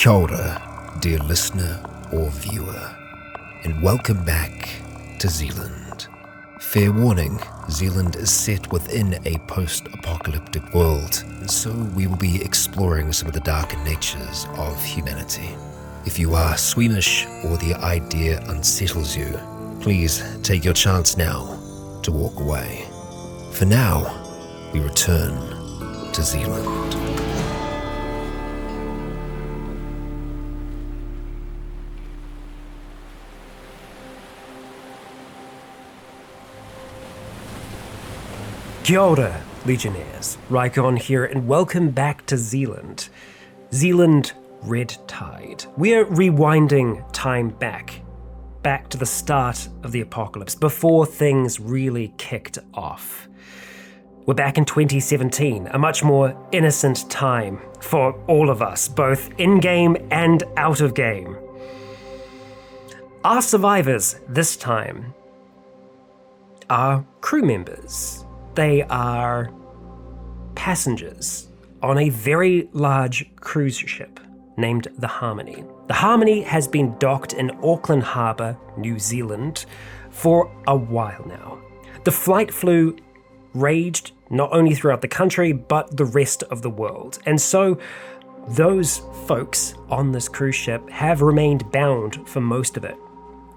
Kia ora, dear listener or viewer, and welcome back to Zealand. Fair warning, Zealand is set within a post-apocalyptic world, and so we will be exploring some of the darker natures of humanity. If you are squeamish or the idea unsettles you, please take your chance now to walk away. For now, we return to Zealand. Kia ora, Legionnaires. Rycon here, and welcome back to Zealand. Zealand Red Tide. We're rewinding time back to the start of the apocalypse, before things really kicked off. We're back in 2017, a much more innocent time for all of us, both in-game and out of game. Our survivors this time are crew members. They are passengers on a very large cruise ship named the Harmony. The Harmony has been docked in Auckland Harbour, New Zealand, for a while now. The flight flu raged not only throughout the country, but the rest of the world. And so those folks on this cruise ship have remained bound for most of it.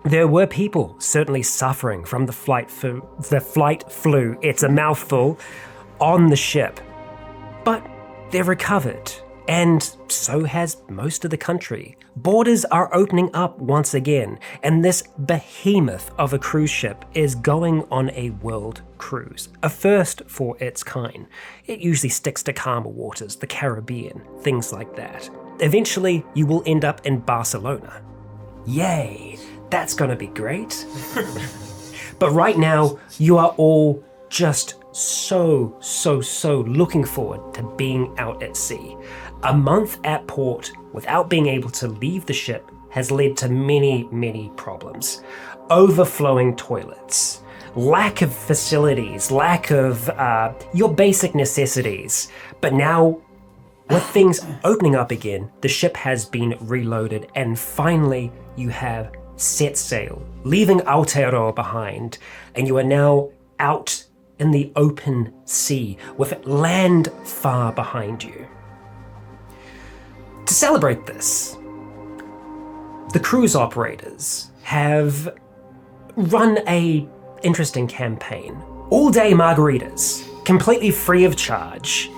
There were people certainly suffering from the flight flu, it's a mouthful, on the ship. But they've recovered, and so has most of the country. Borders are opening up once again, and this behemoth of a cruise ship is going on a world cruise, a first for its kind. It usually sticks to calmer waters, the Caribbean, things like that. Eventually, you will end up in Barcelona. Yay! That's gonna be great. But right now, you are all just so looking forward to being out at sea. A month at port without being able to leave the ship has led to many problems. Overflowing toilets, lack of facilities, lack of your basic necessities. But now, with things opening up again, the ship has been reloaded, and finally you have set sail, leaving Aotearoa behind, and you are now out in the open sea with land far behind you. To celebrate this, the cruise operators have run a interesting campaign. All-day margaritas, completely free of charge.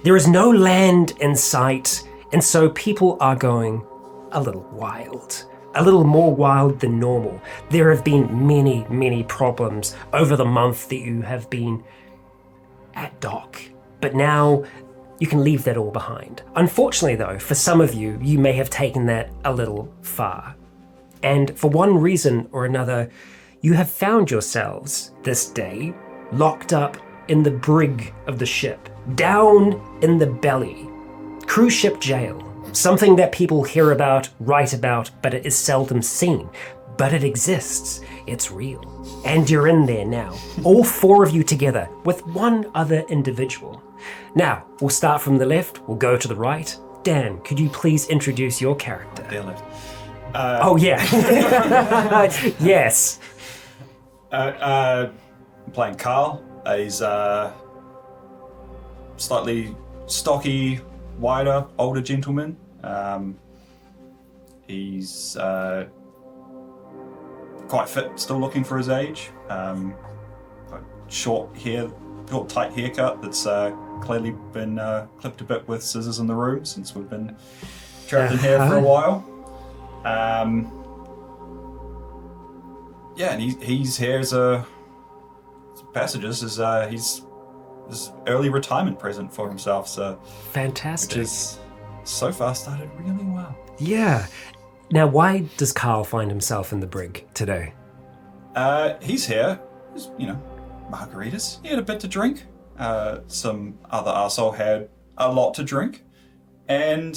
There is no land in sight, and so people are going a little wild. A little more wild than normal. There have been many problems over the month that you have been at dock, but now you can leave that all behind. Unfortunately though, for some of you, you may have taken that a little far. And for one reason or another, you have found yourselves this day locked up in the brig of the ship, down in the belly, cruise ship jail. Something that people hear about, write about, but it is seldom seen. But it exists. It's real. And you're in there now. All four of you together with one other individual. Now, we'll start from the left, we'll go to the right. Dan, could you please introduce your character? The left. Oh, yeah. Yes. I'm playing Carl. He's slightly stocky, wider, older gentleman. He's quite fit, still looking for his age. Short hair, short tight haircut that's clearly been clipped a bit with scissors in the room since we've been trapped in here for a while. Yeah, and he's here as a passages as he's this early retirement present for himself, so fantastic. Which is so far started really well. Yeah. Now, why does Carl find himself in the brig today? He's here, margaritas. He had a bit to drink. Some other arsehole had a lot to drink, and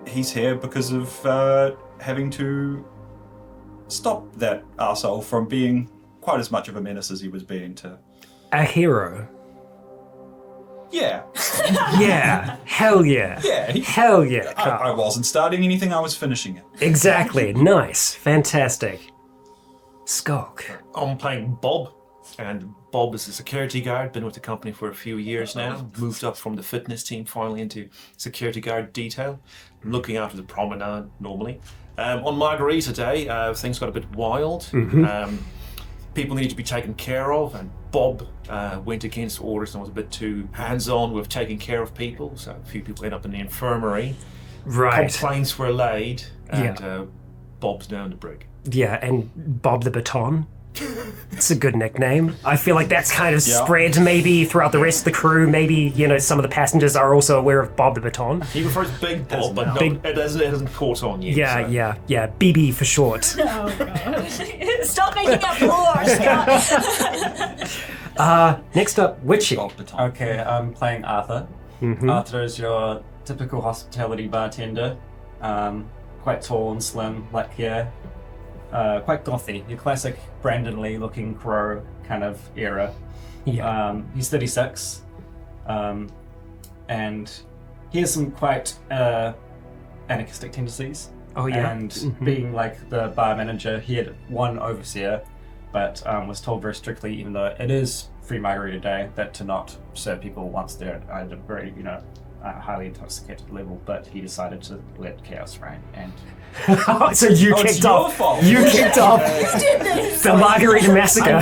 he's here because of having to stop that arsehole from being quite as much of a menace as he was being to. A hero. Yeah. Yeah. Hell yeah. Yeah. Hell yeah, I Carl. wasn't starting anything, I was finishing it. Exactly. Nice. Fantastic. Skulk. I'm playing Bob, and Bob is a security guard, been with the company for a few years now, moved up from the fitness team finally into security guard detail, looking after the promenade normally. On Margarita Day, things got a bit wild. People needed to be taken care of, and Bob went against orders and was a bit too hands-on with taking care of people, so a few people ended up in the infirmary. Right. Complaints were laid, and Bob's down the brig. Yeah, and Bob the Baton. It's a good nickname. I feel like that's kind of spread maybe throughout the rest of the crew. Maybe, some of the passengers are also aware of Bob the Baton. He prefers Big Bob, but it hasn't caught on yet. Yeah, BB for short. Oh, God. Stop making up lore, Scott. Next up, Witchy. Okay, I'm playing Arthur. Arthur is your typical hospitality bartender. Quite tall and slim, black hair. Quite gothy, your classic Brandon Lee looking crow kind of era. Yeah. He's 36, and he has some quite anarchistic tendencies. Oh, yeah. And being like the bar manager, he had one overseer, but was told very strictly, even though it is free margarita day, that to not serve people once they're at a very, highly intoxicated level. But he decided to let chaos reign, and So you kicked off. You kicked off the Margarita Massacre.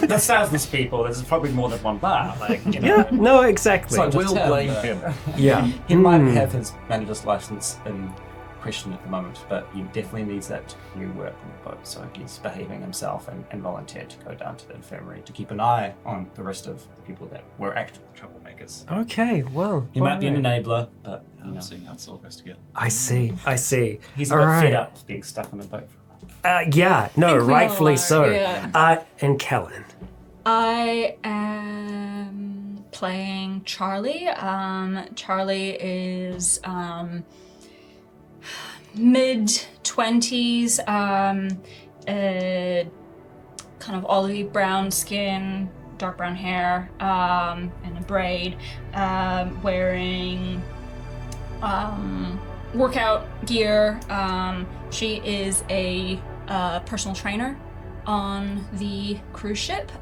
there's thousands of people. There's probably more than one bar. Yeah, no, exactly. So We'll blame him. Yeah. He might have his manager's license in question at the moment, but he definitely needs that new work on the boat. So he's behaving himself and volunteered to go down to the infirmary to keep an eye on the rest of the people that were actual troublemakers. Okay, well. He might be an enabler, but I'm seeing how this all goes together. I see. he's a All bit right. fed up with being stuck on the boat. Yeah, no, think we all rightfully are, so. yeah. And Kellen. I am playing Charlie. Charlie is mid-20s, kind of olive brown skin, dark brown hair, and a braid, wearing workout gear. She is a personal trainer on the cruise ship,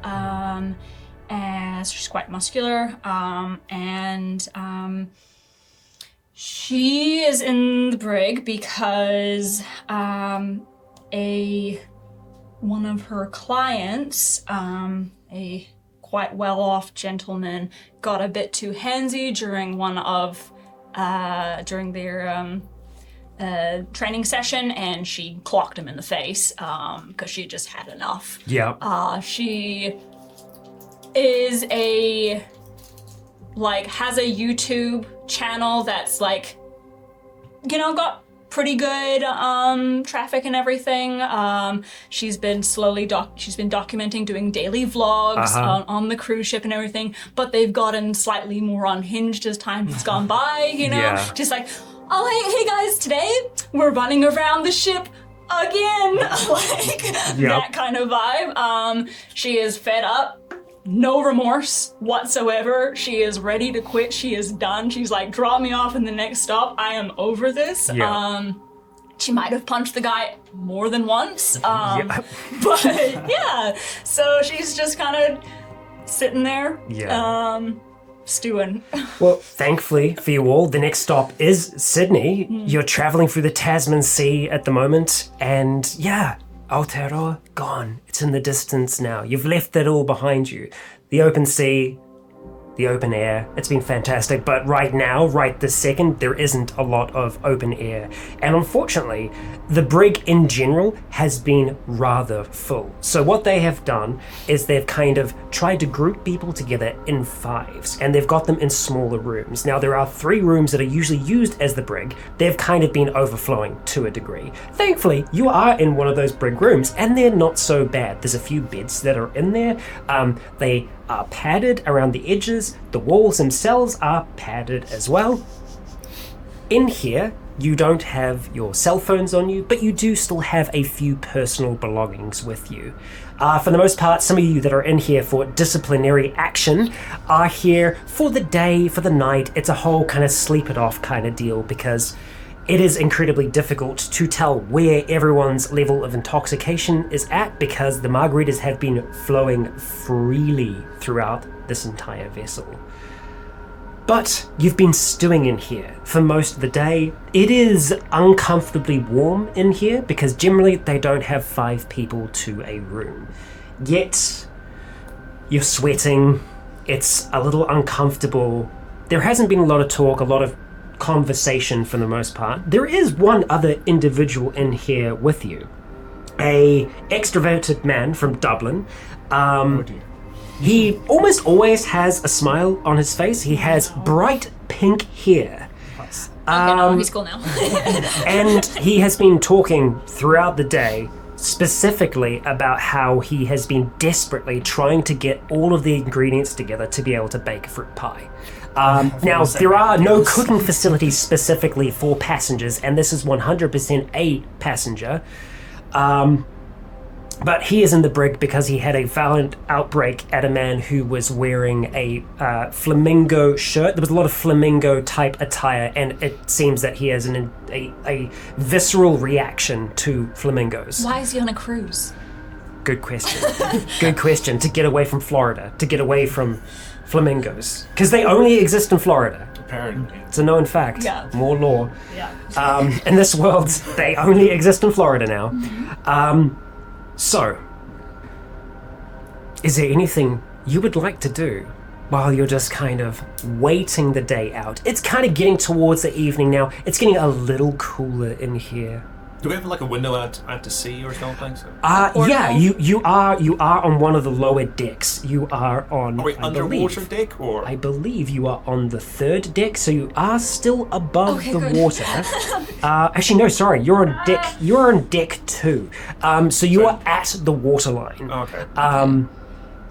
as she's quite muscular, and she is in the brig because one of her clients, a quite well-off gentleman, got a bit too handsy during their training session, and she clocked him in the face because she just had enough. Yeah. She is has a YouTube channel that's got pretty good traffic and everything. She's been documenting, doing daily vlogs on the cruise ship and everything, but they've gotten slightly more unhinged as time has gone by, Yeah. Just like, oh, hey guys, today we're running around the ship again. That kind of vibe. She is fed up. No remorse whatsoever. She is ready to quit. She is done. She's like, drop me off in the next stop. I am over this. Yeah. She might have punched the guy more than once. But yeah. So she's just kind of sitting there. Yeah. Stewing. Well, thankfully for you all, the next stop is Sydney. You're traveling through the Tasman Sea at the moment, and yeah, Aotearoa, gone. It's in the distance now. You've left it all behind you. The open sea, the open air. It's been fantastic, but right now, right this second, there isn't a lot of open air. And unfortunately, the brig in general has been rather full. So what they have done is they've kind of tried to group people together in fives, and they've got them in smaller rooms. Now, there are 3 rooms that are usually used as the brig. They've kind of been overflowing to a degree. Thankfully, you are in one of those brig rooms, and they're not so bad. There's a few beds that are in there. They are padded around the edges. The walls themselves are padded as well. In here, You don't have your cell phones on you, but you do still have a few personal belongings with you. For the most part, some of you that are in here for disciplinary action are here for the day, for the night. It's a whole kind of sleep it off kind of deal because it is incredibly difficult to tell where everyone's level of intoxication is at because the margaritas have been flowing freely throughout this entire vessel. But you've been stewing in here for most of the day. It is uncomfortably warm in here because generally they don't have 5 people to a room. Yet, you're sweating, it's a little uncomfortable. There hasn't been a lot of talk, a lot of conversation for the most part. There is one other individual in here with you. A extroverted man from Dublin. He almost always has a smile on his face. He has bright pink hair. He's cool now. And he has been talking throughout the day specifically about how he has been desperately trying to get all of the ingredients together to be able to bake a fruit pie. Now, there are no cooking facilities specifically for passengers, and this is 100% a passenger. But he is in the brig because he had a violent outbreak at a man who was wearing a flamingo shirt. There was a lot of flamingo type attire, and it seems that he has a visceral reaction to flamingos. Why is he on a cruise? Good question. Good question. To get away from Florida, to get away from flamingos. Because they only exist in Florida. Apparently. It's a known fact. Yeah. More law. Yeah. In this world, they only exist in Florida now. So, is there anything you would like to do while you're just kind of waiting the day out? It's kind of getting towards the evening now. It's getting a little cooler in here. Do we have like a window out to sea or something? So? Yeah, you are on one of the lower decks. You are on. Are we underwater deck or? I believe you are on the 3rd deck, so you are still above the good. water. Actually, no, sorry, you're on deck. You're on deck 2. So you are at the waterline. Okay.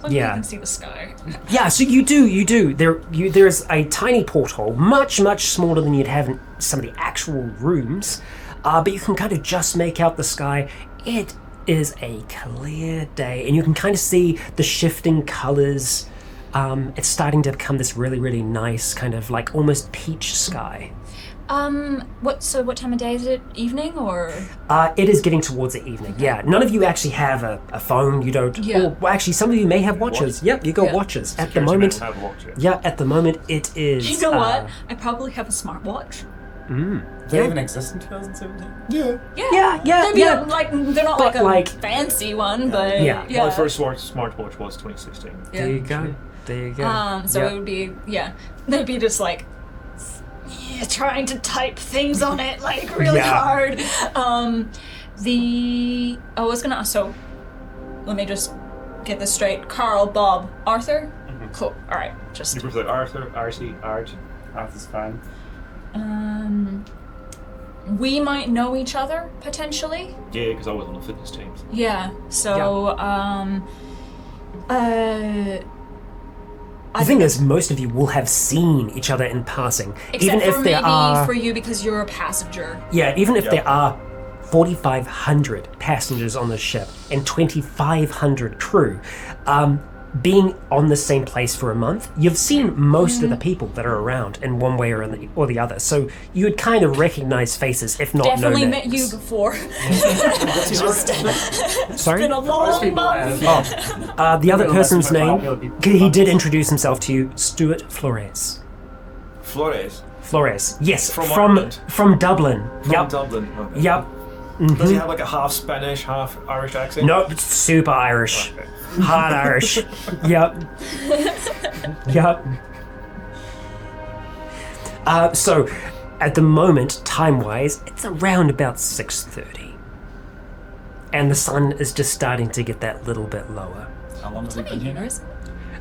You Yeah. can see the sky. Yeah, so you do. There's a tiny porthole, much smaller than you'd have in some of the actual rooms. But you can kind of just make out the sky. It is a clear day, and you can kind of see the shifting colors. It's starting to become this really, really nice kind of like almost peach sky. What time of day is it? Evening or? It is getting towards the evening. Yeah, none of you actually have a phone. You don't. Yeah. Well, actually, some of you may have watches. Yep, you got Yeah. watches. At the Security moment. men have watch, Yeah, at the moment it is. You know what? I probably have a smartwatch. Do they even exist in 2017? Yeah. Yeah. Like they're not But, like a like- fancy one, but Yeah. My first smartwatch was 2016. There you go. There you go. So Yep. it would be they'd be just like trying to type things on it like really Yeah. hard. I was gonna ask, so let me just get this straight. Carl, Bob, Arthur? Cool. Alright. Just You prefer Arthur, Archie, Arch? Arthur's fine. we might know each other potentially. Yeah, because I was on the fitness team. Yeah. So The thing is, most of you will have seen each other in passing, except even for if there maybe are. for you because you're a passenger. Even if there are 4,500 passengers on the ship and 2,500 crew, being on the same place for a month, you've seen most of the people that are around in one way or the other. So you would kind of recognize faces, if not Definitely know met names. you before. Sorry. Been a long month. The other Real person's nice name, people are he did introduce himself to you, Stuart Flores. Flores. Flores, yes, From from Ireland? Dublin. From Dublin. Okay. Yep. Does he have like a half Spanish, half Irish accent? Nope, it's super Irish. Okay. Hard Irish. Yep. So, at the moment, time-wise, it's around about 6:30. And the sun is just starting to get that little bit lower. How long has he been here?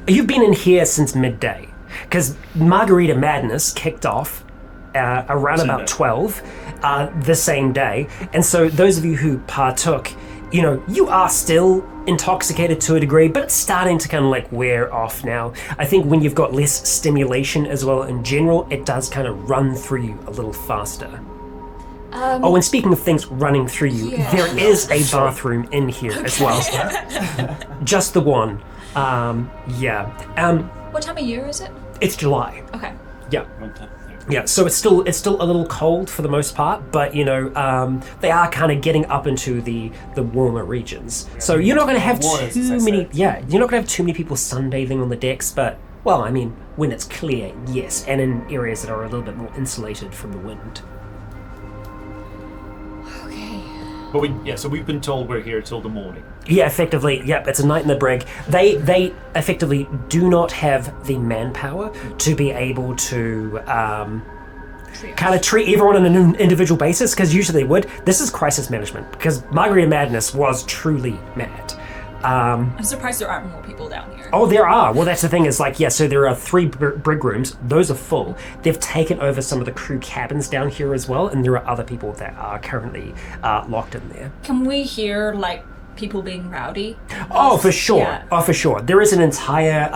You've been in here since midday, because Margarita Madness kicked off around Same about day. 12 the same day. And so those of you who partook, you are still intoxicated to a degree, but it's starting to kind of like wear off now. I think when you've got less stimulation as well in general, it does kind of run through you a little faster. Oh, and speaking of things running through you, Yeah. there is a bathroom in here as well. Just the one. Yeah. What time of year is it? It's July. Okay. Yeah. Yeah, so it's still a little cold for the most part, but they are kind of getting up into the warmer regions. So you're not going to have too many. Yeah, you're not going to have too many people sunbathing on the decks, but well, I mean, when it's clear, yes, and in areas that are a little bit more insulated from the wind. Okay. So we've been told we're here till the morning. Yeah, effectively, yep, it's a night in the brig. They effectively do not have the manpower to be able to kind of treat everyone on an individual basis, because usually they would. This is crisis management, because Margarita Madness was truly mad. I'm surprised there aren't more people down here. Oh, there are. Well, that's the thing is, so there are 3 brig rooms. Those are full. They've taken over some of the crew cabins down here as well, and there are other people that are currently locked in there. Can we hear, people being rowdy? Oh, for sure. Yeah. Oh, for sure. There is an entire,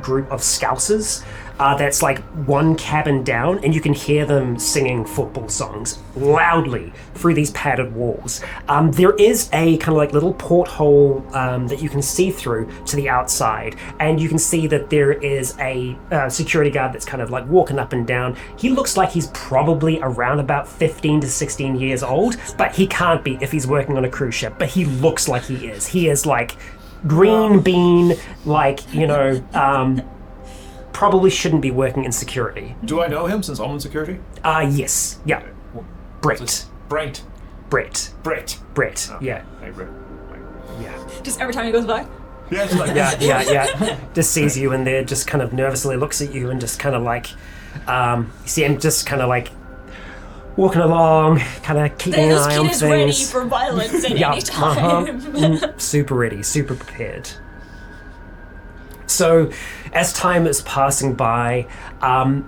group of Scousers that's one cabin down, and you can hear them singing football songs loudly through these padded walls. There is a kind of little porthole that you can see through to the outside, and you can see that there is a security guard that's kind of walking up and down. He looks like he's probably around about 15 to 16 years old, but he can't be if he's working on a cruise ship, but he looks like he is. He is green bean, probably shouldn't be working in security. Do I know him since I'm in security? Yes. Yeah. Brett. Brent. Brett. Okay. Yeah. Hey, Brett. Yeah. Just every time he goes by? Yeah, it's like Yeah. Just sees you in there, just kind of nervously looks at you and just kind of you see him just kind of walking along, kind of keeping an eye on This kid is ready things. for violence at any time. Super ready, super prepared. So, as time is passing by,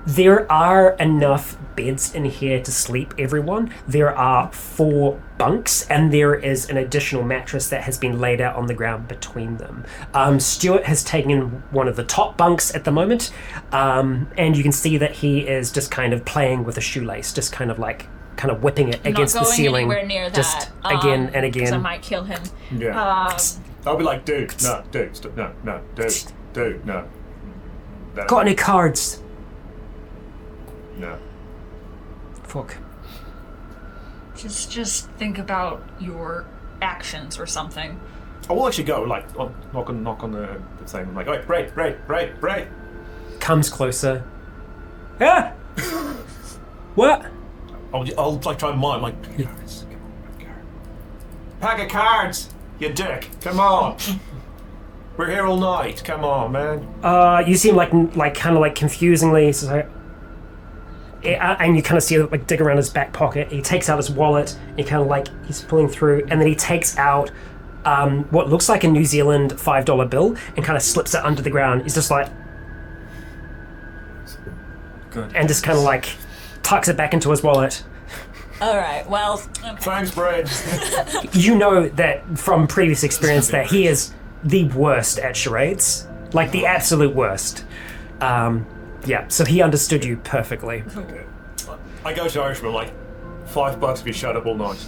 there are enough beds in here to sleep everyone. There are 4 bunks, and there is an additional mattress that has been laid out on the ground between them. Stuart has taken one of the top bunks at the moment, and you can see that he is just kind of playing with a shoelace, just kind of whipping it against the ceiling. Not going anywhere near that. Just again and again. Because I might kill him. Yeah. I'll be like, dude, no, dude, no. Got any cards? No. Fuck. Just think about your actions or something. I will actually go, knock on the thing, wait, Bray. Comes closer. Ah! What? I'll try and mime, cards. Pack of cards, you dick, come on. We're here all night, come on, man. You seem kind of confusingly, and you kind of see him dig around his back pocket. He takes out his wallet, and he kind of he's pulling through, and then he takes out what looks like a New Zealand $5 bill and kind of slips it under the ground. He's just Good. and just kind of tucks it back into his wallet. Alright, well, okay. Thanks, Bray. You know that from previous experience that he is the worst at charades, the absolute worst. Yeah, so he understood you perfectly. Okay. I go to Irishman, $5 if you shut up all night.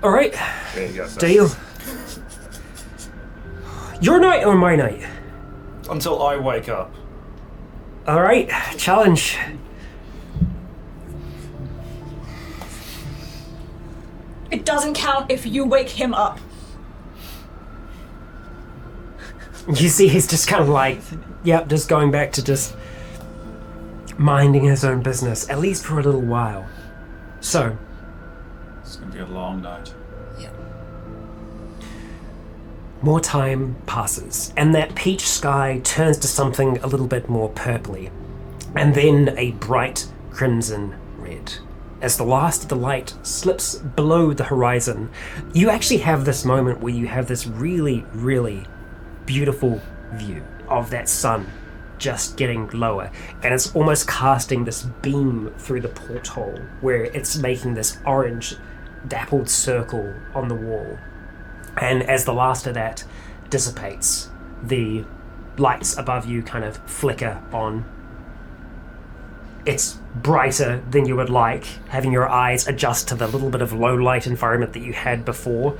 All right, There you go. Sir. deal. Your night or my night? Until I wake up. All right, challenge. It doesn't count if you wake him up. You see, he's just kind of just going back to just minding his own business, at least for a little while. So, It's going to be a long night. more time passes, and that peach sky turns to something a little bit more purpley, and then a bright crimson red. As the last of the light slips below the horizon, you actually have this moment where you have this really, really beautiful view of that sun just getting lower, and it's almost casting this beam through the porthole where it's making this orange dappled circle on the wall. And as the last of that dissipates, the lights above you kind of flicker on, it's brighter than you would like, having your eyes adjust to the little bit of low light environment that you had before.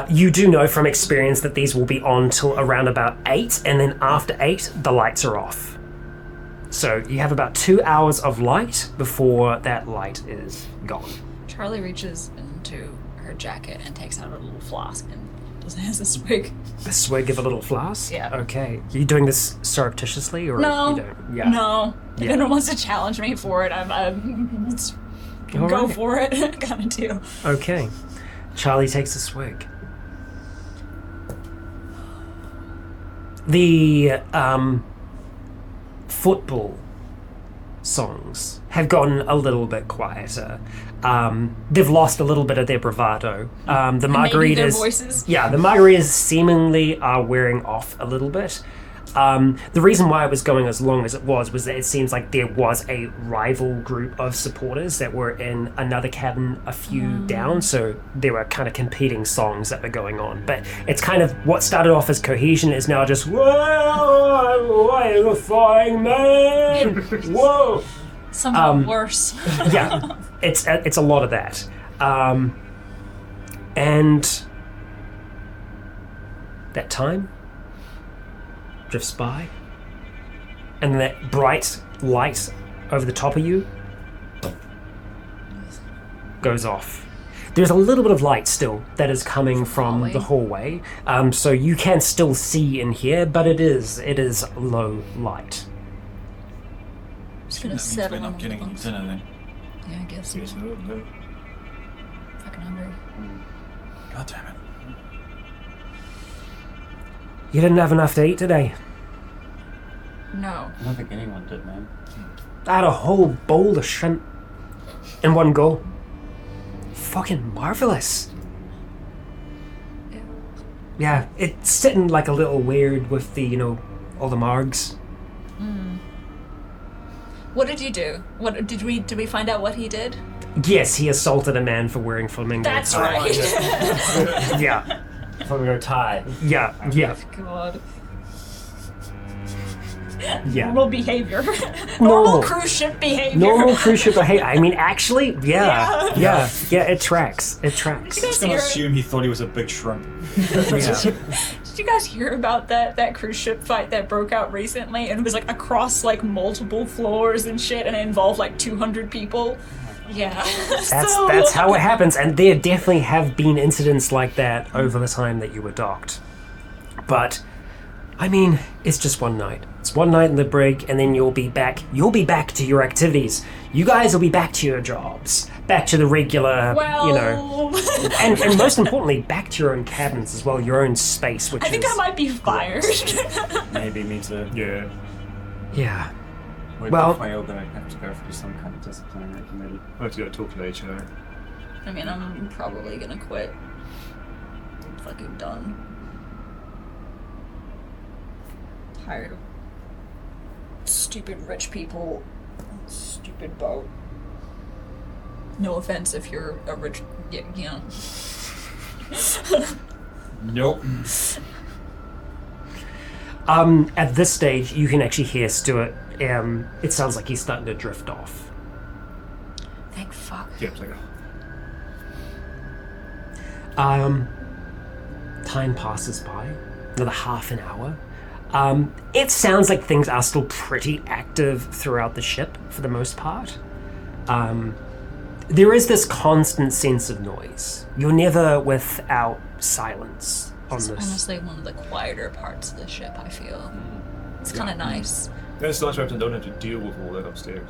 You do know from experience that these will be on till around about 8, and then after 8, the lights are off. So you have about 2 hours of light before that light is gone. Charlie reaches into her jacket and takes out a little flask and has a swig. A swig of a little flask? Yeah. Okay. Are you doing this surreptitiously, or No. you don't? Yeah. No. If Yeah. anyone wants to challenge me for it, I'm All go right. for it. Kind of do. Okay. Charlie takes a swig. The football songs have gotten a little bit quieter. They've lost a little bit of their bravado. The Maybe their margaritas, voices. yeah, the margaritas seemingly are wearing off a little bit. The reason why it was going as long as it was that it seems like there was a rival group of supporters that were in another cabin a few down, so there were kind of competing songs that were going on. But it's kind of what started off as cohesion is now just, whoa, I'm a flying man, whoa. Somehow worse. Yeah, it's a lot of that. And that time drifts by, and that bright light over the top of you goes off. There's a little bit of light still that is coming from the hallway, so you can still see in here, but it is low light. Just gonna That means settle we're in not getting any amongst- dinner then. Yeah, I guess. Yes, no. Fucking hungry. God damn it. You didn't have enough to eat today. No. I don't think anyone did, man. I had a whole bowl of shrimp in one go. Fucking marvelous. Ew. Yeah, it's sitting like a little weird with the, all the margs. What did you do? What did we find out what he did? Yes, he assaulted a man for wearing flamingo. That's tie. right. Yeah, Flamingo tie. yeah. God. Yeah. Normal behavior. Normal. Normal cruise ship behavior. Normal cruise ship behavior. I mean, actually, yeah, it tracks. It tracks. Did you I'm guys gonna hear? assume he thought he was a big shrimp. Yeah. Did you guys hear about that cruise ship fight that broke out recently? And it was like across like multiple floors and shit, and it involved like 200 people. Yeah. That's how it happens, and there definitely have been incidents like that over the time that you were docked. But I mean, it's just one night. It's one night in the brig, and then you'll be back. You'll be back to your activities. You guys will be back to your jobs, back to the regular, Well, and most importantly, back to your own cabins as well, your own space, which I think is I might be fired. Maybe me too. Yeah. yeah. We're Well- definitely all gonna have to go through some kind of disciplinary committee. I have to go talk to HR. I mean, I'm probably gonna quit. I'm fucking done. Tired of stupid rich people. Stupid boat. No offense if you're a rich, Nope. At this stage, you can actually hear Stuart. It sounds like he's starting to drift off. Thank fuck. Yeah, it's like, Time passes by, another half an hour. It sounds like things are still pretty active throughout the ship for the most part. There is this constant sense of noise. You're never without silence on It's this. honestly one of the quieter parts of the ship, I feel. It's kind of nice. it's nice to don't have to deal with all that upstairs.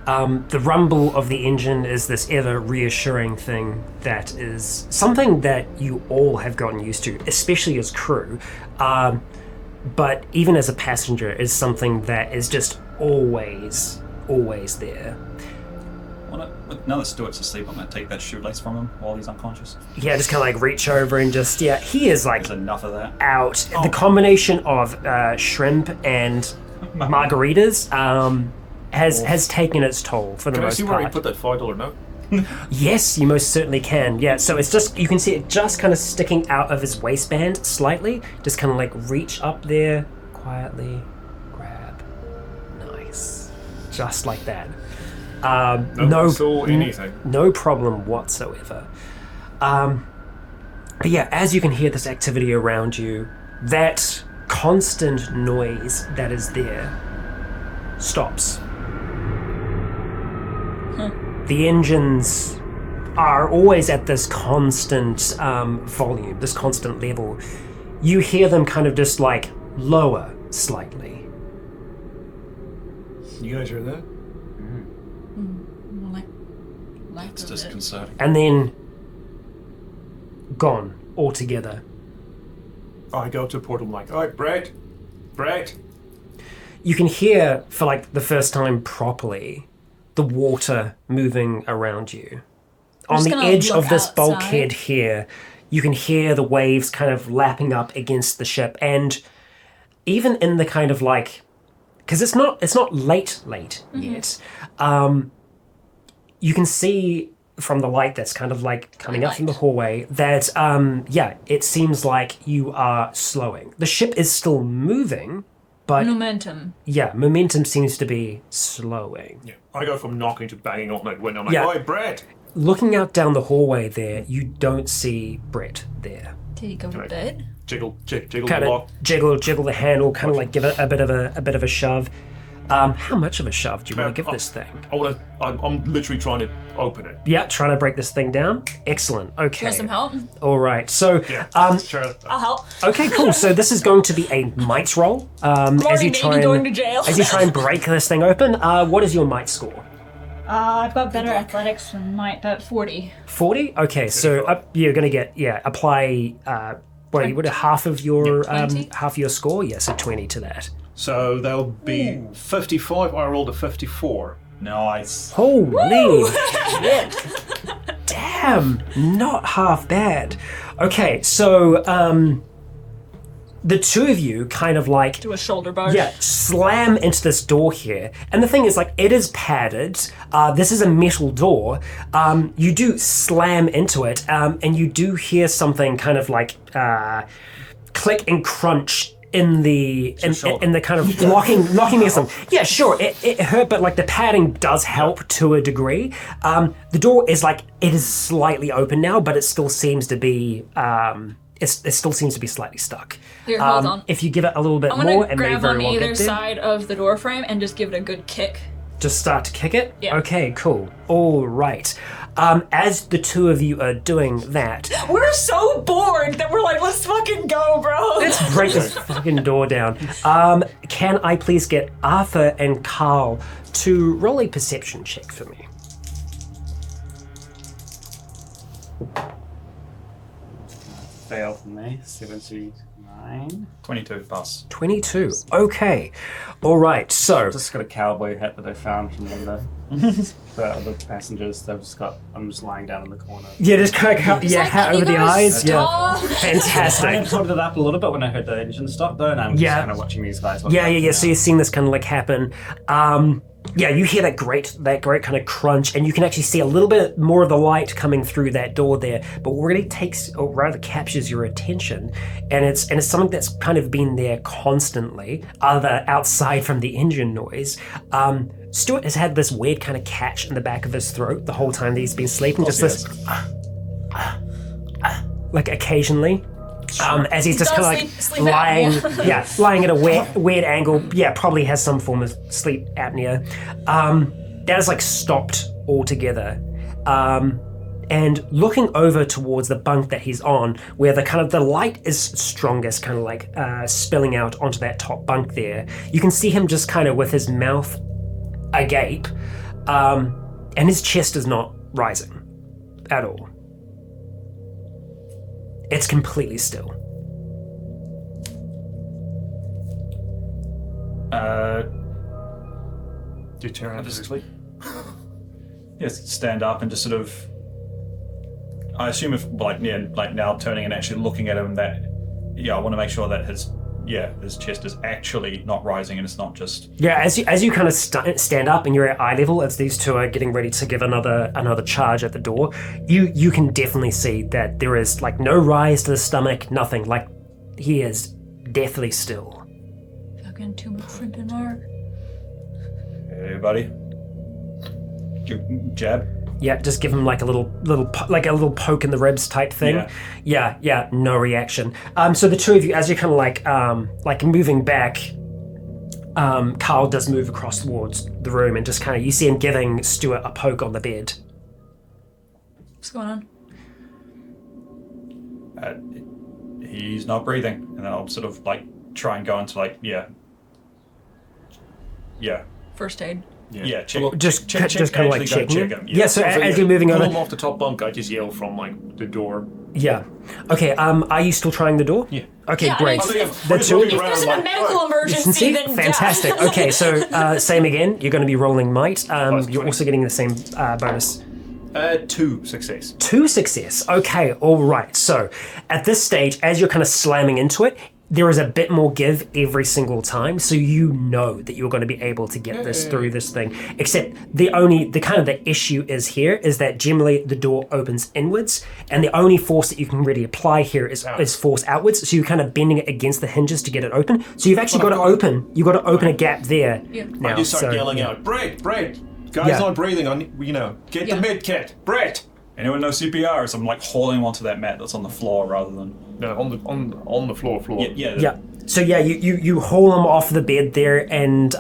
The rumble of the engine is this ever reassuring thing that is something that you all have gotten used to, especially as crew. But even as a passenger, is something that is just always there. Now that Stuart's asleep, I'm gonna take that shoelace from him while he's unconscious. Yeah, just kind of like reach over and just, he is like There's enough of that. out. The combination of shrimp and margaritas has taken its toll for the Can I most see where he part. put that $5 note? Yes, you most certainly can. Yeah, so it's just, you can see it just kind of sticking out of his waistband slightly. Just kind of like reach up there, quietly grab. just like that. No one saw anything. No problem whatsoever. But yeah, as you can hear this activity around you, that constant noise that is there stops. The engines are always at this constant volume, this constant level. You hear them kind of just like lower slightly. You guys hear that? It's disconcerting. And then gone altogether. I go to the portal. I'm like, all right, Brett. You can hear, for like the first time properly, the water moving around you. On just the gonna edge look of this outside. bulkhead here, you can hear the waves kind of lapping up against the ship, and even in the kind of like, because it's not late yet. You can see from the light that's kind of like coming up from the hallway that it seems like you are slowing. The ship is still moving, but Momentum. momentum seems to be slowing. Yeah. I go from knocking to banging on that window. I'm like, Yeah. all right, Brett. Looking out down the hallway there, you don't see Brett there. Did he go to bed? Jiggle the Kind lock. of jiggle the handle, kind of like give it a bit of a shove. How much of a shove do you want to give this thing? I'm literally trying to open it. Yeah, trying to break this thing down. Excellent. Okay. Want some help? All right. So, Sure. I'll help. okay, cool. So this is going to be a might roll. As you try going to jail. as you try and break this thing open. What is your might score? I've got better athletics than might, but 40. 40. Okay, so you're going to get apply. Well, you would have half of your 20? half your score. Yes, so 20 to that. So there'll be 55. I rolled a 54. Nice. Holy shit! Damn, not half bad. Okay, so the two of you kind of like Do a shoulder barge. slam into this door here, and the thing is, like, it is padded. This is a metal door. You do slam into it, and you do hear something kind of like click and crunch in the in the kind of locking mechanism. Yeah, sure, it hurt, but like the padding does help to a degree. The door is like, it is slightly open now, but it still seems to be it still seems to be slightly stuck. Here, hold on. If you give it a little bit I'm more, gonna it may grab very on well either get there. side of the door frame and just give it a good kick. Just start to kick it? Yeah. Okay, cool. All right. As the two of you are doing that, We're so bored that we're like, let's fucking go, bro. let's break this fucking door down. Can I please get Arthur and Carl to roll a perception check for me? Fail for me. 79. 22 pass. 22. Okay. All right. So, Just got a cowboy hat that I found from one of the other passengers. I'm just lying down in the corner. yeah, just kind of hat over the eyes. Yeah. I Fantastic. had tilted it up a little bit when I heard the engine stop though, and I'm just kind of watching these guys. Yeah. So you're seeing this kind of like happen. You hear that great kind of crunch, and you can actually see a little bit more of the light coming through that door there. But what really takes, or rather captures your attention, and it's something that's kind of been there constantly, other outside from the engine noise. Stuart has had this weird kind of catch in the back of his throat the whole time that he's been sleeping, just this, like occasionally. As he's just got kind of like sleep lying, apnea. lying at a weird angle. Yeah, probably has some form of sleep apnea. That is like stopped altogether. And looking over towards the bunk that he's on, where the light is strongest, kind of like spilling out onto that top bunk there. You can see him just kind of with his mouth agape, and his chest is not rising at all. It's completely still. Do you turn out to sleep? Yes, stand up and just sort of. I assume if now turning and actually looking at him, that I want to make sure that his chest is actually not rising and it's not just. Yeah, as you kind of stand up and you're at eye level, as these two are getting ready to give another charge at the door, you can definitely see that there is like no rise to the stomach, nothing. Like he is deathly still. Fucking too much shrimp in our. Hey, buddy. Jab. Yeah, just give him like a little poke in the ribs type thing. Yeah, no reaction. So the two of you, as you're kind of like moving back, Carl does move across towards the room and just kind of, you see him giving Stuart a poke on the bed. What's going on? He's not breathing, and then I'll sort of like try and go into like yeah. First aid. Yeah, check. Well, just kind of like checking. Check him. Yeah, so as you're moving pull over. him off the top bunk, I just yell from like the door. Yeah. Okay. Are you still trying the door? Yeah. Okay, Yeah, great. I mean, The two. If there's a medical emergency, then Fantastic. yeah. Okay, so same again. You're going to be rolling might. You're 20. also getting the same bonus. 2 success. 2 success. Okay, all right. So at this stage, as you're kind of slamming into it, there is a bit more give every single time, so you know that you're going to be able to get this through this thing. Except the issue is here is that generally the door opens inwards, and the only force that you can really apply here is force outwards. So you're kind of bending it against the hinges to get it open. So you've actually got to open a gap there. Yeah. Now, I just start so, yelling out, Brett, guy's not breathing. Get the med kit, Brett. Anyone know CPR? So I'm like hauling him onto that mat that's on the floor rather than No, on the floor. Yeah. So you haul him off the bed there, and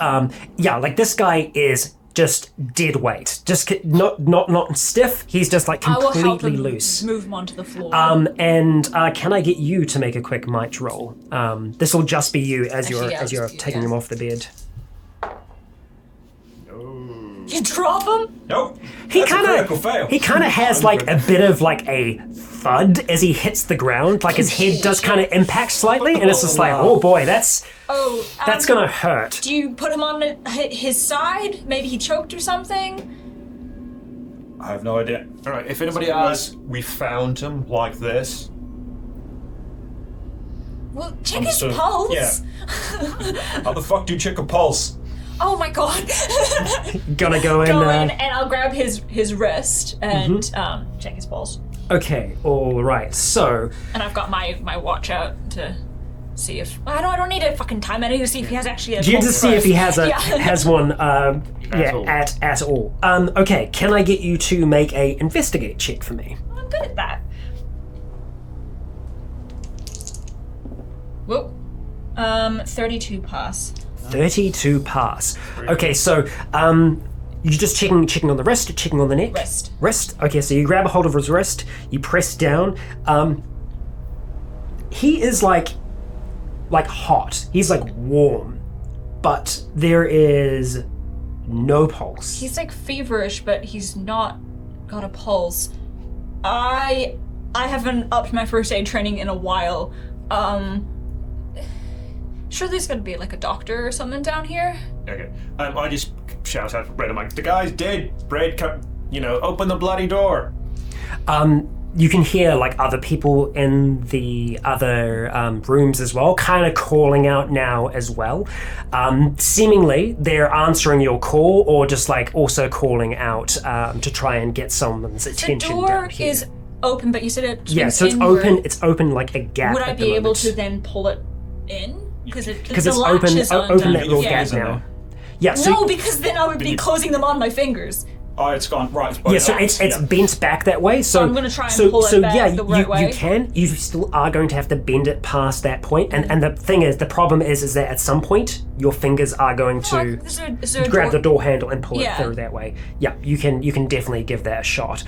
like this guy is just dead weight, just not stiff. He's just like I will help completely him loose. move him onto the floor. And can I get you to make a quick might roll? This will just be you as Actually, yeah, you're it's you, taking yeah. him off the bed. You drop him? Nope. He That's a kind critical fail. of has like a bit of like a thud as he hits the ground, like his head does kind of impact slightly, and it's just like, oh boy, that's gonna hurt. Do you put him on his side? Maybe he choked or something? I have no idea. All right, if anybody asks, we found him like this. Well, check his Understood. pulse. Yeah. How the fuck do you check a pulse? Oh my god. Gonna go in. Go in and I'll grab his wrist and check his pulse. Okay, all right. So And I've got my watch out to see if I don't need a fucking time. I need to see if he has actually a you pulse just see if he has Yeah. has one. all. At all. Okay, can I get you to make a investigate check for me? I'm good at that. Whoop. 32 pass. 32 pass. Okay, so you're just checking on the wrist, checking on the neck? Wrist. Okay, so you grab a hold of his wrist, you press down. He is like hot. He's like warm. But there is no pulse. He's like feverish, but he's not got a pulse. I haven't upped my first aid training in a while. Sure, there's gonna be like a doctor or something down here. Okay. I just shout out for Brett. I'm like, the guy's dead. Brett, come, open the bloody door. You can hear like other people in the other rooms as well, kind of calling out now as well. Seemingly, they're answering your call or just like also calling out to try and get someone's attention. The door down here. is open, but you said it. Yeah, so it's inward. open. It's open like a gap. Would I at the be able moment. to then pull it in? Because Because the it's latch open. is Open undone. that little Yeah. gap now. Yeah. So No, because then I would be closing them on my fingers. Oh, it's gone. Right. yeah, so it's bent back that way. So I'm gonna try and pull it back yeah, the right way. you can. You still are going to have to bend it past that point. And the thing is, the problem is that at some point your fingers are going to Is there a grab door? the door handle and pull Yeah. it through that way. Yeah, you can definitely give that a shot.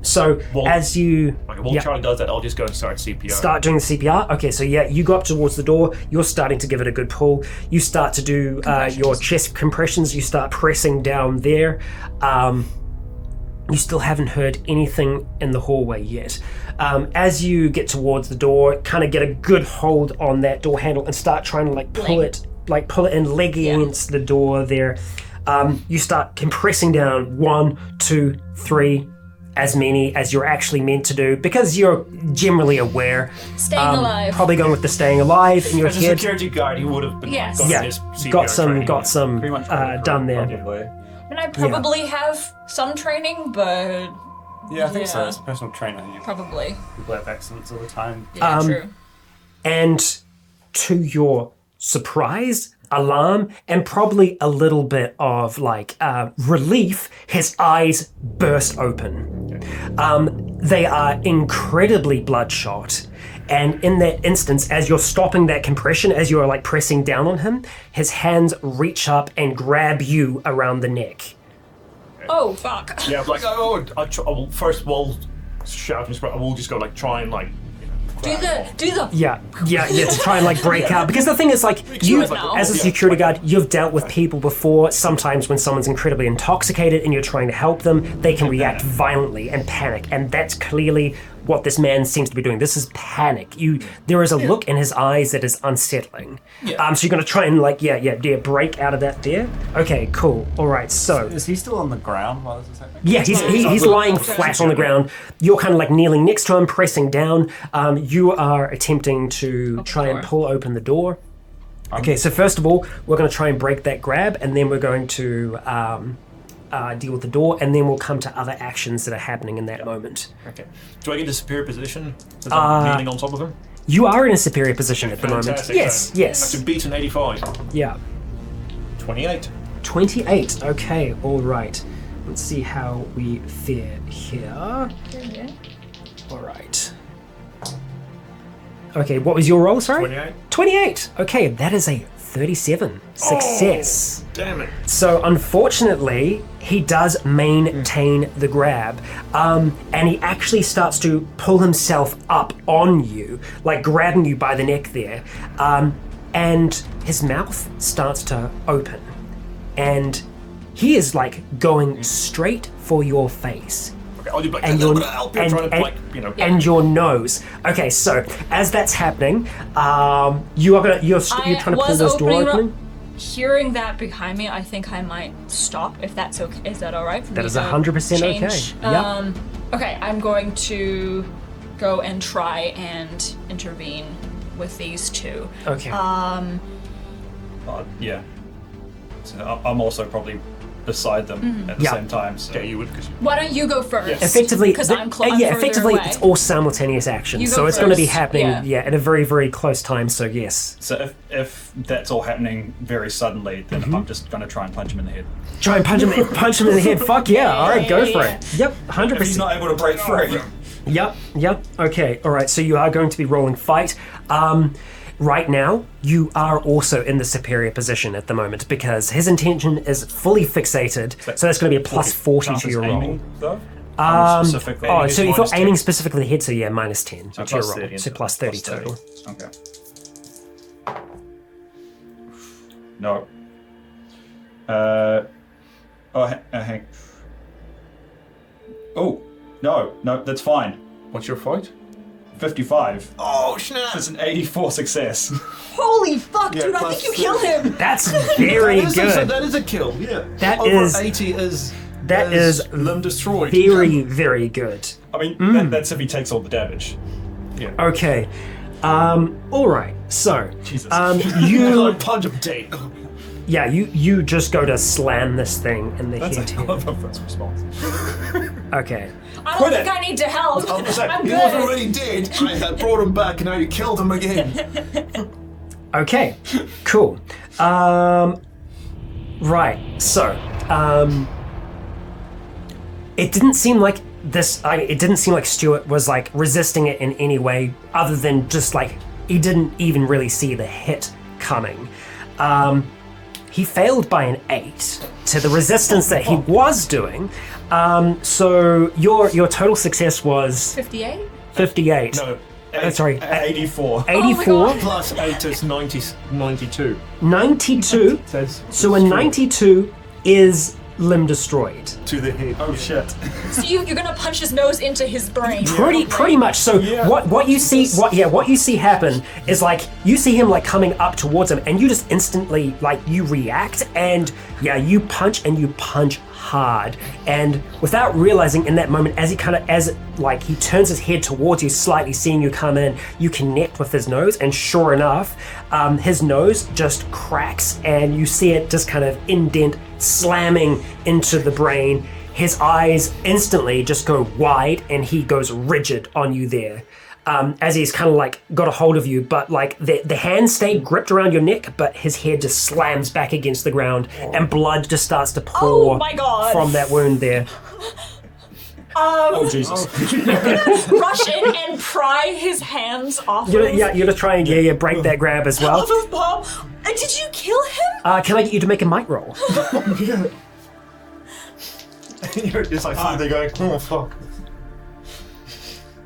So as you While Charlie does that, I'll just go and start CPR. start doing the CPR. Okay, so yeah, you go up towards the door. You're starting to give it a good pull. You start to do your chest compressions. You start pressing down there. You still haven't heard anything in the hallway yet. As you get towards the door, kind of get a good hold on that door handle and start trying to pull it in, leg against the door there. You start compressing down 1, 2, 3, as many as you're actually meant to do because you're generally aware. Staying alive. Probably going with the staying alive in your As a head. security guard, he would have been Yes. gotten Yeah, his CPR got some Pretty much done there. Probably. And I probably have some training, but Yeah, I think so. Yeah. As a personal trainer, probably. people have accidents all the time. Yeah, true. And to your surprise, alarm and probably a little bit of like relief, his eyes burst open. They are incredibly bloodshot. And in that instance, as you're stopping that compression, as you're like pressing down on him, his hands reach up and grab you around the neck. Oh, fuck. Yeah, like, I will first of all shout and I will just go like try and like Do the. Yeah, to try and like break out. Because the thing is, like, you, as a security guard, you've dealt with people before. Sometimes when someone's incredibly intoxicated and you're trying to help them, they can react violently and panic. And that's clearly what this man seems to be doing. This is panic. There is a look in his eyes that is unsettling. So you're going to try and like, break out of that there. Okay, cool. All right, so. Is he still on the ground while this is happening? Yeah, he's lying flat on the ground. You're kind of like kneeling next to him, pressing down. You are attempting to try and pull open the door. Okay, so first of all, we're going to try and break that grab, and then we're going to deal with the door, and then we'll come to other actions that are happening in that moment. Okay. Do I get a superior position since I'm kneeling on top of him? You are in a superior position at the moment. Fantastic. Yes. I have to beat an 85. Yeah. 28. 28. Okay, all right. Let's see how we fare here. All right. Okay, what was your roll, sorry? 28. 28. Okay, that is a 37. Success. Oh, damn it. So unfortunately, he does maintain the grab, and he actually starts to pull himself up on you, like grabbing you by the neck there, and his mouth starts to open, and he is like going straight for your face. And your nose. Okay, so as that's happening, you're trying to pull this door open. Hearing that behind me, I think I might stop. If that's okay, is that all right? That is 100% okay. Yep. Okay, I'm going to go and try and intervene with these two. Okay. Yeah. So I'm also probably beside them at the same time. So. Yeah, you would. Why don't you go first? Yes. Effectively, because I'm effectively, away. it's all simultaneous action, so it's going to be happening, at a very, very close time. So yes. So if that's all happening very suddenly, then I'm just going to try and punch him in the head. Try and punch him in the head. Fuck yeah! All right, go for it. Yep, 100%. If he's not able to break free. Yep. Okay. All right. So you are going to be rolling fight. Right now, you are also in the superior position at the moment because his intention is fully fixated. So that's going to be a plus 40 to your roll. Aiming, though? So if you're aiming specifically the head, so yeah, minus 10 to your roll. 30 So plus 30 total. Okay. No. Hang. Oh, no, that's fine. What's your fight? 55. Oh, snap! It's an 84 success. Holy fuck, dude! I think you killed him. That's very good. That is a kill. Yeah. That Over is 80 is limb destroyed. Very, very good. I mean, that's if he takes all the damage. Yeah. Okay. All right. So, Jesus. you punch him dead. Yeah, you just go to slam this thing in the That's head. a hell of a first response. Okay. I don't think I need to help. I'm He good. was already dead. I had brought him back, and now you killed him again. Okay. Cool. Right. So, it didn't seem like it didn't seem like Stuart was like resisting it in any way, other than just like he didn't even really see the hit coming. He failed by an 8 to the resistance that he was doing. So your total success was 58. 58. No. Sorry. 84. 84. Plus 8 is 92. 92. So a 92 is limb destroyed. To the head. Oh shit. So you're gonna punch his nose into his brain. Pretty much. So what you see happen is like you see him like coming up towards him, and you just instantly like you react, and you punch, and you punch hard, and without realizing in that moment, as he turns his head towards you, slightly seeing you come in, you connect with his nose, and sure enough, his nose just cracks, and you see it just kind of indent, slamming into the brain. His eyes instantly just go wide, and he goes rigid on you there. as he's kind of like got a hold of you, but like the hands stay gripped around your neck, but his head just slams back against the ground, and blood just starts to pour Oh my God. from that wound there. Oh, Jesus. Rush in and pry his hands off You're of, gonna try and break that grab as well. off of Bob. And did you kill him? Can I get you to make a might roll? You're just like they're going, oh fuck.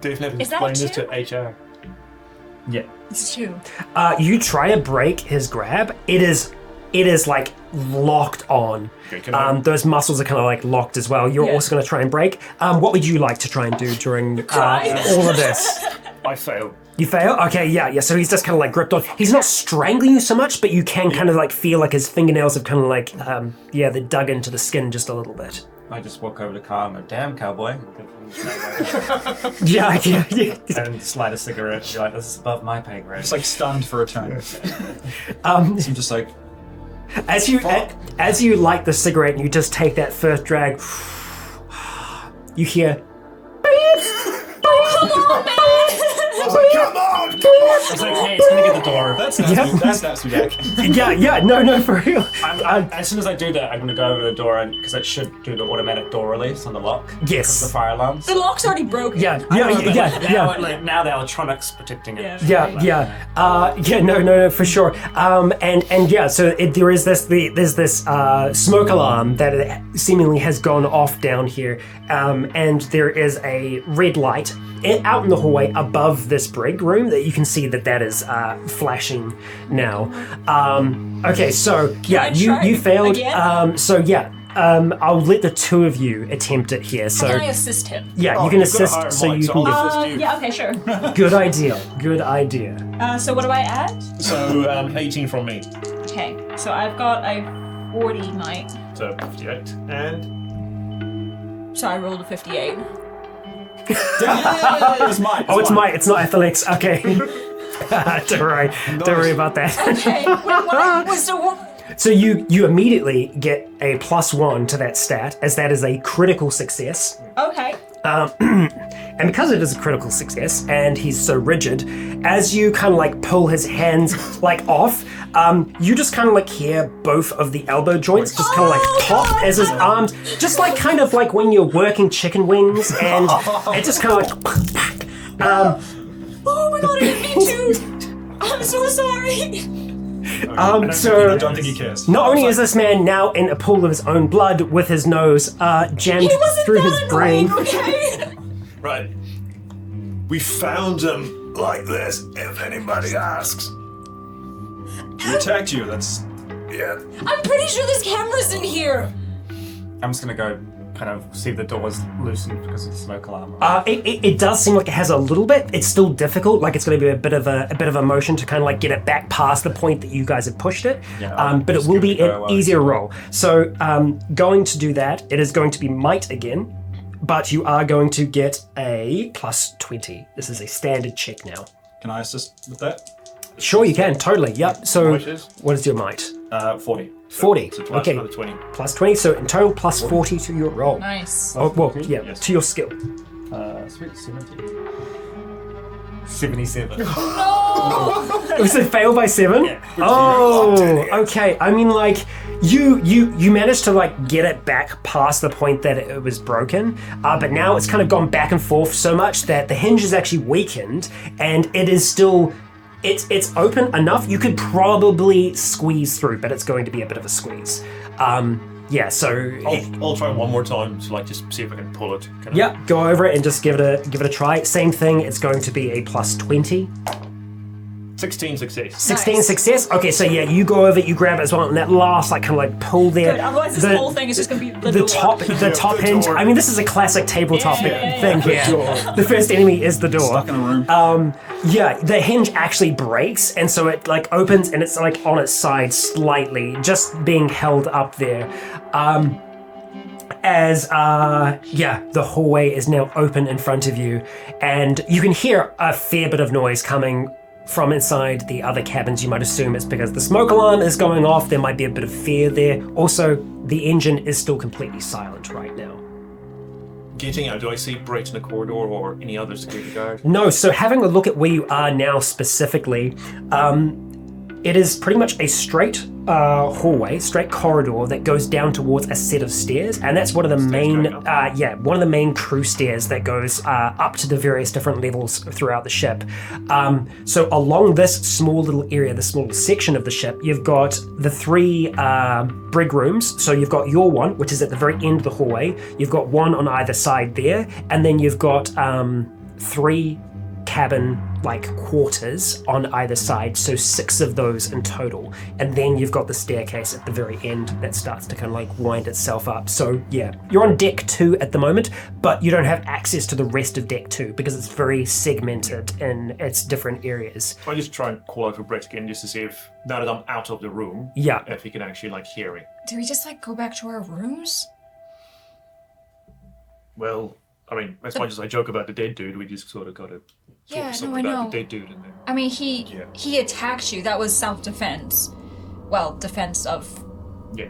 Dave never Is that a explained this to HR. Yeah. It's 2. You try to break his grab. It is like locked on. Okay, can I- Those muscles are kind of like locked as well. You're Yeah. also going to try and break. What would you like to try and do during all of this? I fail. You fail? Okay, yeah. So he's just kind of like gripped on. He's not strangling you so much, but you can kind of like feel like his fingernails have kind of like, they dug into the skin just a little bit. I just walk over to Carl and go, damn, cowboy. Yeah. And slide a cigarette. You're like, this is above my pay grade. It's like stunned for a turn. So I'm just like, As you light the cigarette and you just take that first drag, you hear, Come on! It's like, hey, it's gonna get the door. that snaps me back. yeah, no, for real. As soon as I do that, I'm gonna go over the door because it should do the automatic door release on the lock. Yes. The fire alarms. The lock's already broken. Yeah. Now the electronics protecting it. No, for sure. So there is there's this smoke alarm that seemingly has gone off down here, and there is a red light out in the hallway above this brig room that you can see that is flashing now. Okay, so yeah, you failed. Again? I'll let the two of you attempt it here. So Can I assist him? yeah, you can assist. So you can. Yeah, okay, sure. Good idea. So what do I add? So 18 from me. Okay, so I've got a 40 might. So 58. And So I rolled a 58. It's mine. Oh, it's mine. It's not athletics. Okay. Don't worry about that. Okay, what? So you immediately get a +1 to that stat, as that is a critical success. Okay. And because it is a critical success, and he's so rigid, as you kind of like pull his hands like off, you just kind of like hear both of the elbow joints just kind of like pop as his arms, just like kind of like when you're working chicken wings, and it just kind of like. Oh my god, I didn't mean to. I'm so sorry. I So don't think he cares. not only is this man now in a pool of his own blood with his nose jammed He wasn't through that his brain. annoying, okay? right. We found him like this, if anybody asks. He attacked you. That's Yeah. I'm pretty sure there's cameras in here. I'm just gonna go kind of see if the door's loosened because of the smoke alarm. It does seem like it has a little bit. It's still difficult. Like it's going to be a bit of a motion to kind of like get it back past the point that you guys have pushed it. Yeah, But it just will give be it a go an while easier it's- roll. So going to do that, it is going to be might again, but you are going to get a +20. This is a standard check now. Can I assist with that? Sure, you can totally. Yep. So Might is? what is your might? 40. 40. So plus Okay. another 20. +20. So in total +40 to your roll. Nice. Oh well, yeah, Yes. to your skill. Sweet, 70. 77. Was it fail by 7? Yeah. Oh, okay. I mean, like, you managed to like get it back past the point that it was broken, but now it's kind of gone back and forth so much that the hinge is actually weakened, and it is still. It's open enough. You could probably squeeze through, but it's going to be a bit of a squeeze. Yeah. So. I'll try one more time to like just see if I can pull it. Kind of. Yeah, go over it and just give it a try. Same thing. It's going to be a +20. 16 success. 16 Nice. success. Okay, so yeah, you go over it, you grab it as well, and that last like kind of like pull there. Good, otherwise this whole thing is just gonna be the door. top hinge. I mean, this is a classic tabletop thing here. The first enemy is the door. Stuck in a room. Yeah, the hinge actually breaks, and so it like opens, and it's like on its side slightly, just being held up there. The hallway is now open in front of you, and you can hear a fair bit of noise coming from inside the other cabins. You might assume it's because the smoke alarm is going off. There might be a bit of fear there. Also, the engine is still completely silent right now. Getting out, do I see Brett in the corridor or any other security guard? No, so having a look at where you are now specifically, it is pretty much a straight hallway, straight corridor that goes down towards a set of stairs, and that's one of the main crew stairs that goes up to the various different levels throughout the ship. So along this small little area, this small section of the ship, you've got the 3 brig rooms. So you've got your one, which is at the very end of the hallway. You've got one on either side there, and then you've got 3 cabin quarters on either side, so 6 of those in total, and then you've got the staircase at the very end that starts to kind of wind itself up. So yeah, you're on deck 2 at the moment, but you don't have access to the rest of deck 2 because it's very segmented in its different areas. I just try and call out for Brett again just to see if, now that I'm out of the room, if he can actually hear me. Do we just go back to our rooms? Well, I mean, as much as I joke about the dead dude, we just sort of got to talk something about the dead dude. And then... I mean, he attacked you. That was self-defense. Well, defense of... Yeah.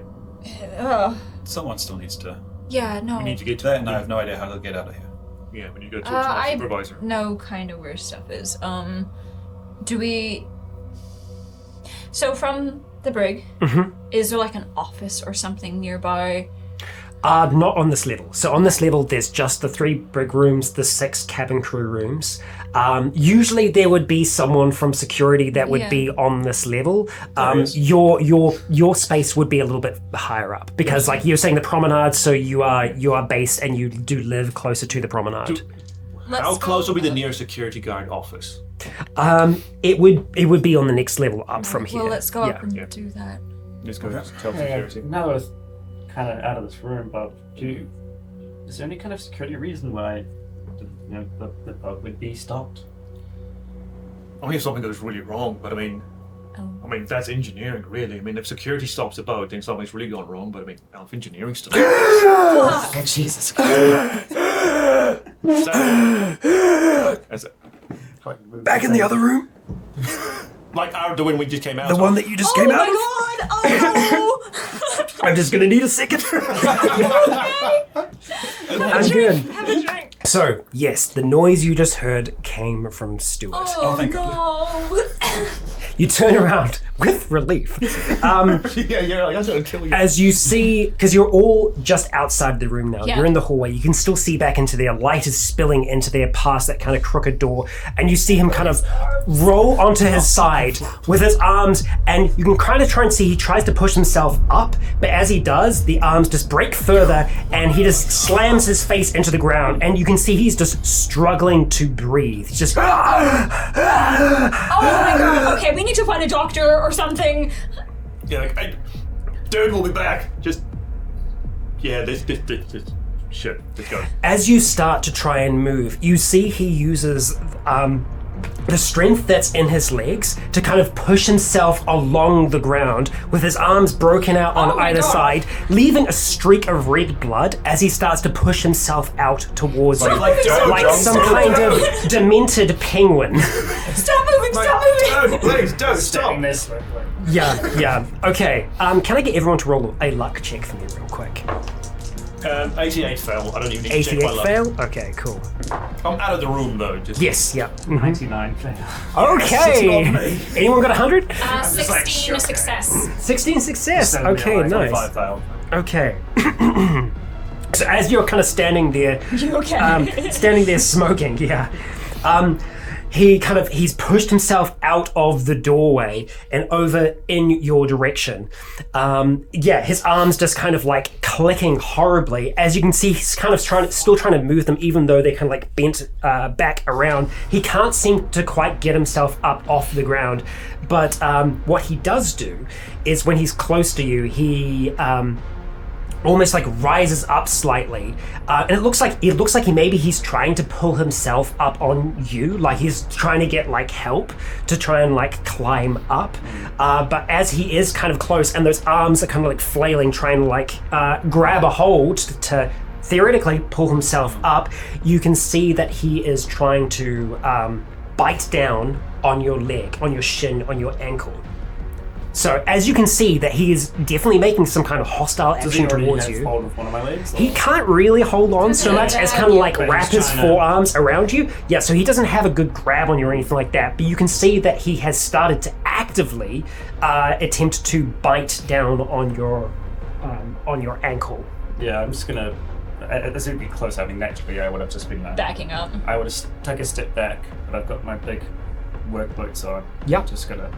Someone still needs to... Yeah, no. We need to get to that, and I have no idea how to get out of here. Yeah, we need to go talk to my supervisor. I know kind of where stuff is. Do we... So from the brig, is there an office or something nearby? Not on this level. So on this level, there's just the 3 brig rooms, the 6 cabin crew rooms. Usually there would be someone from security that would be on this level. Your space would be a little bit higher up because, you're saying the promenade, so you are based and you do live closer to the promenade. How close will be the nearest security guard office? It would be on the next level up from here. Well, let's go up and do that. Let's go tell security. Now that kind of out of this room, but is there any kind of security reason why the boat would be stopped? Only if something goes really wrong, but I mean that's engineering, really. I mean, if security stops the boat, then something's really gone wrong. But I mean, if engineering stops, oh, Jesus! Back in the other room. The one we just came out. The one that you just came out of. Oh my god! Oh! I'm just gonna need a second. I'm good. Have a drink. So, yes, the noise you just heard came from Stuart. Oh, no. You turn around with relief. You're like, I'm gonna kill you. As you see, because you're all just outside the room now, you're in the hallway, you can still see back into there, light is spilling into there past that kind of crooked door, and you see him kind of roll onto his side with his arms, and you can kind of try and see he tries to push himself up, but as he does, the arms just break further, and he just slams his face into the ground, and you can see he's just struggling to breathe. He's just... Oh my god, okay, we need to find a doctor or something. Yeah, dude, we'll be back. Just... Yeah, this shit, let's go. As you start to try and move, you see he uses the strength that's in his legs to kind of push himself along the ground with his arms broken out on either side, leaving a streak of red blood as he starts to push himself out towards you. Like some kind of demented penguin. Stop moving, stop moving! Please, don't stop. Yeah. Okay, can I get everyone to roll a luck check for me real quick? 88 fail. I don't even need to check my 88 luck. fail? Okay, cool. I'm out of the room though. Just... Yes, yeah. 99 fail. Okay. Anyone got 100? 16 a success. 16 success. Okay, nice. 25 fail. Okay. So as you're kind of standing there, standing there smoking, he's pushed himself out of the doorway and over in your direction. His arms just kind of clicking horribly. As you can see, he's kind of still trying to move them, even though they're kind of bent back around. He can't seem to quite get himself up off the ground. But what he does do is when he's close to you, he almost rises up slightly, and it looks like he's trying to pull himself up on you, he's trying to get help to try and climb up, but as he is kind of close and those arms are kind of flailing, trying to grab a hold to theoretically pull himself up, you can see that he is trying to bite down on your leg, on your shin, on your ankle. So as you can see that he is definitely making some kind of hostile Does he action already towards have you. hold of one of my legs? He can't really hold on so much as kind of like But wrap he's his trying to- forearms around you. Yeah, so he doesn't have a good grab on you or anything like that, but you can see that he has started to actively attempt to bite down on your ankle. Yeah, I'm just gonna. This would be close having naturally. I would have just been Backing up. I would have take a step back, but I've got my big work boots on. Yep. Just gonna,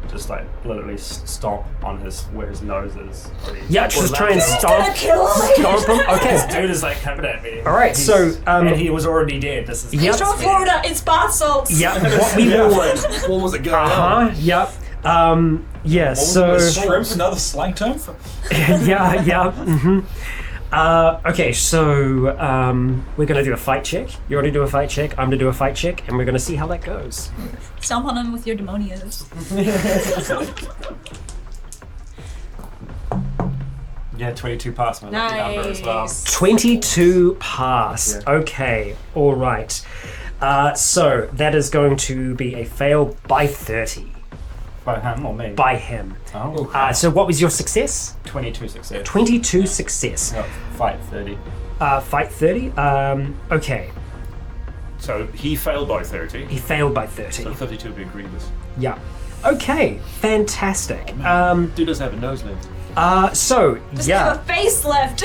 just like literally stomp on where his nose is. Yeah, just try and stomp him. Okay. This dude is like coming at me. All right, so and he was already dead. This is. Yep. It's from Florida. It's bath salts. yeah, what we will. What was it going on? Yep. Yeah. So Shrimp, another slang term for. yeah. Okay, so we're gonna do a fight check. You're gonna do a fight check. I'm gonna do a fight check, and we're gonna see how that goes. Stomp on him with your demonias. Yeah, 22 past my lucky number as well. Nice. 22 pass. Okay, all right. So that is going to be a fail by 30 By him or me? by him. Oh, So what was your success? 22 success. 22 success. No, fight 30. Fight 30. Okay, So he failed by 30. he failed by 30. So 32 would be grievous. Yeah. Okay, fantastic. Dude doesn't have a nose left. So Just yeah. have a face left.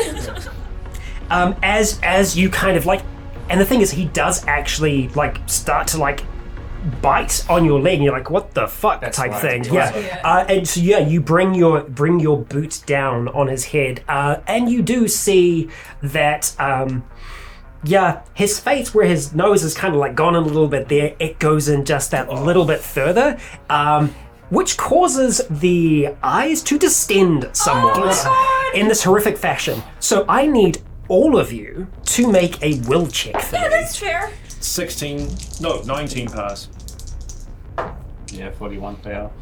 As you kind of like, and the thing is, he does actually like start to like bite on your leg, and you're like, "What the fuck?" That's type right. thing. Yeah. Yeah. And so yeah, you bring your boot down on his head, and you do see that. Yeah, his face where his nose is kind of like gone in a little bit there, it goes in just that little bit further, which causes the eyes to distend somewhat in this horrific fashion. So I need all of you to make a will check for Yeah, me. that's fair. 19 pass. Yeah, 41 fail.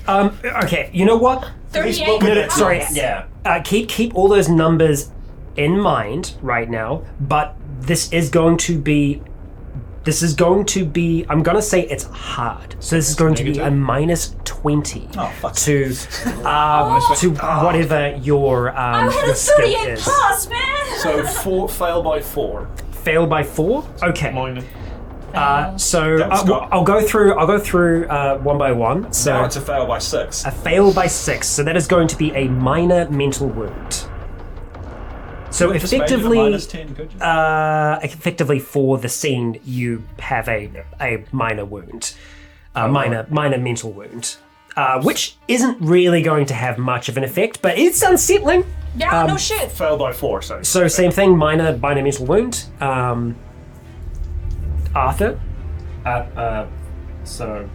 Okay, you know what? 38. No, sorry. Yeah. Keep all those numbers in mind right now, but this is going to be, I'm going to say it's hard. So this is going to be a minus 20 to whatever your I had your a skill 38 is. plus, man. So fail by 4. Fail by 4? Okay. Mine. So That was good. I'll go through one by one. So Now it's a fail by 6. a fail by 6. So that is going to be a minor mental wound. So Just made it a effectively, minus 10, could you? effectively for the scene, you have a minor wound, minor mental wound, which isn't really going to have much of an effect, but it's unsettling. Yeah, no shit. Fail by 4, sorry. So same thing, minor mental wound. Arthur, So,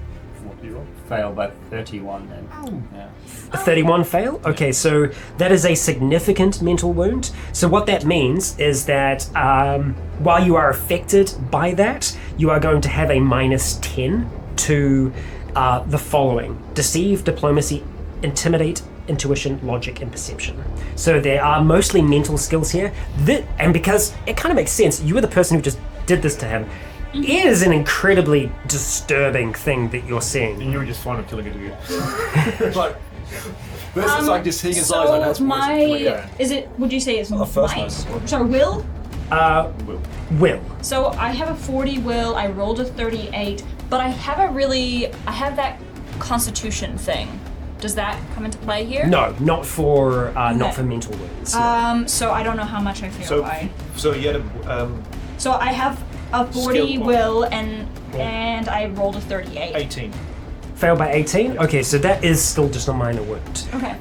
what do you roll? Fail by 31 then. Yeah. a 31 fail. Okay, so that is a significant mental wound. So what that means is that while you are affected by that, you are going to have a minus 10 to the following: deceive, diplomacy, intimidate, intuition, logic, and perception. So there are mostly mental skills here. And because it kind of makes sense, you were the person who just did this to him. It is an incredibly disturbing thing that you're seeing. And you were just fine with killing a dude. Like, this is like just seeing his eyes like that's So worse than killing a- is it, would you say it's firstness. Sorry, will? Will. So I have a 40 will, I rolled a 38, but I have that constitution thing. Does that come into play here? No, not for mental wounds. no. So I don't know how much I feel by. So you had a So I have a 40 Skill point. will and I rolled a 38. 18. Fail by 18? Okay, so that is still just a minor wound. Okay.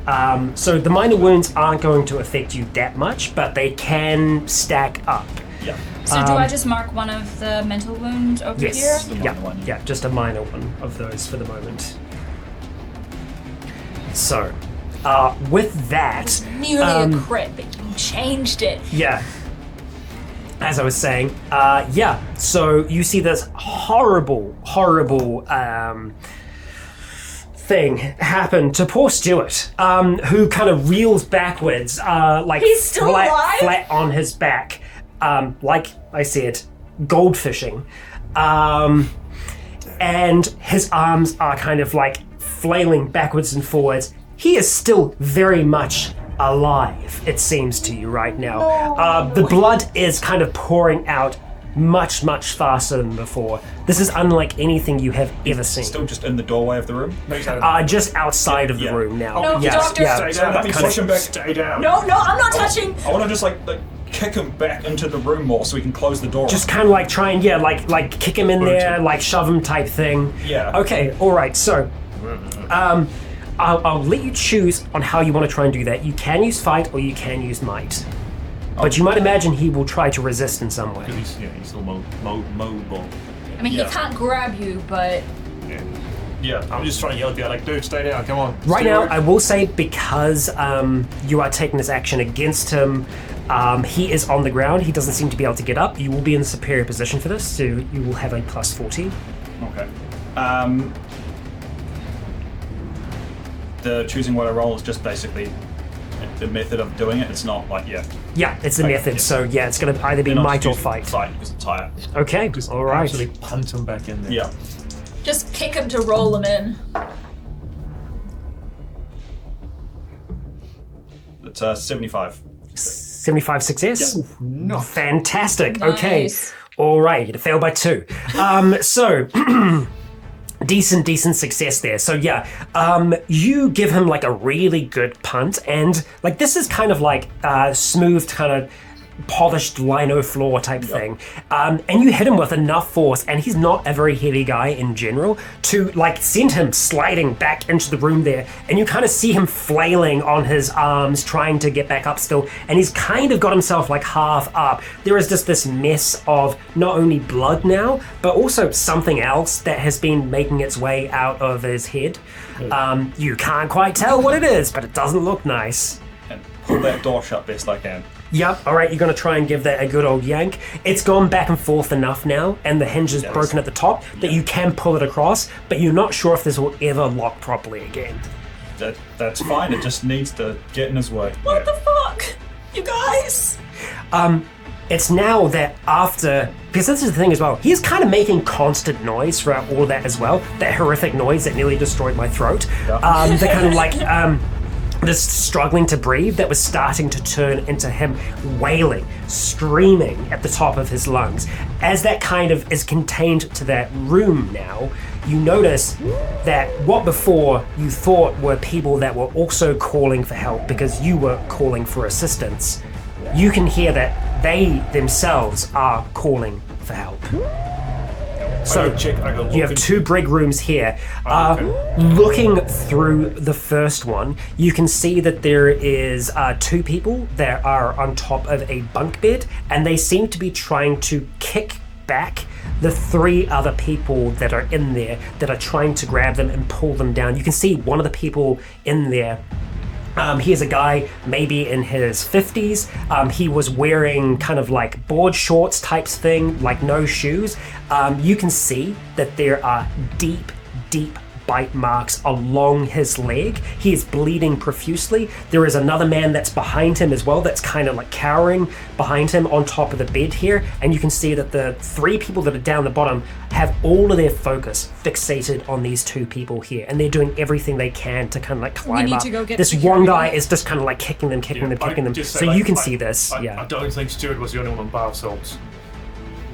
So the minor wounds aren't going to affect you that much, but they can stack up. Yeah. So do I just mark one of the mental wounds over Yes. here? Yeah, minor one. yeah, just a minor one of those for the moment. So, with that, Nearly a crit, but you changed it. yeah. As I was saying, so you see this horrible thing happen to poor Stuart, who kind of reels backwards, like He's still alive? flat on his back, like I said, goldfishing, and his arms are kind of like flailing backwards and forwards. He is still very much alive, it seems to you right now. The blood is kind of pouring out much, much faster than before. This is unlike anything you have ever seen. Still just in the doorway of the room? Just outside of the room now. No, Yes, doctor. yeah. Stay down. Let me push him back. Stay down. No, I'm not touching. I want to just like kick him back into the room more so we can close the door. Just kind of like try and like kick him in there, like shove him type thing. Yeah. Okay. All right. So, I'll let you choose on how you want to try and do that. You can use fight or you can use might. But you might imagine he will try to resist in some way. He's still mobile. I mean, he can't grab you, but Yeah. I'm just trying to yell at the guy, like, dude, stay down, come on. Right Stay now, away. I will say because you are taking this action against him, he is on the ground. He doesn't seem to be able to get up. You will be in a superior position for this, so you will have a plus 40. Okay. The choosing what I roll is just basically the method of doing it. It's not like, Yeah, it's the method. So yeah, it's going to either be They're not might or using fight. Fight because it's higher. Okay, all right. Actually punt him back in there. Yeah. just kick him to roll him in. It's 75. 75 success? Yeah. No. Fantastic. Nice. Okay. All right, you failed by 2. So decent success there. So yeah, you give him like a really good punt, and like this is kind of like smooth, kind of polished lino floor type thing, and you hit him with enough force, and he's not a very heavy guy in general, to like send him sliding back into the room there, and you kind of see him flailing on his arms trying to get back up still, and he's kind of got himself like half up. There is just this mess of not only blood now, but also something else that has been making its way out of his head. You can't quite tell what it is, but it doesn't look nice. And pull that door shut best I can. Yep, alright, you're gonna try and give that a good old yank. It's gone back and forth enough now, and the hinge is broken at the top, that you can pull it across, but you're not sure if this will ever lock properly again. That's fine, it just needs to get in his way. What the fuck? You guys? It's now that after, because this is the thing as well, he's kind of making constant noise throughout all that as well, that horrific noise that nearly destroyed my throat. The kind of like, this struggling to breathe that was starting to turn into him wailing, screaming at the top of his lungs. As that kind of is contained to that room now, you notice that what before you thought were people that were also calling for help because you were calling for assistance, you can hear that they themselves are calling for help. So you have 2 brig rooms here. Looking through the first one, you can see that there is 2 people that are on top of a bunk bed, and they seem to be trying to kick back the 3 other people that are in there that are trying to grab them and pull them down. You can see one of the people in there. Here's a guy maybe in his 50s. He was wearing kind of like board shorts types thing, like no shoes. You can see that there are deep bite marks along his leg. He is bleeding profusely. There is another man that's behind him as well that's kind of like cowering behind him on top of the bed here, and you can see that the 3 people that are down the bottom have all of their focus fixated on these 2 people here, and they're doing everything they can to kind of like climb need up. to go get This security. one guy is just kind of like kicking them. So you can see this. I don't think Stuart was the only one on bath salts.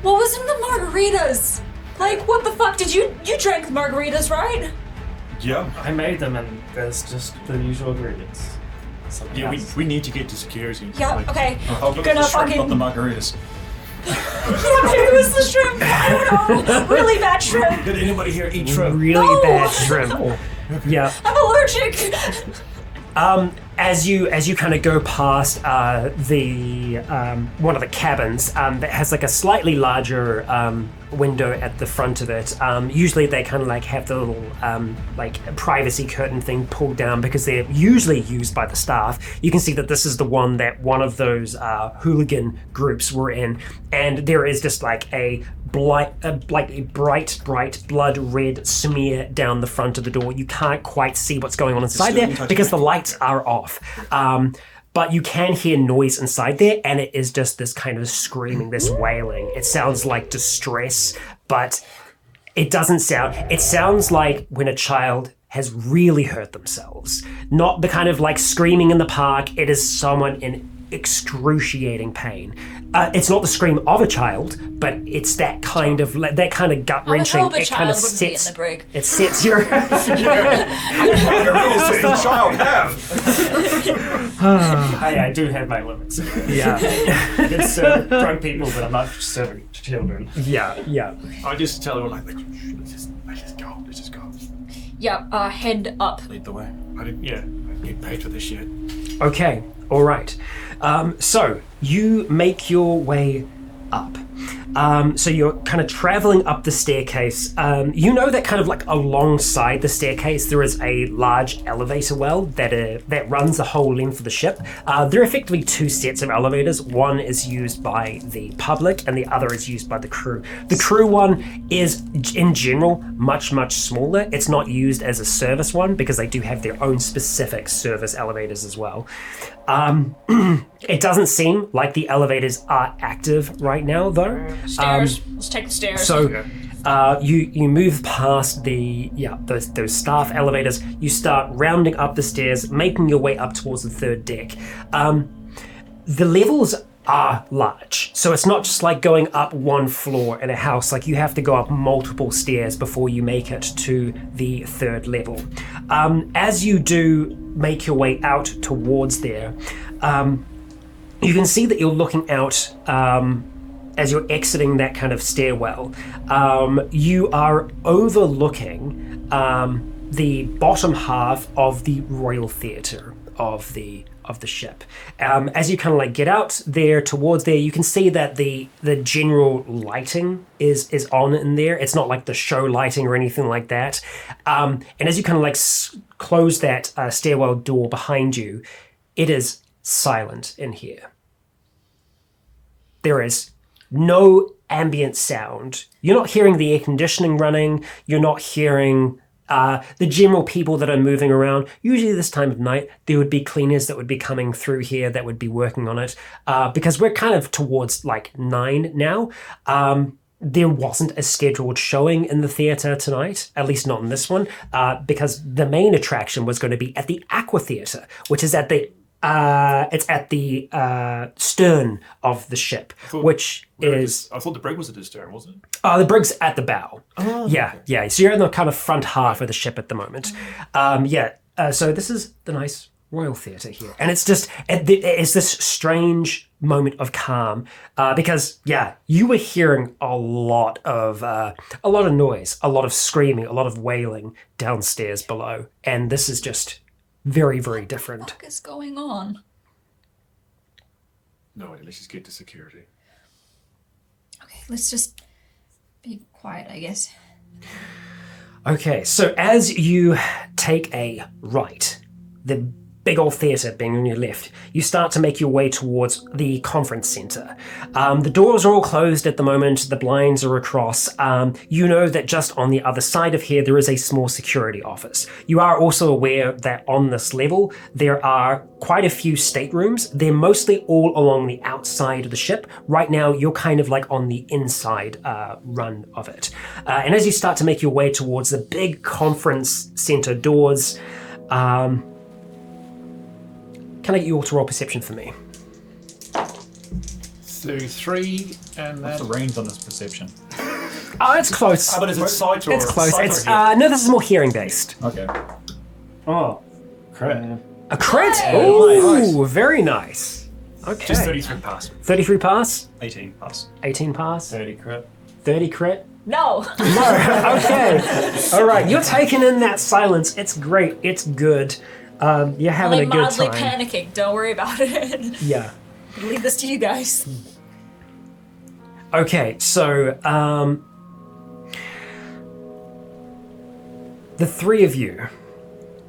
What was in the margaritas? Like, what the fuck? You drank margaritas, right? Yeah. I made them, and there's just the usual ingredients. Yeah, we need to get to security. Yeah, Like, okay. I'll You're look at gonna the shrimp, fucking... not the margaritas. Yeah, maybe it was the shrimp. I don't know. Really bad shrimp. Did anybody here eat shrimp? Really No! bad shrimp. Yeah. I'm allergic. As you kind of go past the one of the cabins that has like a slightly larger window at the front of it, usually they kind of like have the little like privacy curtain thing pulled down because they're usually used by the staff. You can see that this is the one that one of those hooligan groups were in, and there is just like a bright blood red smear down the front of the door. You can't quite see what's going on inside there because the lights are off. But you can hear noise inside there, and it is just this kind of screaming, this wailing. It sounds like distress, but it doesn't sound... It sounds like when a child has really hurt themselves. Not the kind of like screaming in the park. It is someone in excruciating pain. It's not the scream of a child, but it's that kind of gut wrenching. I hope a It kind of child wouldn't be in sets. the brig. It sets your. child have. I do have my limits. Yeah, It's drunk people, but I'm not serving children. yeah. I just tell everyone like let's just go. Yeah, head up. Lead the way. I get paid for this shit. Okay, all right. So you make your way up. So you're kind of traveling up the staircase. You know that kind of like alongside the staircase there is a large elevator well that runs the whole length of the ship. There are effectively two sets of elevators. One is used by the public and the other is used by the crew. The crew one is in general much smaller. It's not used as a service one because they do have their own specific service elevators as well. It doesn't seem like the elevators are active right now, though. Stairs. Let's take the stairs. So you move past those staff elevators. You start rounding up the stairs, making your way up towards the third deck. The levels are large, so it's not just like going up one floor in a house. Like you have to go up multiple stairs before you make it to the third level. As you do make your way out towards there, you can see that you're looking out as you're exiting that kind of stairwell. You are overlooking the bottom half of the Royal Theatre of the ship. As you kind of like get out there towards there, you can see that the general lighting is on in there. It's not like the show lighting or anything like that. And as you kind of like close that stairwell door behind you, it is silent in here. There is no ambient sound. You're not hearing the air conditioning running. You're not hearing the general people that are moving around. Usually this time of night, there would be cleaners that would be coming through here that would be working on it. Because we're kind of towards like 9 now. There wasn't a scheduled showing in the theatre tonight, at least not in this one, because the main attraction was going to be at the Aqua Theatre, which is at the stern of the ship, which is... I thought the brig was at the stern, wasn't it? The brig's at the bow. Oh, yeah, okay. Yeah. So you're in the kind of front half of the ship at the moment. So this is the nice Royal Theatre here, and it's just it's this strange moment of calm because you were hearing a lot of noise, a lot of screaming, a lot of wailing downstairs below, and this is just very, very different. What the fuck is going on? No, let's just get to security. Okay, let's just be quiet, I guess. Okay, so as you take a right, the big old theatre being on your left, you start to make your way towards the conference centre. The doors are all closed at the moment, the blinds are across. You know that just on the other side of here there is a small security office. You are also aware that on this level there are quite a few staterooms. They're mostly all along the outside of the ship. Right now you're kind of like on the inside run of it. And as you start to make your way towards the big conference centre doors, can I get you all to roll perception for me? 33, and What's the range on this perception? Oh, it's close. But is it sight or... It's close. sight It's or hearing? no, this is more hearing based. Okay. Oh, crit. A crit? Nice. Ooh, very nice. Okay. Just 33 pass. 33 pass, 18 plus. 18 pass, 30 crit. 30 crit. No. No. Okay. All right. You're taking in that silence. It's great. It's good. You're having a I'm good mildly time. panicking. Don't worry about it. Yeah. Leave this to you guys. Okay, so the three of you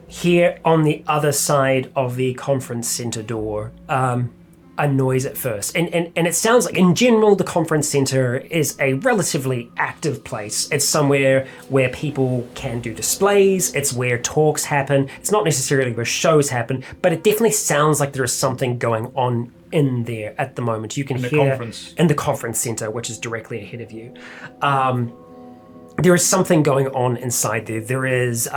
here on the other side of the conference center door, a noise at first. And it sounds like, in general, the conference center is a relatively active place. It's somewhere where people can do displays. It's where talks happen. It's not necessarily where shows happen, but it definitely sounds like there is something going on in there at the moment. You can hear in the conference center, which is directly ahead of you. There is something going on inside there. There is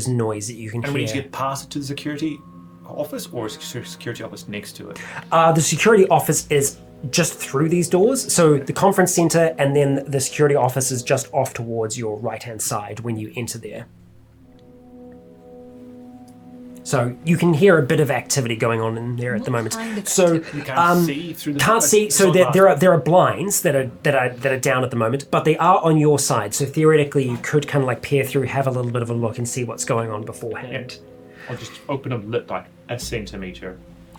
noise that you can And we hear. need to get past it to the security office, or is the security office next to it? The security office is just through these doors. So the conference center and then the security office is just off towards your right-hand side when you enter there. So you can hear a bit of activity going on in there at the moment. kind of So You can't see through the can't see. So there are blinds that are down at the moment, but they are on your side. So theoretically, you could kind of like peer through, have a little bit of a look, and see what's going on beforehand. I'll just open a lip like a centimeter.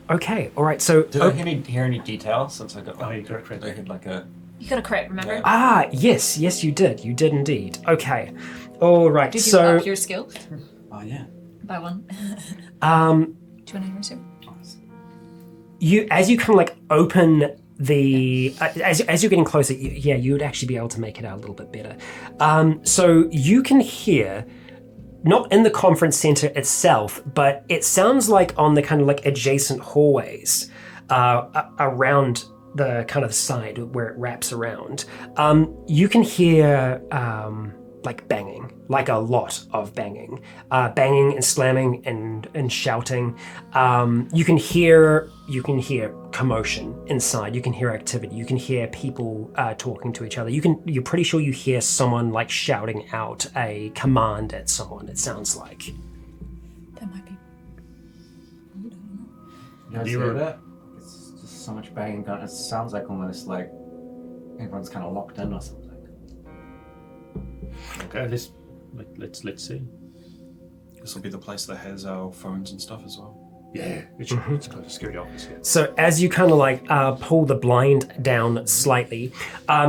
Okay, all right. So Did I hear any details since I got? Oh, you got it correct. I had like a. You got a crit, remember? yes, you did. You did indeed. Okay, all right. Did you so up your skill Oh yeah. by 1? Do you want to hear you as you kind of like open the as you're getting closer, you would actually be able to make it out a little bit better. So you can hear, not in the conference center itself, but it sounds like on the kind of like adjacent hallways around the kind of side where it wraps around. You can hear like banging, like a lot of banging, banging and slamming and shouting. You can hear commotion inside. You can hear activity. You can hear people talking to each other. You're pretty sure you hear someone like shouting out a command at someone. It sounds like. That might be. You guys hear that? It's just so much banging going. It sounds like almost like everyone's kind of locked in or something. Okay, let's see. This will be the place that has our phones and stuff as well. Yeah, it's close to the security office. Yeah. So as you kind of like pull the blind down slightly,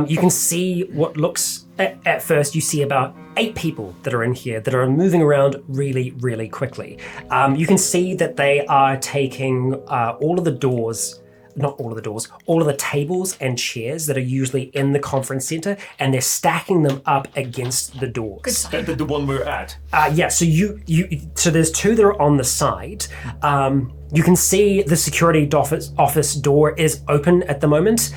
you can see what looks, at first you see about 8 people that are in here that are moving around really, really quickly. You can see that they are taking all of the tables and chairs that are usually in the conference center, and they're stacking them up against the doors. Good sign. The one we're at. Yeah, so so there's 2 that are on the side. You can see the security office door is open at the moment.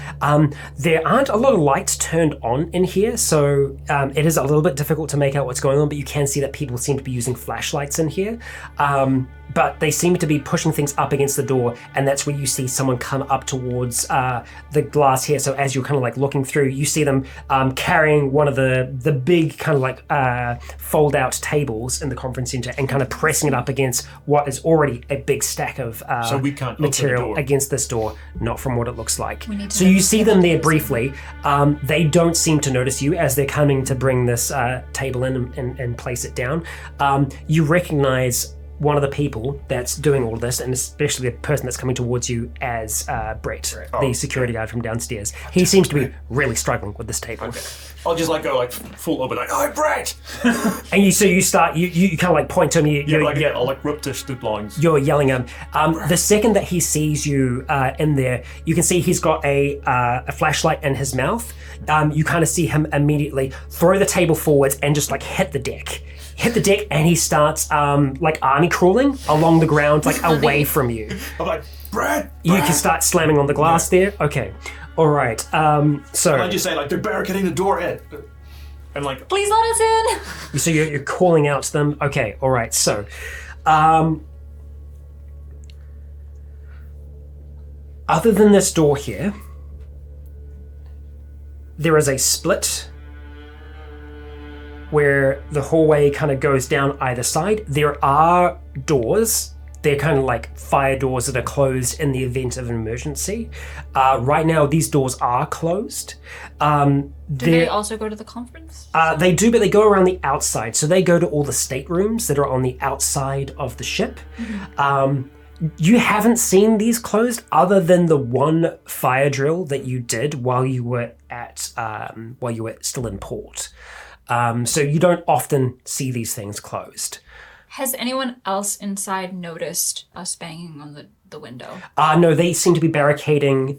There aren't a lot of lights turned on in here, so it is a little bit difficult to make out what's going on, but you can see that people seem to be using flashlights in here. But they seem to be pushing things up against the door, and that's where you see someone come up towards the glass here. So as you're kind of like looking through, you see them carrying one of the big kind of like fold-out tables in the conference center and kind of pressing it up against what is already a big stack of So we can't open the material door. against this door, not from what it looks like. We need to So know you if see they them want there to briefly. They don't seem to notice you as they're coming to bring this table in and place it down. You recognize one of the people that's doing all of this, and especially the person that's coming towards you as Brett, the security guard from downstairs. He seems to be really struggling with this table. Okay. I'll just like go like full open like, "Hi, Brett!" And you start, you kind of like point to him. I'll like rip the blinds. You're yelling at him. The second that he sees you in there, you can see he's got a flashlight in his mouth. You kind of see him immediately throw the table forwards and just like hit the deck, and he starts like army crawling along the ground, like away from you. I'm like, Brett! You can start slamming on the glass there. Okay, all right. So I just say like, they're barricading the door in. And like, Please let us in! So you're calling out to them. Okay, all right. So, other than this door here, there is a split where the hallway kind of goes down either side. There are doors. They're kind of like fire doors that are closed in the event of an emergency. Right now, these doors are closed. Do they also go to the conference? They do, but they go around the outside. So they go to all the staterooms that are on the outside of the ship. You haven't seen these closed other than the one fire drill that you did while you were still in port. So you don't often see these things closed. Has anyone else inside noticed us banging on the window? No, they seem to be barricading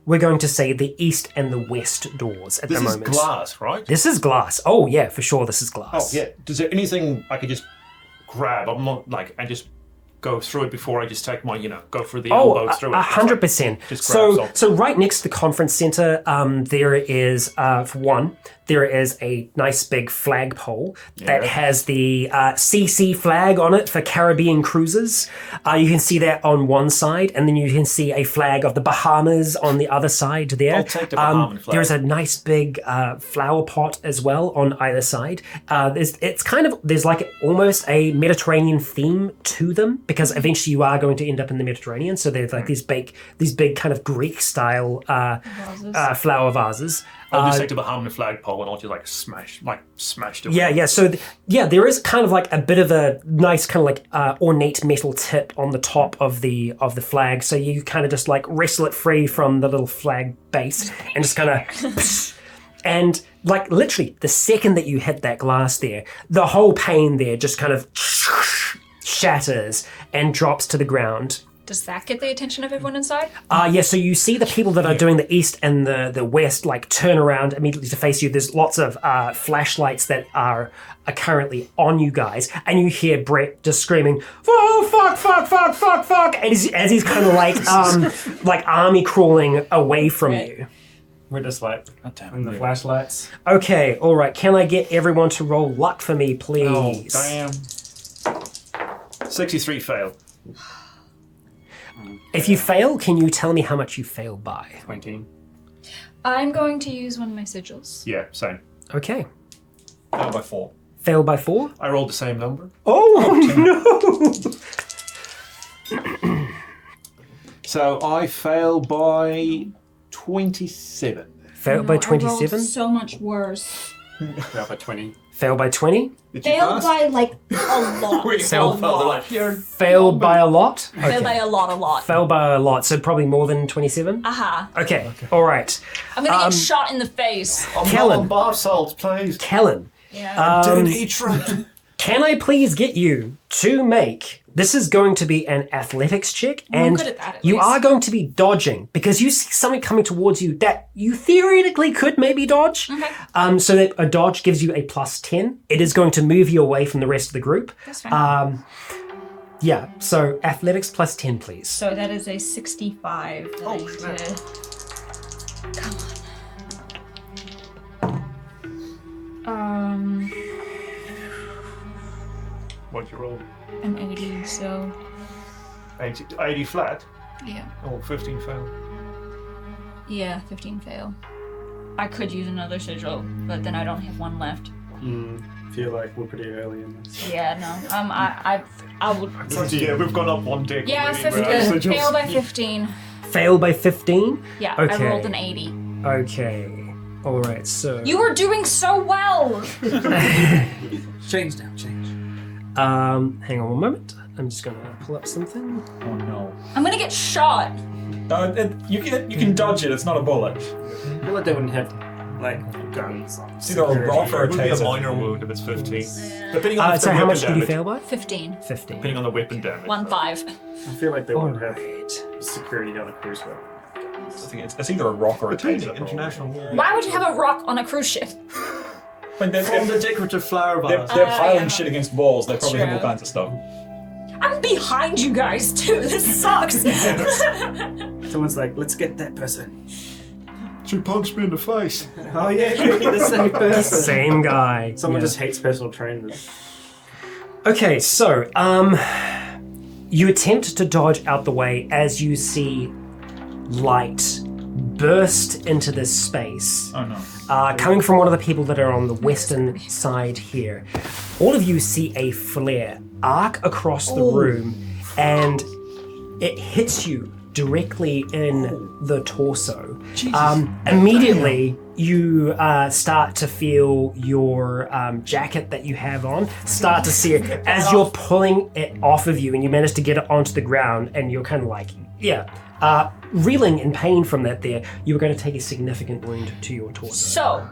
we're going to say the east and the west doors at the moment. this is glass, right? This is glass. Oh yeah, for sure this is glass. Oh yeah. Is there anything I could just grab? I'm not like, and just go through it before I just take my, go for the elbow through it? 100%. Just grab something. So right next to the conference center, there is, for one, there is a nice big flagpole that has the CC flag on it for Caribbean cruises. You can see that on one side, and then you can see a flag of the Bahamas on the other side there. I'll take the Bahamian flag. There's a nice big flower pot as well on either side. There's like almost a Mediterranean theme to them, because eventually you are going to end up in the Mediterranean. So there's like these big kind of Greek style flower vases. I'll just take the Bahamian flagpole and I'll just smash it. Yeah. So there is kind of like a bit of a nice kind of like ornate metal tip on the top of the flag. So you kind of just like wrestle it free from the little flag base and just kind of. And like literally the second that you hit that glass there, the whole pane there just kind of shatters and drops to the ground. Does that get the attention of everyone inside? So you see the people that are doing the east and the west like turn around immediately to face you. There's lots of flashlights that are currently on you guys, and you hear Brett just screaming, "Oh fuck!" as he's kind of like army crawling away from you. We're just like in the flashlights. Okay, all right. Can I get everyone to roll luck for me, please? Oh, damn. 63 fail. If you fail, can you tell me how much you fail by? 20. I'm going to use one of my sigils. Yeah, same. Okay. Fail by 4. Fail by 4? I rolled the same number. Oh, no! So I fail by 27. Fail by I 27? rolled so much worse. Fail by 20. Fail by 20? Did you Failed pass? by like a lot. Failed by a lot? Failed by a lot. Failed by a lot, so probably more than 27? Aha. Okay, all right. I'm gonna get shot in the face. Kellen. Bar salts, please. Kellen, Yeah. can I please get you to make... This is going to be an athletics check, I'm and good at that, at you least. are going to be dodging, because you see something coming towards you that you theoretically could maybe dodge. Okay. So that a dodge gives you a plus 10. It is going to move you away from the rest of the group. That's fine. Yeah, so athletics plus 10, please. So that is a 65. That I need to... Come on. What'd you roll? An 80, so 80 flat? yeah. Oh, 15 fail. Yeah, 15 fail. I could use another sigil, but then I don't have one left. Feel like we're pretty early in this. Yeah, no. I would. Yeah, we've gone up one dick. Yeah, already, 15. Fail by 15. Fail by 15? Yeah, Okay. I rolled an 80. Okay. All right, so... You were doing so well. Change now, change. Hang on one moment. I'm just going to pull up something. Oh no. I'm gonna get shot. No, you can dodge it. It's not a bullet. I feel like they wouldn't have, guns on. It's either a rock or a It would be a taser. minor wound if it's 15. Depending on So the how weapon much did you damage. fail by? 15. 15. Depending on the weapon damage. 1-5. I feel like they All wouldn't have right. security on a cruise ship. I think it's either a rock or a taser. International war. Why would you have a rock on a cruise ship? But From the decorative flower they're vase. piling yeah. shit against walls. They probably have all True. kinds of stuff. I'm behind you guys too. This sucks. Someone's like, let's get that person. She punched me in the face. Oh yeah, could be the same person. Same guy. Someone Yeah. just hates personal trainers. Okay, so, you attempt to dodge out the way as you see light burst into this space. Oh no. Coming from one of the people that are on the western side here. All of you see a flare arc across the room, and it hits you directly in the torso. Immediately, you start to feel your jacket that you have on start to sear as you're pulling it off of you, and you manage to get it onto the ground, and you're kind of like, reeling in pain from that there. You're going to take a significant wound to your torso. So,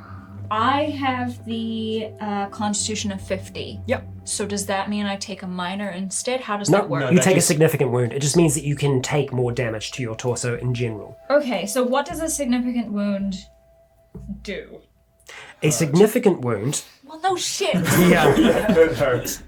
I have the constitution of 50. Yep. So does that mean I take a minor instead? How does No, that work? you that take a just- significant wound. It just means that you can take more damage to your torso in general. Okay, so what does a significant wound do? a significant wound. Well, no shit. Yeah. It hurts.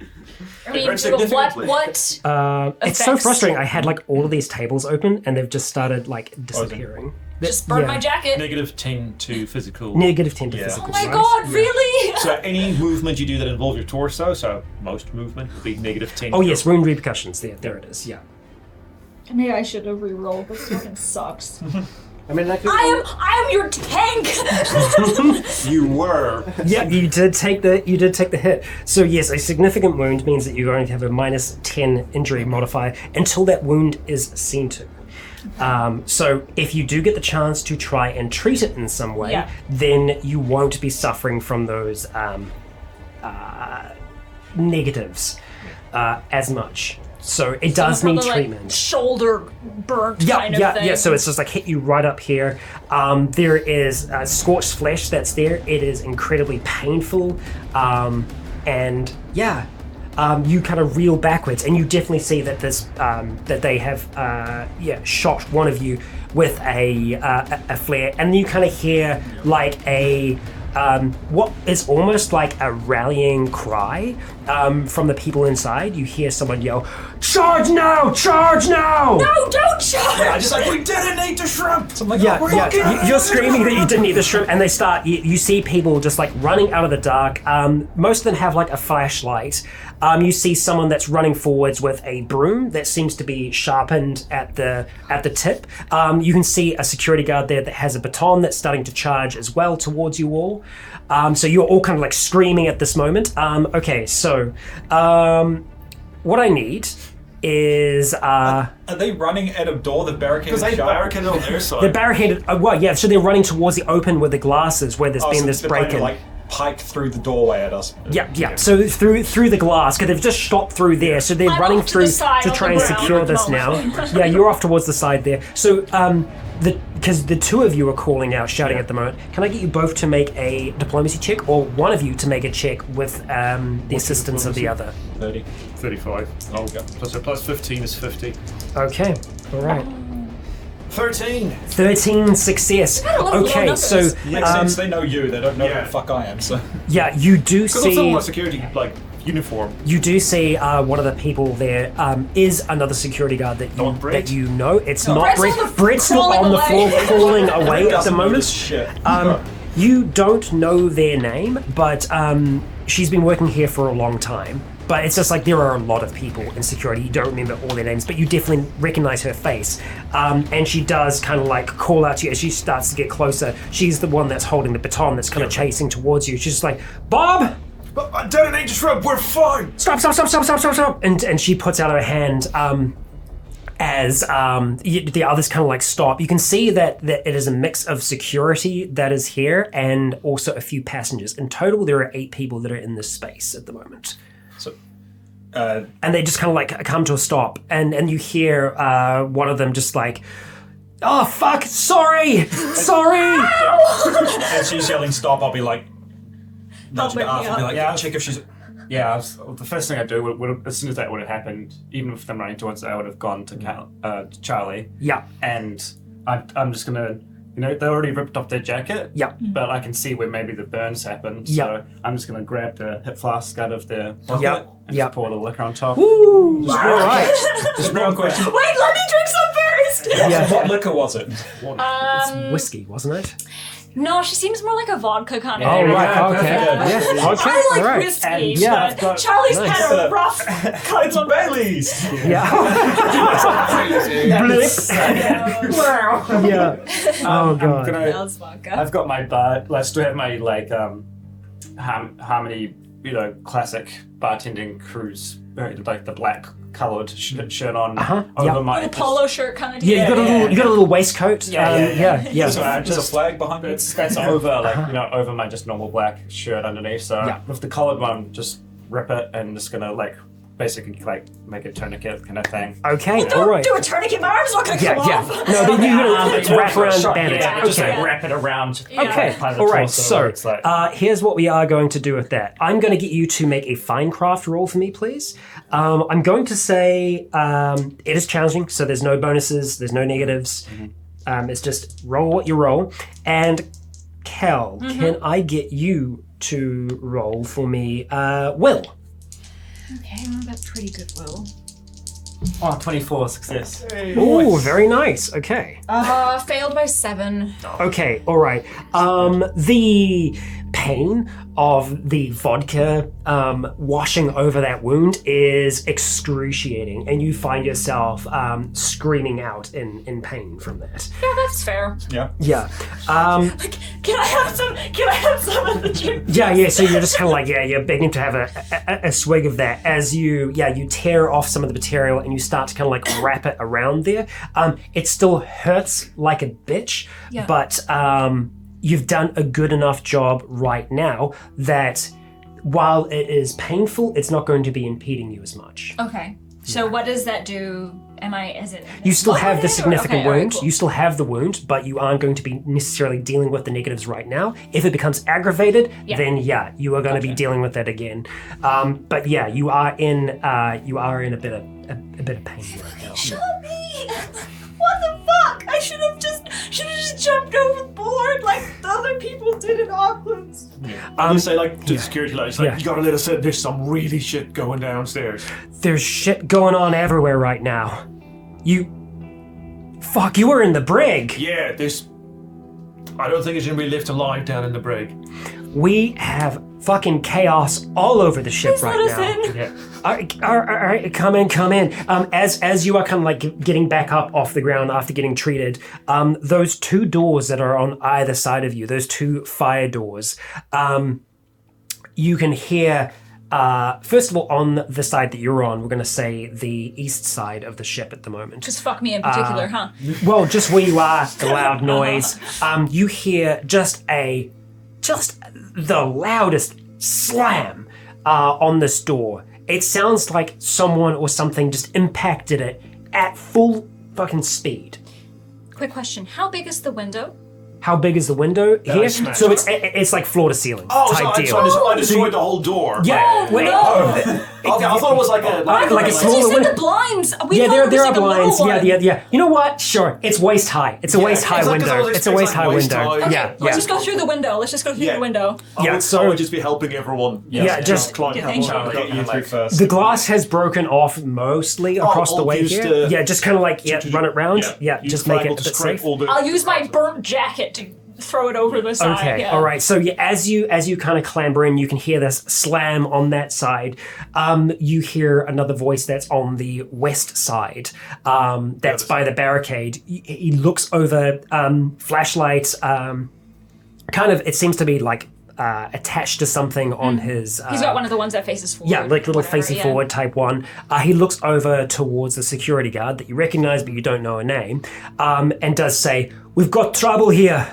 I mean, hurts significantly. what? It's so Effects. frustrating. I had like all of these tables open and they've just started like disappearing. Just burn Yeah. my jacket. Negative 10 to physical. Negative 10 to Yeah. physical. Oh my right? god, really? So any movement you do that involves your torso, so most movement will be negative 10. Oh yes, wound repercussions. There it is. Yeah. Maybe I should have re-rolled. This fucking sucks. I mean, that could. I am your tank. You were. Yeah, you did take the hit. So yes, a significant wound means that you're going to have a minus 10 injury modifier until that wound is seen to. So if you do get the chance to try and treat it in some way, Yeah. then you won't be suffering from those negatives as much. So it does need Probably, treatment. Like, shoulder burnt kind of thing. Yeah. So it's just like hit you right up here. There is scorched flesh that's there. It is incredibly painful, and yeah, you kind of reel backwards, and you definitely see that this that they have shot one of you with a flare, and you kind of hear like a. What is almost like a rallying cry from the people inside. You hear someone yell, "Charge now! Charge now!" No, don't charge! I just like, we didn't eat the shrimp! So I'm like, Yeah, oh, we're yeah. looking. You're screaming that you didn't eat the shrimp, and they start. You see people just like running out of the dark. Most of them have like a flashlight. You see someone that's running forwards with a broom that seems to be sharpened at the tip. You can see a security guard there that has a baton that's starting to charge as well towards you all. So you're all kind of like screaming at this moment. Okay, so what I need is Are they running at a door that barricaded? Because they shut? barricaded on their side. they're barricaded. Well, yeah. So they're running towards the open with the glasses where there's Oh, been so this they're trying break-in. to, like, pike through the doorway at us. Yeah. So through the glass, because they've just shot through there. So they're I'm running off to through the side to of try the and ground secure at the this now. moment. Yeah, you're off towards the side there. So because the two of you are calling out, shouting at the moment, can I get you both to make a diplomacy check, or one of you to make a check with the assistance of the other? 30. 35. Oh, plus 15 is 50. Okay. All right. 13. 13 success. a lot of low Okay, numbers. so Makes sense. They know you. They don't know Yeah. who the fuck I am. So yeah, you do Because I'm still see. in my security, uniform. You do see one of the people there is another security guard Not Brett? that you know. It's not Brett's Brett. on the- Brett's still crawling on the floor, away. crawling away at the doesn't know this moment. shit. You don't know their name, but she's been working here for a long time. But it's just like there are a lot of people in security. You don't remember all their names, but you definitely recognize her face. And she does kind of like call out to you as she starts to get closer. She's the one that's holding the baton that's kind of chasing towards you. She's just like, "Bob! But I didn't eat the shrimp, we're fine! Stop! And she puts out her hand as the others kind of like stop. You can see that it is a mix of security that is here and also a few passengers. In total, there are 8 people that are in this space at the moment. So, And they just kind of like come to a stop, and you hear one of them just like, "Oh fuck! Sorry!" as she's yelling stop, I'll be like, nudging Help me Arthur, be up. like, Yeah. check if she's. Yeah, the first thing I'd do would have, as soon as that would have happened, even with them running towards it, I would have gone to Charlie. Yeah. And I'm just gonna, they already ripped off their jacket. Yeah. But I can see where maybe the burns happened. Yeah. So I'm just gonna grab the hip flask out of their pocket Yeah. and Yeah. just pour the liquor on top. Woo! All right. Just real question. Wait, let me drink some first! Yeah. What liquor was it? It's whiskey, wasn't it? No, she seems more like a vodka kind of Oh area. right. Okay. Yeah. Yeah. Okay. I like all right. whiskey, And, yeah, but I've got- Charlie's nice. had a rough It's on Bailey's. Yeah. Yeah. Oh god. That's vodka. I've got my I still have my Harmony, classic bartending cruise, like the black coloured shirt on over yeah. my The polo shirt kind of Yeah, you got a little waistcoat. Yeah. yeah. So I There's a just flag behind me. that's over over my just normal black shirt underneath. So Yeah. with the coloured one, just rip it and just gonna basically make a tourniquet kind of thing. Okay, all Don't right. do a tourniquet, my arm's not gonna Yeah, come yeah. off. No, but you're gonna wrap around the bandage. Yeah, just Okay. wrap it around. Okay, part of the all right. torso, So, where it's like- here's what we are going to do with that. I'm going to get you to make a fine craft roll for me, please. I'm going to say it is challenging, so there's no bonuses, there's no negatives. It's just roll what you roll. And Kel, can I get you to roll for me? Will. Okay, well, that's pretty good, Will. Oh, 24 success. Oh, very nice. Okay. Failed by 7. Okay, all right. The pain of the vodka washing over that wound is excruciating, and you find yourself screaming out in pain from that. Yeah, that's fair. Yeah. Yeah. Like, can I have some? Can I have some of the drink? Yeah. So you're just kind of like, you're begging to have a swig of that as you tear off some of the material and you start to kind of like wrap it around there. It still hurts like a bitch, but you've done a good enough job right now that while it is painful, it's not going to be impeding you as much. Okay. So what does that do? You still have the significant all right, wound. cool. You still have the wound, but you aren't going to be necessarily dealing with the negatives right now. If it becomes aggravated, then you are going to be dealing with that again. But yeah, you are in a bit of pain right now. Show me! What the fuck? I should have just jumped overboard like the other people did in Auckland. You say like to the security lights, like yeah. you gotta let us in. There's some really shit going downstairs. There's shit going on everywhere right now. You were in the brig. Yeah, I don't think it's gonna be left alive down in the brig. We have fucking chaos all over the ship right let us now. in. Yeah. All right, come in. As you are kind of like getting back up off the ground after getting treated, those two doors that are on either side of you, those two fire doors, you can hear. First of all, on the side that you're on, we're going to say the east side of the ship at the moment. Just fuck me in particular, huh? Well, just where you are, the loud noise. You hear just the loudest slam on this door. It sounds like someone or something just impacted it at full fucking speed. Quick question: how big is the window? How big is the window here? smashed So it's like floor to ceiling type deal. I destroyed the whole door. Yeah, wait, Okay, I thought it was like a like a But you smaller said window. the blinds. There are blinds. Yeah. You know what? Sure, it's waist high. It's a waist high it's like- 'cause I window. was It's a waist high expecting window. waist high. Yeah, Let's just go through the window. Let's just go through the window. Yeah, So I so would just be helping everyone. Yeah, just- climb Thank you. up. Get you through first. the glass has broken off mostly across the I'll way use here. the- Yeah, just kind of like run it round. Yeah, Use just the make it triangle a to bit scrape safe. all the- I'll use my burnt jacket to throw it over the side. Okay, yeah. all right. So as you kind of clamber in, you can hear this slam on that side. You hear another voice that's on the west side. That's by the barricade. He looks over, flashlight. Kind of, it seems to be like attached to something on his. He's got one of the ones that faces forward. Yeah, like little whatever, facing forward type one. He looks over towards the security guard that you recognize, but you don't know her name, and does say, "We've got trouble here."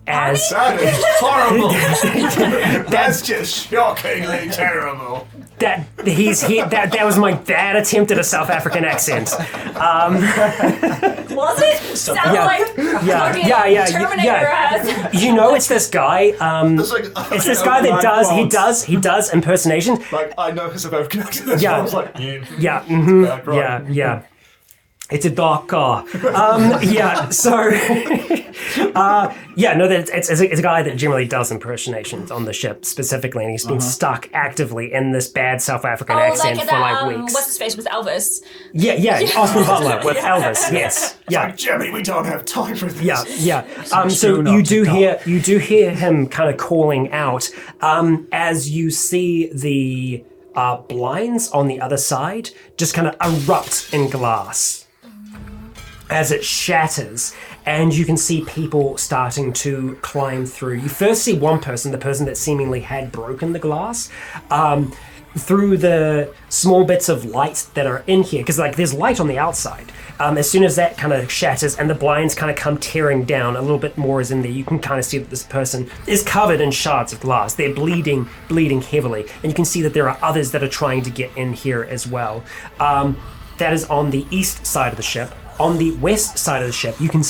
As That is horrible. That's just shockingly terrible. that that was my bad attempt at a South African accent. Was it? Sound like fucking Terminator. You know, it's this guy. It's like, It's this guy that he does impersonation. Like I know his American accent. Yeah. I was like, Yeah, right. yeah. It's a dark car. Yeah, so... it's a guy that generally does impersonations on the ship specifically, and he's been stuck actively in this bad South African accent like for like weeks. What's his face with Elvis? Yeah, Oscar Butler with Elvis, yes. Yeah. like, Jimmy, we don't have time for this. Yeah. So you do hear him kind of calling out as you see the blinds on the other side just kind of erupt in glass as it shatters, and you can see people starting to climb through. You first see one person, the person that seemingly had broken the glass, through the small bits of light that are in here, because like there's light on the outside. As soon as that kind of shatters and the blinds kind of come tearing down, a little bit more is in there. You can kind of see that this person is covered in shards of glass. They're bleeding heavily, and you can see that there are others that are trying to get in here as well. That is on the east side of the ship. On the west side of the ship, you can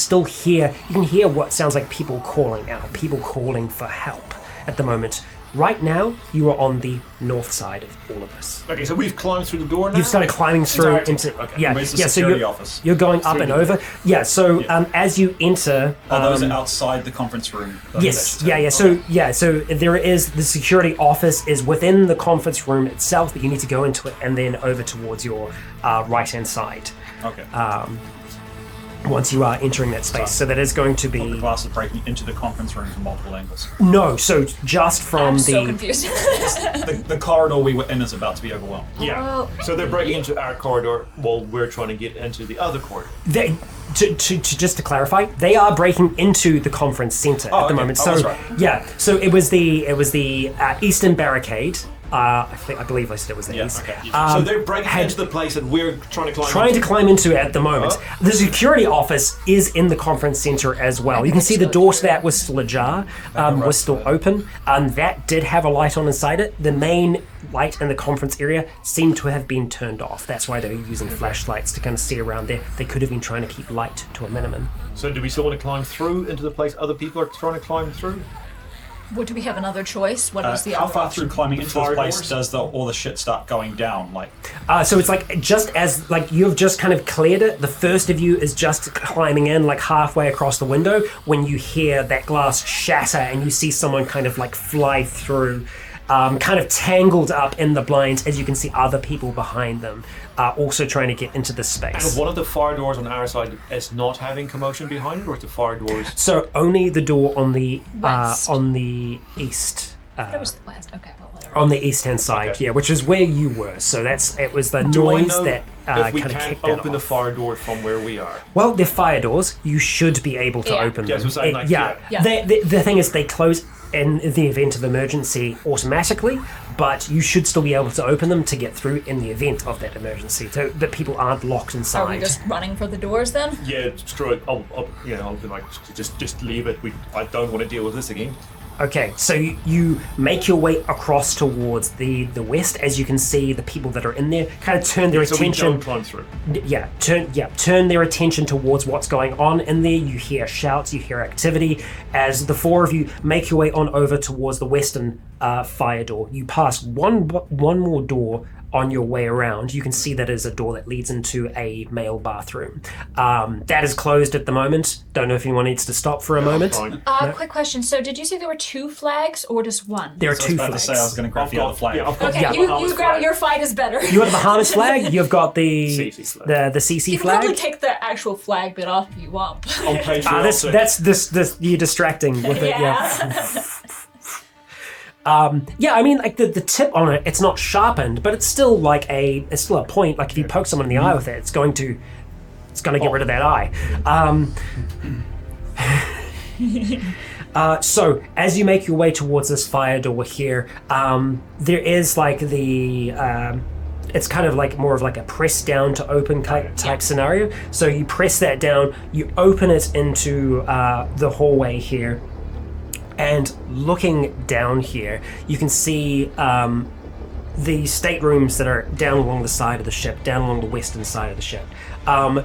hear what sounds like people calling out, people calling for help at the moment. Right now, you are on the north side of all of this. Okay, so we've climbed through the door now? You've started climbing through into Where's the so security you're, office? you're going up and over. Yeah, so as you enter, Those are outside the conference room. yes, yeah. So there is the security office is within the conference room itself, but you need to go into it and then over towards your right hand side. Okay. Once you are entering that space, so that is going to The be glass is breaking into the conference room from multiple angles. no. So just from I'm the so confused. The corridor we were in is about to be overwhelmed. Yeah. Oh. So they're breaking into our corridor while we're trying to get into the other corridor. They, just to clarify, they are breaking into the conference center at the okay. moment. I So was right. yeah, so it was the eastern barricade. I believe I said it was the east. Okay. So they're breaking into the place that we're trying to climb Trying to into. climb into it at the moment. The security office is in the conference center as well. You can see the door to that was still ajar, was still open. That did have a light on inside it. The main light in the conference area seemed to have been turned off. That's why they were using flashlights to kind of see around there. They could have been trying to keep light to a minimum. So do we still want to climb through into the place other people are trying to climb through? What, do we have another choice? What is the How other far option? through climbing into fire this place doors? does all the shit start going down? Like, So it's like just as like you've just kind of cleared it. The first of you is just climbing in like halfway across the window when you hear that glass shatter and you see someone kind of like fly through, kind of tangled up in the blinds as you can see other people behind them also trying to get into the space. And one of the fire doors on our side is not having commotion behind it, or is the fire doors? So only the door on the West. east. That was the last. Okay, well, whatever. On the east-hand side, Okay. yeah, which is where you were. So it was the Do I noise know that if we kind of can't kicked that open the off. fire door from where we are? Well, they're fire doors. You should be able to Yeah. open Yeah, them. so I'm like, yeah. The thing is, they close in the event of emergency automatically, but you should still be able to open them to get through in the event of that emergency, so that people aren't locked Are inside. we just running for the doors then? Yeah, screw it. I'll be like, just leave it. I don't want to deal with this again. Okay, so you make your way across towards the west. As you can see, the people that are in there kind of turn their So we attention. don't climb through. Turn their attention towards what's going on in there. You hear shouts, you hear activity as the four of you make your way on over towards the western fire door. You pass one more door on your way around. You can see that is a door that leads into a male bathroom. That is closed at the moment. Don't know if anyone needs to stop for a moment. Fine. Quick question. So, did you say there were 2 flags or just one? There are I was two about to flags. say I was going to grab the other flag. Yeah, I've got Okay, the you Bahamas grab flag. your fight is better. You got the Bahamas flag. You've got the CC flag. the CC You can probably flag. take the actual flag bit off if you want. On Patreon. That's you're distracting with it. Yeah. I mean, like the tip on it, it's not sharpened, but it's still like it's still a point. Like if you poke someone in the eye with it, it's going to get rid of that eye. So as you make your way towards this fire door here, there is like it's kind of like more of like a press down to open type scenario. So you press that down, you open it into the hallway here. And looking down here, you can see the staterooms that are down along the side of the ship, down along the western side of the ship.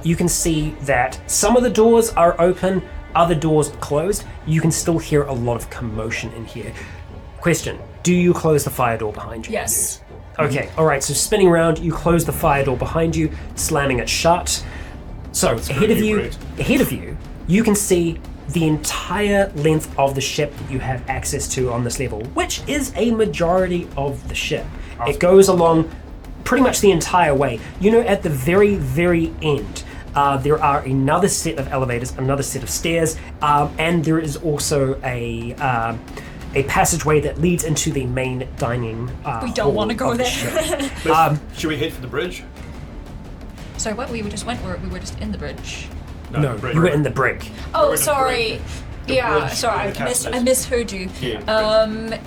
You can see that some of the doors are open, other doors are closed. You can still hear a lot of commotion in here. Question, do you close the fire door behind you? Yes. Okay, all right, so spinning around, you close the fire door behind you, slamming it shut. So ahead of you, you can see the entire length of the ship that you have access to on this level, which is a majority of the ship. It goes along pretty much the entire way. You know, at the very, very end, there are another set of elevators, another set of stairs, and there is also a passageway that leads into the main dining We don't want to go there. Should we head for the bridge? Sorry, what? We just in the bridge. No, the bridge. you were in the brig. Oh, in the sorry. Yeah, bridge sorry, with the I misheard you. Yeah.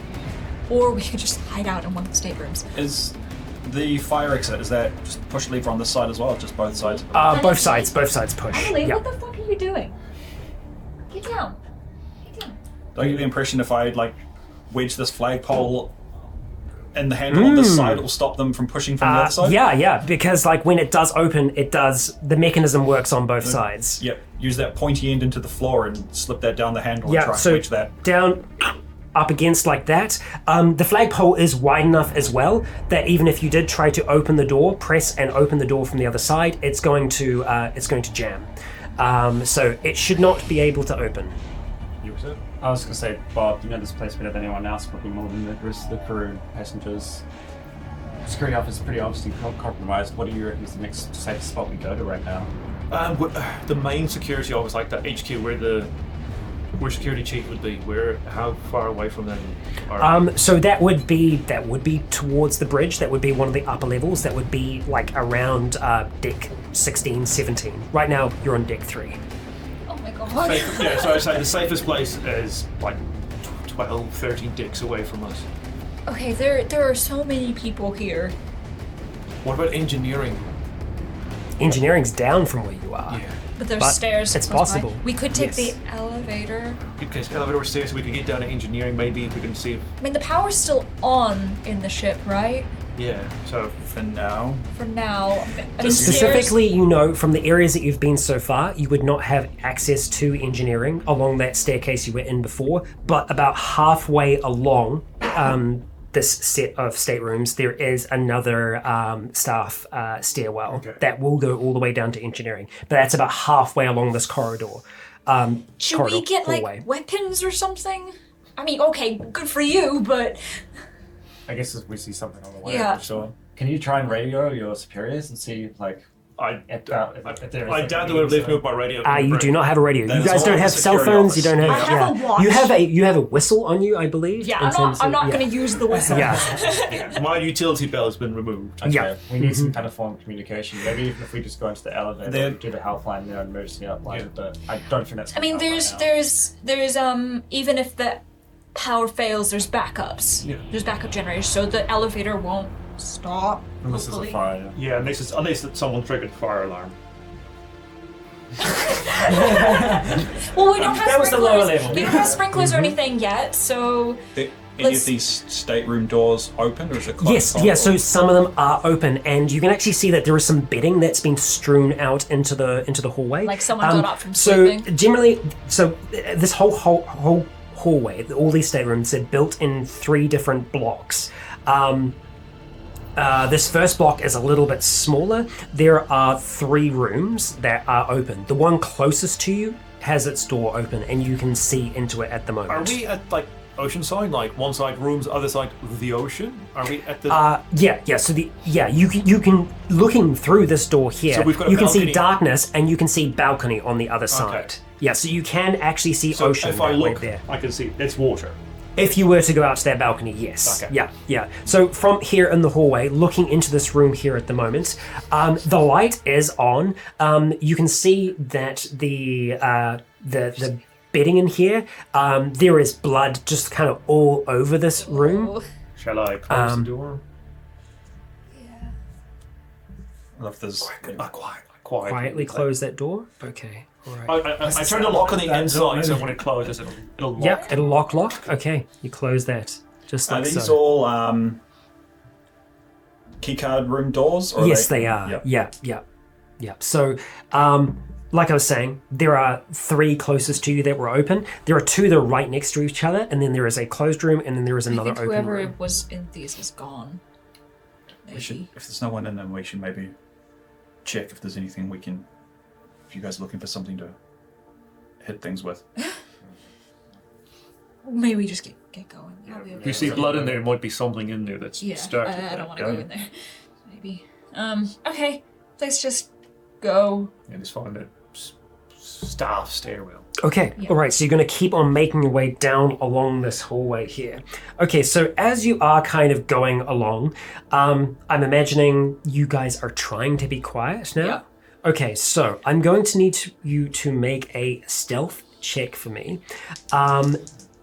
Or we could just hide out in one of the staterooms. Is the fire exit, is that just push lever on this side as well, just both sides? Both sides push. Emily, Yeah. what the fuck are you doing? Get down. Get down. Don't I get the impression if I like wedge this flagpole in the handle on this side, it will stop them from pushing from the other side? Yeah, because like when it does open, the mechanism works on both sides. Yep. Use that pointy end into the floor and slip that down the handle and Yeah, try and so wedge that. down, up against like that. The flagpole is wide enough as well that even if you did try to open the door, press and open the door from the other side, it's going to jam. So it should not be able to open. You were saying? I was going to say, Bob, you know this place better than anyone else, probably more than the rest of the crew and passengers. Security office is pretty obviously compromised. What do you reckon is the next safest spot we go to right now? The main security office, like the HQ, where security chief would be. How far away from them are So that would be towards the bridge. That would be one of the upper levels. That would be like around deck 16, 17. Right now you're on deck 3. Oh my god. Yeah, so I'd say the safest place is like 12, 13 decks away from us. Okay, there are so many people here. What about engineering? Engineering's down from where you are. Yeah. But there's But stairs. it's close by. possible. We could take Yes. the elevator. Because elevator or stairs, we could get down to engineering. Maybe we can see. I mean, the power's still on in the ship, right? Yeah. So For now. For now. I mean, Specifically, you know, from the areas that you've been so far, you would not have access to engineering along that staircase you were in before, but about halfway along this set of staterooms, there is another staff stairwell that will go all the way down to engineering, but that's about halfway along this corridor. Should corridor, we get hallway. like weapons or something? I mean, okay, good for you, but I guess if we see something on the way, Yeah. for sure. Can you try and radio your superiors and see, like, if there is, I like, doubt they meetings would have left or- me with my radio. You do not have a radio. That You is guys all don't the have cell security phones. You office. don't have. I have a yeah. watch. You have a whistle on you, I believe. yeah, in terms I'm of- not yeah. going to use the whistle. Yeah. Yeah, my utility bell has been removed. Okay, Yeah. we need some kind of form of communication. Maybe even if we just go into the elevator, There- do the helpline there and emergency upline, but I don't think that's I mean, gonna help right now. there's even if the power fails, there's backups. Yeah. There's backup generators, so the elevator won't stop. Unless there's a hopefully. fire. Yeah, unless someone triggered the fire alarm. Well, we don't have That was the lower sprinklers. level. We don't have sprinklers or anything yet, so Any Let's- of these stateroom doors open, or is it closed? Yes, yeah. So some of them are open, and you can actually see that there is some bedding that's been strewn out into the hallway. Like someone got up from so sleeping. generally, this whole hallway, all these staterooms, are built in 3 different blocks. This first block is a little bit smaller. There are 3 rooms that are open. The one closest to you has its door open, and you can see into it at the moment. Are we at like oceanside, like one side rooms, other side the ocean? Are we at the? Yeah. So you can looking through this door here. So we've got a you can see balcony. darkness, and you can see balcony on the other side. Yeah, so you can actually see so ocean if I that way look, there. I can see it's water. If you were to go out to that balcony, yes. Okay. Yeah. So from here in the hallway, looking into this room here at the moment, the light is on. You can see that the bedding in here, there is blood just kind of all over this room. Shall I close the door? Or if there's Quietly close that door. Okay. All right. I turned the lock on the inside, so when it closes, it'll lock. Yep, it'll lock. Okay, you close that. Just Are like these so. all keycard room doors? Or Yes, they are. Yep. Yeah. So, like I was saying, there are 3 closest to you that were open. There are 2 that are right next to each other, and then there is a closed room, and then there is I another think open whoever room. was in these is gone. We should, Maybe. if there's no one in them, we should maybe check if there's anything we can. If you guys are looking for something to hit things with. Maybe we just get going. If you see blood in there, it might be something in there that's Yeah, started. I don't want to Yeah. go in there. Maybe. Okay, let's just go. And just find a staff stairwell. Okay, Yeah. all right, so you're going to keep on making your way down along this hallway here. Okay, so as you are kind of going along, I'm imagining you guys are trying to be quiet now. Yeah. Okay, so I'm going to need you to make a stealth check for me.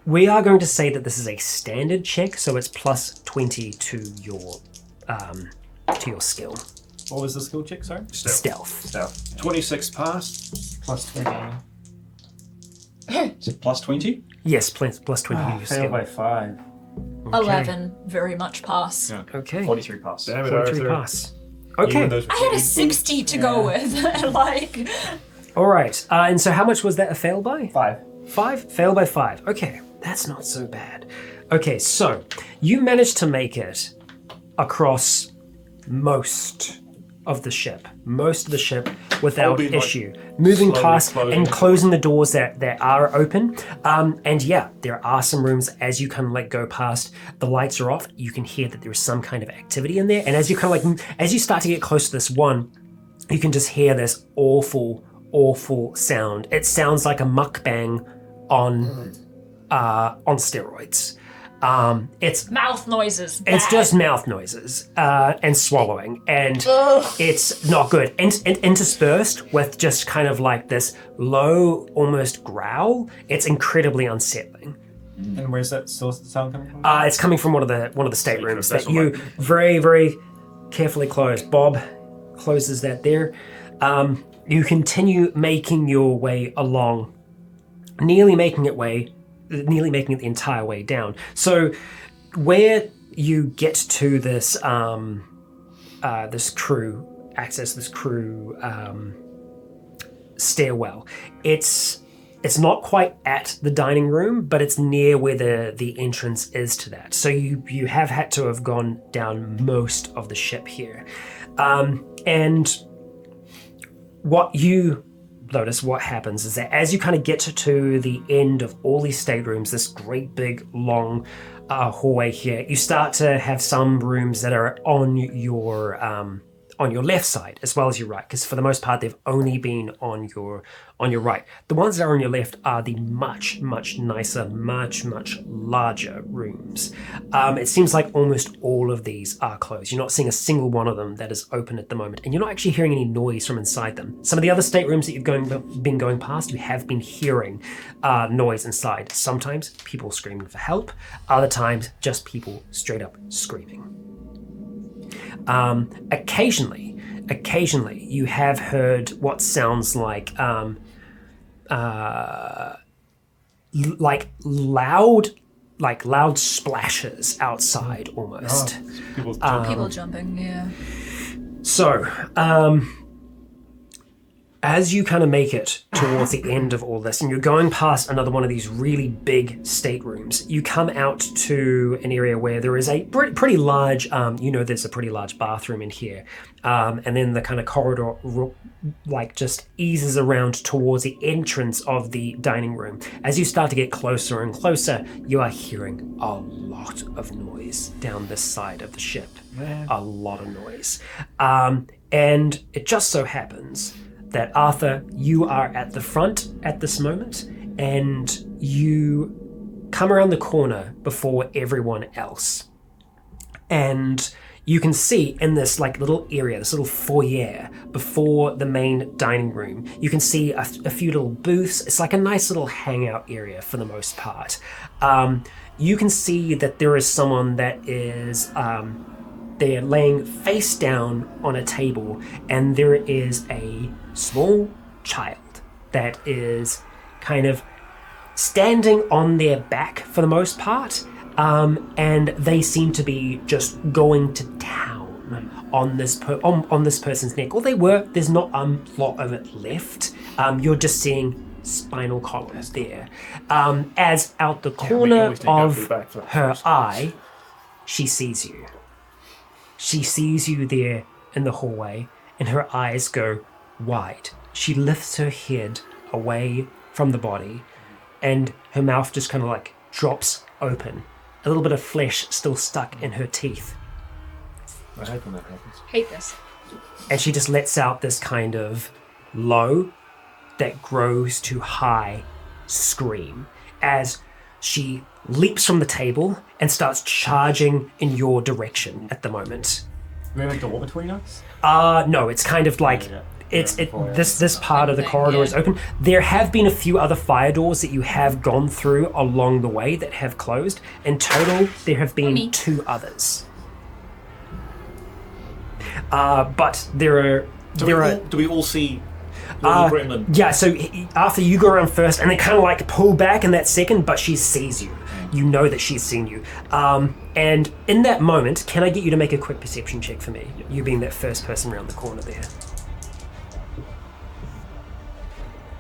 We are going to say that this is a standard check, so it's plus 20 to your skill. What was the skill check, sorry? Stealth. Stealth. 26 passed. Plus 20. Is it plus 20? Yes, plus 20 to your Failed skill. by 5. 11, very much pass. Yeah. Okay, 43 pass. Damn it, 43 Arthur. pass. Okay, I had a 60 to go with. Like, all right. And so how much was that a fail by? 5. 5? Fail by 5. Okay, that's not so bad. Okay, so you managed to make it across most of the ship without issue. Moving past and closing the doors that are open. And yeah, there are some rooms as you kind of go past, the lights are off. You can hear that there's some kind of activity in there. And as you kind of as you start to get close to this one, you can just hear this awful sound. It sounds like a mukbang on steroids. It's mouth noises. It's bad. just mouth noises and swallowing, and it's not good. And interspersed with just kind of this low, almost growl. It's incredibly unsettling. And where's that source of the sound coming from? It's coming from one of the staterooms that you very, very carefully close. Bob closes that there. You continue making your way along, nearly making it the entire way down. So where you get to this this crew stairwell, it's not quite at the dining room, but it's near where the entrance is to that. So you have had to have gone down most of the ship here. And what you notice, what happens is that as you kind of get to the end of all these staterooms, this great big long hallway here, you start to have some rooms that are on your left side as well as your right, because for the most part they've only been on your right. The ones that are on your left are the much nicer, much larger rooms. It seems like almost all of these are closed. You're not seeing a single one of them that is open at the moment, and you're not actually hearing any noise from inside them. Some of the other staterooms that you've been going past, you have been hearing noise inside. Sometimes people screaming for help, other times just people straight up screaming. Occasionally, you have heard what sounds like loud splashes outside, almost. People jumping, yeah. So, as you kind of make it towards the end of all this, and you're going past another one of these really big staterooms, you come out to an area where there is a pretty large, there's a pretty large bathroom in here. And then the kind of corridor just eases around towards the entrance of the dining room. As you start to get closer and closer, you are hearing a lot of noise down this side of the ship. Man. A lot of noise. And it just so happens that, Arthur, you are at the front at this moment, and you come around the corner before everyone else. And you can see in this little area, this little foyer before the main dining room, you can see a few little booths. It's like a nice little hangout area for the most part. You can see that there is someone that is they're laying face down on a table, and there is a small child that is kind of standing on their back for the most part, and they seem to be just going to town on this person's neck. Or they were. There's not a lot of it left. You're just seeing spinal columns there. As out the corner of her eye, she sees you. She sees you there in the hallway, and her eyes go wide. She lifts her head away from the body, and her mouth just kind of drops open. A little bit of flesh still stuck in her teeth. I hate when that happens. Hate this. And she just lets out this kind of low that grows to high scream as she leaps from the table and starts charging in your direction at the moment. Do we have a door between us? No, it's kind of this part of the corridor is open. There have been a few other fire doors that you have gone through along the way that have closed. In total, there have been 2 others. But there are... Do we all see Little Gremlin? Yeah, so after you go around first, and they kind of pull back in that second, but she sees you. You know that she's seen you. And in that moment, can I get you to make a quick perception check for me? You being that first person around the corner there.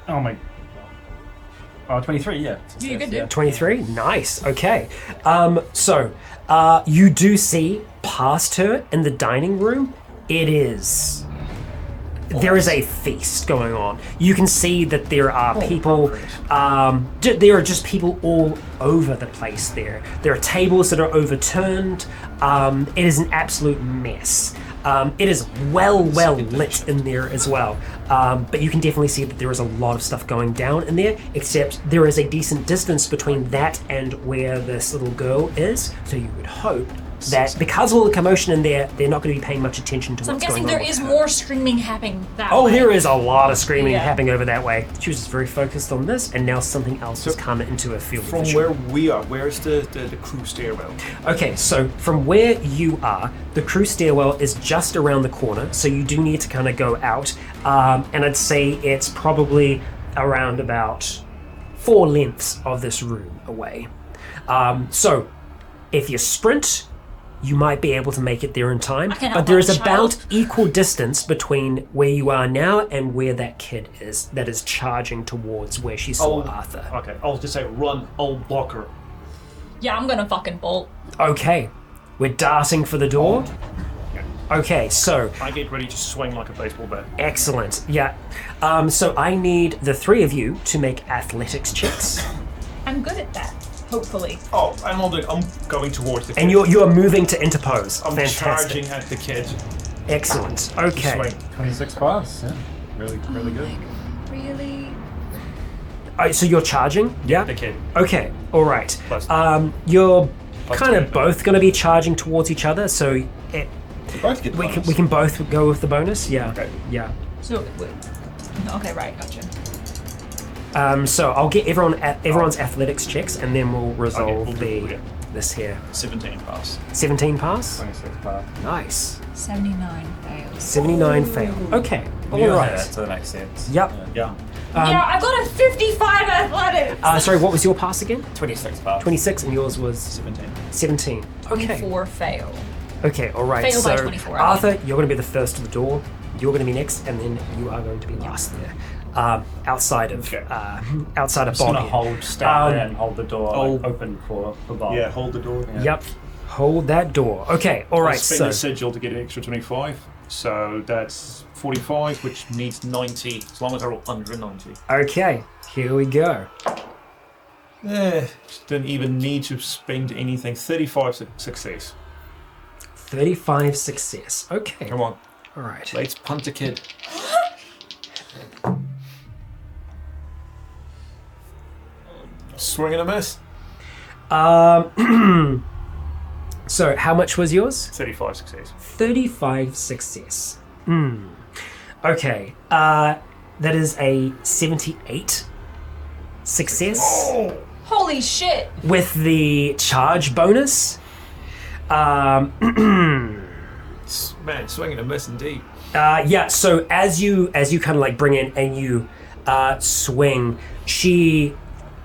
Oh my... Oh, 23, yeah. You good, Yeah. dude. 23? Nice. Okay. So, you do see past her in the dining room, there is a feast going on. You can see that there are people, there are just people all over the place there. There are tables that are overturned. It is an absolute mess. It is well lit in there as well. But you can definitely see that there is a lot of stuff going down in there, except there is a decent distance between that and where this little girl is. So you would hope that because of all the commotion in there, they're not going to be paying much attention to So I'm what's going guessing on. there with is her. more screaming happening that Oh, way. there is a lot of screaming Yeah. happening over that way. She was just very focused on this, and now something else has come into her field of From vision. where we are, where's the crew stairwell? Okay, so from where you are, the crew stairwell is just around the corner, so you do need to kind of go out. And I'd say it's probably around about 4 lengths of this room away. So if you sprint, you might be able to make it there in time. can help But there out is a child. about equal distance between where you are now and where that kid is that is charging towards where she saw Arthur. Okay, I'll just say run, I'll block her. Yeah, I'm gonna fucking bolt. Okay, we're darting for the door. Okay, so I get ready to swing like a baseball bat. excellent. Yeah. So I need the 3 of you to make athletics checks, I'm good at that. Hopefully. Oh, I'm going towards the kid. and you are moving to interpose. I'm Fantastic. charging at the kid. Excellent. Okay. Swing. 26 pass, yeah. Really good. Really? So you're charging? Yeah. The kid. Okay. All right. Plus- You're plus kind of 20. both going to be charging towards each other, so Both get the we bonus. can both go with the bonus. Yeah. Okay. Yeah. So, wait. Okay, right, gotcha. So I'll get everyone's athletics checks, and then we'll resolve we'll do- yeah. this here. 17 pass. 17 pass. 26 pass. Nice. 79 fails. 79 fail. Okay. All right. So that makes sense. Yep. Yeah. Yeah, I got a 55 athletics! Sorry, what was your pass again? 26 pass. 26, and yours was 17. 17. Okay. 24 fail. Okay, all right. Fail by So, 24, I mean. Arthur, you're going to be the first to the door. You're going to be next, and then you are going to be last there. Outside of Okay. outside of Just gonna Bobby. stand there and hold the door I'll- open for Bob. Yeah, hold the door. Yep. Hold that door. Okay. All I'll right. spend So the sigil to get an extra 25. So that's 45, which needs 90, as long as I roll under a 90. okay, here we go. Didn't even need to spend anything. 35 success. 35 success. Okay. Come on, All right. let's punt the kid. Swing and a miss. So how much was yours? 35 success. 35 success. Okay. That is a 78 success Holy shit! with the charge bonus. Man, swing and a miss indeed. Yeah, so as you kind of like bring in and you swing, she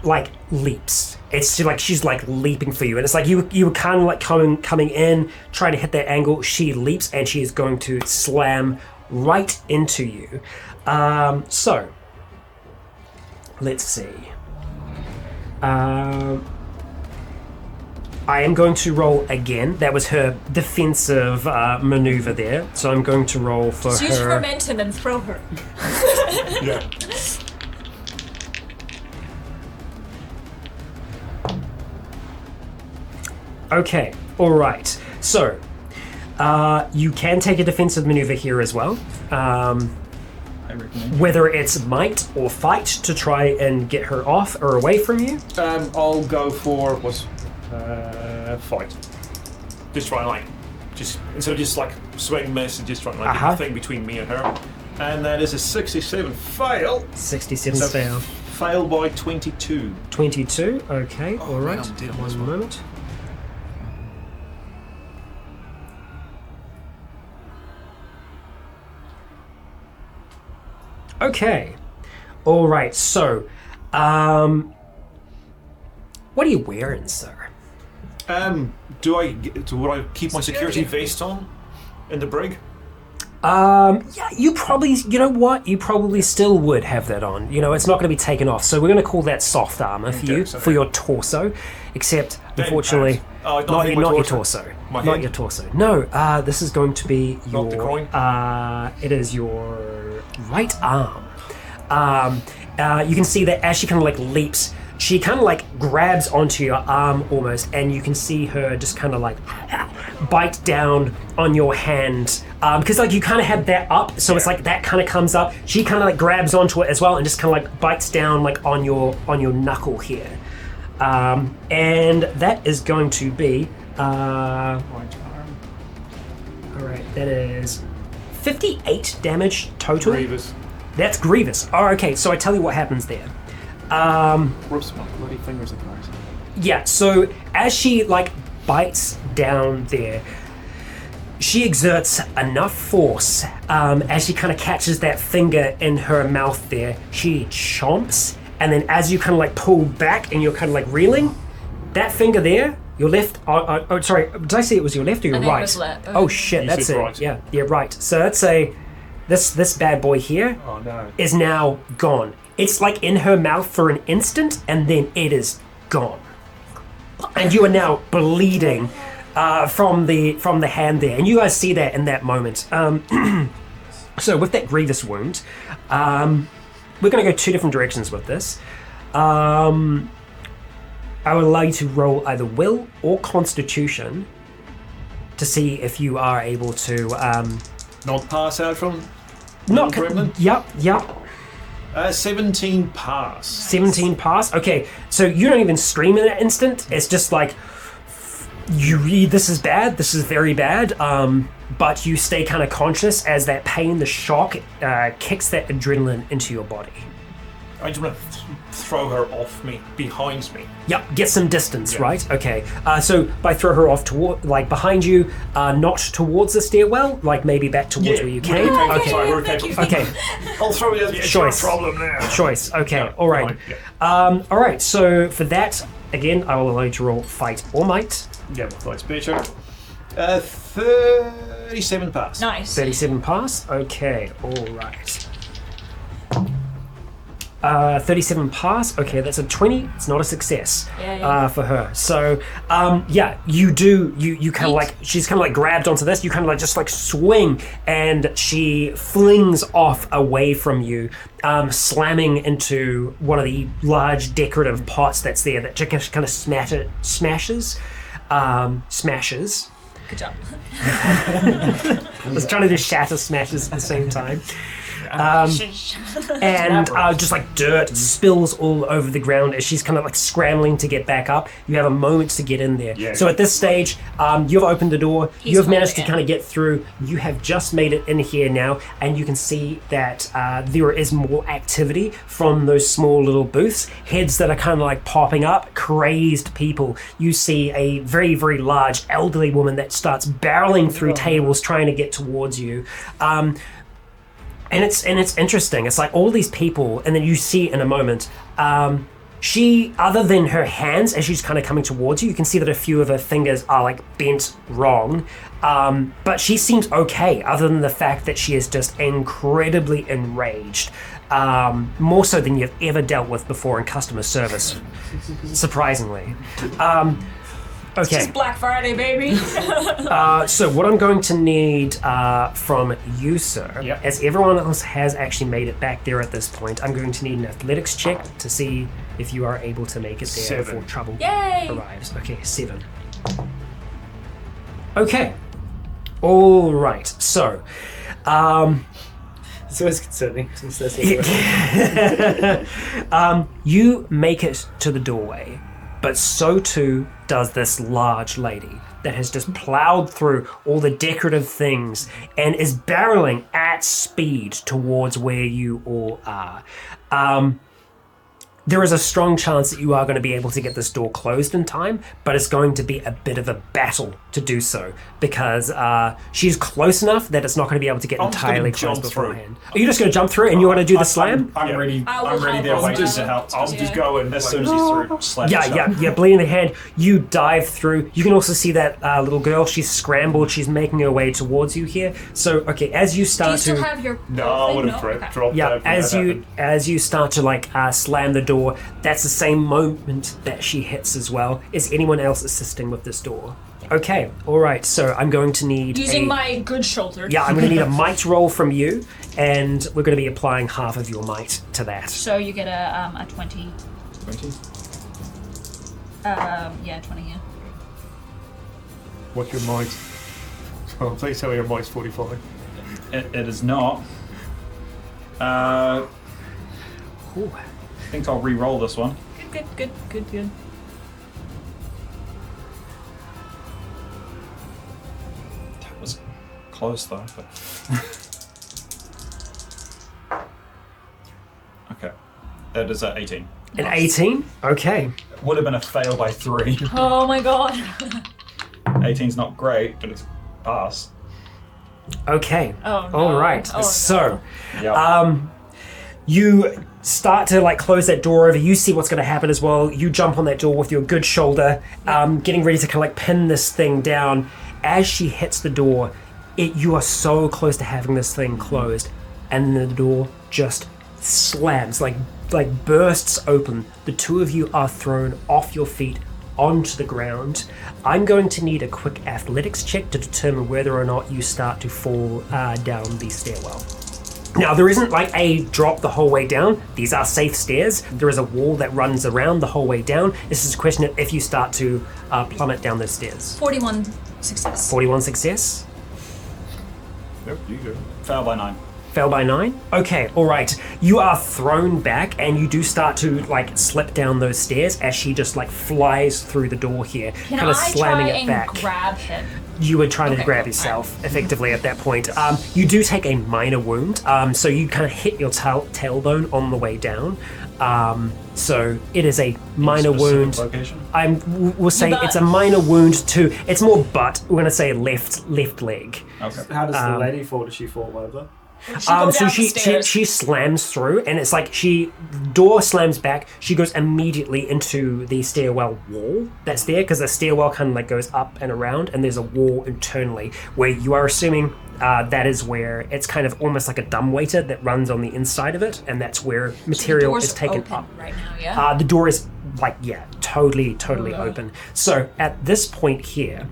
like leaps. It's like she's like leaping for you, and it's like you were kind of like coming in, trying to hit that angle. She leaps and she is going to slam right into you. So let's see. I am going to roll again. That was her defensive maneuver there. So I'm going to roll for Just use her. momentum and throw her. Yeah. Okay, all right. So you can take a defensive maneuver here as well. I recommend. Whether it's might or fight to try and get her off or away from you. I'll go for fight. Just try and instead of just like swing miss and just try and like get Uh-huh. the thing between me and her. And that is a 67 fail. 67 So fail. Fail by 22. 22. Okay, all right. man, I'm dead on this One one. moment. Okay. All right. So, what are you wearing, sir? Would I keep my security vest on in the brig? Yeah, you probably, you know what? You probably still would have that on. You know, it's not going to be taken off. So we're going to call that soft armor for you, for your torso. Except, unfortunately, not your torso. Not your torso. No, this is going to be your... Not the coin? It is your right arm. You can see that as she kind of like leaps, she kind of like grabs onto your arm almost, and you can see her just kind of like bite down on your hand. Because like you kind of had that up, so it's like that kind of comes up. She kind of like grabs onto it as well and just kind of like bites down like on your knuckle here. And that is going to be right arm. All right, that is 58 damage total. Grievous. That's grievous. Oh, okay. So I tell you what happens there. Whoops, my bloody fingers are closed. Yeah. So as she like bites down there, she exerts enough force as she kind of catches that finger in her mouth there. She chomps, and then as you kind of like pull back and you're kind of like reeling, that finger there, your left. Oh, sorry. Did I say it was your left or your I think right? it was left. Oh shit, You that's said it. right. Yeah, right. So let's say this bad boy here Oh no. is now gone. It's like in her mouth for an instant, and then it is gone. And you are now bleeding from the hand there, and you guys see that in that moment. So with that grievous wound, we're going to go two different directions with this. I would allow you to roll either will or constitution to see if you are able to Not pass out from not Gremlin? Yep. 17 pass. 17 pass. Okay, so you don't even scream in that instant. It's just like you read, this is bad, this is very bad, but you stay kind of conscious as that pain, the shock, kicks that adrenaline into your body. I just want to throw her off me, behind me. Yep, get some distance, Yeah. right? Okay. So by throw her off toward, like behind you, not towards the stairwell, like maybe back towards where you came. Okay. Sorry, we're Thank you. Okay. I'll throw you. It's Choice. your problem now. Choice. Okay. Yeah, All right. fine, All right. So for that, again, I will allow you to roll fight or might. Yeah, with Vice Beecher. 37 pass. Nice. 37 pass. Okay. All right. 37 pass. Okay, that's a 20. It's not a success for her. So, yeah, you do. You kind of like, she's kind of like grabbed onto this. You kind of like just like swing, and she flings off away from you, slamming into one of the large decorative pots that's there. That just kind of smashes. Good job. I was trying to do shatter smashes at the same time. And just like dirt spills all over the ground as she's kind of like scrambling to get back up. You have a moment to get in there. Yeah. So at this stage, you've opened the door. He's You've managed to holding it. kind of get through. You have just made it in here now, and you can see that there is more activity from those small little booths. Heads that are kind of like popping up, crazed people. You see a very, very large elderly woman that starts barreling through tables trying to get towards you. And it's interesting. It's like all these people, and then you see in a moment, she, other than her hands, as she's kind of coming towards you, you can see that a few of her fingers are like bent wrong. But she seems okay, other than the fact that she is just incredibly enraged. More so than you've ever dealt with before in customer service, surprisingly. Okay. It's Black Friday, baby. So what I'm going to need from you, sir, Yep. as everyone else has actually made it back there at this point, I'm going to need an athletics check to see if you are able to make it there 7. before trouble Yay! arrives. Okay, 7. Okay. All right. So, It's always concerning since that's you make it to the doorway, but so too does this large lady that has just plowed through all the decorative things and is barreling at speed towards where you all are. there is a strong chance that you are going to be able to get this door closed in time, but it's going to be a bit of a battle to do so because she's close enough that it's not going to be able to get I'm just entirely gonna jump closed through. beforehand. Are you just going to jump through and you want to do the slam? I'm ready. I will there help waiting as to well. help. I'll just go and As soon as he's through, slap Yeah, bleeding the hand. You dive through. You can also see that little girl. She's scrambled. She's making her way towards you here. So, okay, as you Do start you still to... have your No, I thing? would have Okay. dropped Yeah, that. when that as you start to like slam the door, that's the same moment that she hits as well. Is anyone else assisting with this door? Okay, all right. So I'm going to need Using my good shoulder. Yeah, I'm going to need a might roll from you, and we're going to be applying half of your might to that. So you get a 20. 20. Yeah, 20. Yeah. What's your might? Oh, please tell me your might's 45. It is not. Ooh. I think I'll re-roll this one. Good. That was close though. But okay, that is 18. An 18? Okay. Would have been a fail by 3. Oh my god. 18's not great, but it's a pass. Okay. Oh, no. All right. Oh, no. So, Yeah. you start to like close that door over. You see what's going to happen as well. You jump on that door with your good shoulder, getting ready to kind of like pin this thing down. As she hits the door, you are so close to having this thing closed, and the door just slams, like bursts open. The two of you are thrown off your feet onto the ground. I'm going to need a quick athletics check to determine whether or not you start to fall down the stairwell. Now, there isn't like a drop the whole way down. These are safe stairs. There is a wall that runs around the whole way down. This is a question of if you start to plummet down those stairs. 41 success. 41 success. Yep, you go. Fail by 9. Fail by 9? Okay, all right. You are thrown back and you do start to like slip down those stairs as she just like flies through the door here, Can kind of I slamming try it and back. grab him? You were trying to Okay, grab cool. yourself effectively at that point. You do take a minor wound, so you kind of hit your tailbone on the way down. So it is a minor Specific wound. Location? We'll say Butt. it's a minor wound too. It's more butt. We're gonna say left leg. Okay. How does the lady fall? Does she fall over? She go So down she the stairs. slams through, and it's like door slams back. She goes immediately into the stairwell wall that's there, because the stairwell kind of like goes up and around, and there's a wall internally where you are assuming that is where it's kind of almost like a dumbwaiter that runs on the inside of it, and that's where material Door's is taken open up. right now, yeah? The door is totally open. So at this point here,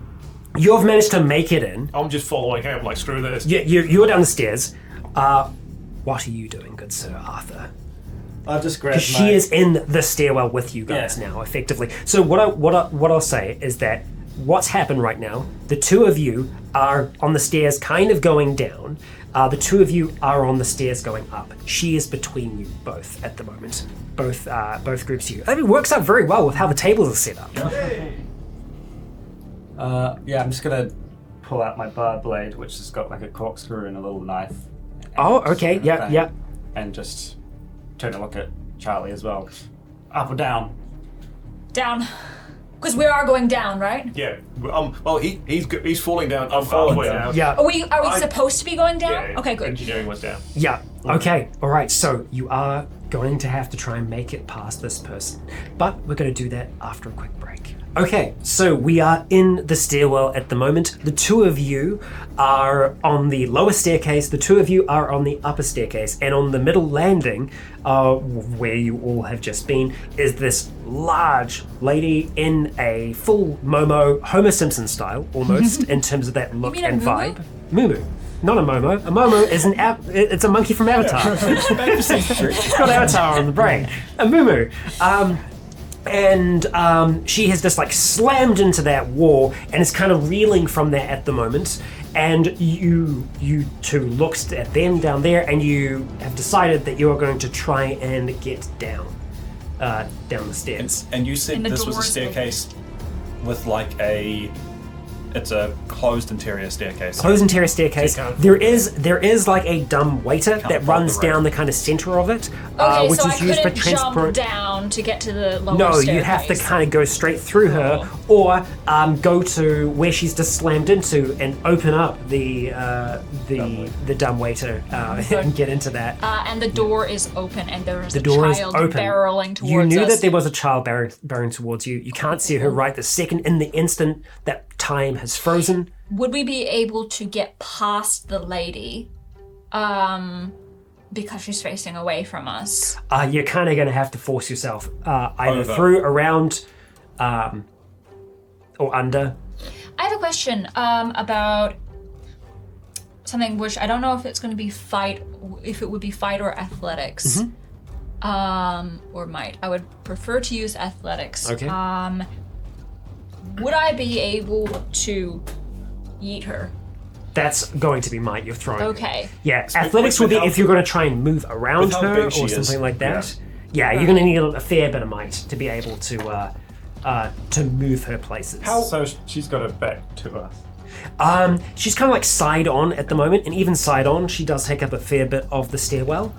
you've managed to make it in. I'm just following him, like, screw this. You're down the stairs. What are you doing, good Sir Arthur? I'll just grab Because my... she is in the stairwell with you guys Yeah. now, effectively. So what I'll say is that what's happened right now, the two of you are on the stairs kind of going down. The two of you are on the stairs going up. She is between you both at the moment. Both groups of you. I mean, it works out very well with how the tables are set up. I'm just gonna pull out my bar blade, which has got like a corkscrew and a little knife. Oh, okay, yeah. And just turn to look at Charlie as well. Up or down? Down. Because we are going down, right? Yeah. Well, he's falling down. I'm falling halfway down. down. Yeah. Are we supposed to be going down? Yeah, Okay, good. Engineering was down. Yeah. Okay. All right. So you are going to have to try and make it past this person, but we're going to do that after a quick break. Okay. So we are in the stairwell at the moment. The two of you are on the lower staircase. The two of you are on the upper staircase, and on the middle landing, where you all have just been, is this large lady in a full Momo, Homer Simpson style, almost in terms of that look mean a and Mumu? vibe. Mumu. Not a Momo. A Momo is it's a monkey from Avatar. It's got Avatar on the brain. A Mumu. And she has just like slammed into that wall and is kind of reeling from that at the moment. And you two looked at them down there, and you have decided that you are going to try and get down the stairs. And you said And the this was a doors staircase with like a It's a closed interior staircase. Closed interior staircase. So you can't- There is like a dumb waiter that vault runs the rope. down the kind of center of it, Okay, which so is I used for couldn't jump transport. down to get to the lower No, staircase. you have to kind of go straight through her, or go to where she's just slammed into and open up the dumb waiter and get into that. And the door is open, and there is The a door is child open. barreling towards You knew us. that there was a child barreling towards you. You can't see her right this second. In the instant that time has frozen, Would we be able to get past the lady? Because she's facing away from us. you're kind of going to have to force yourself either Over. through, around, or under. I have a question about something which I don't know if it's going to be if it would be fight or athletics. Or might. I would prefer to use athletics. Okay. Would I be able to yeet her? That's going to be might you're throwing. Okay. Yeah, athletics will be how- if you're going to try and move around with how her big or she is, something like that. Yeah, you're going to need a fair bit of might to be able to move her places. So she's got her back to us. She's kind of like side on at the moment, and even side on, she does take up a fair bit of the stairwell.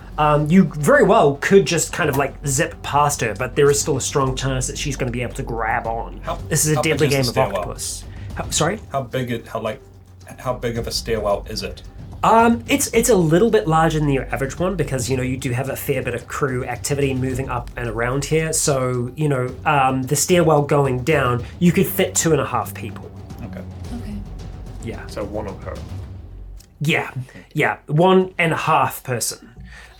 You very well could just kind of like zip past her, but there is still a strong chance that she's going to be able to grab on. This is a how big deadly is the game of stairwell? octopus. Sorry? How big of a stairwell is it? It's a little bit larger than your average one because you do have a fair bit of crew activity moving up and around here. So the stairwell going down, you could fit 2.5 people. Okay. Okay. Yeah, So one of her. yeah, 1.5 person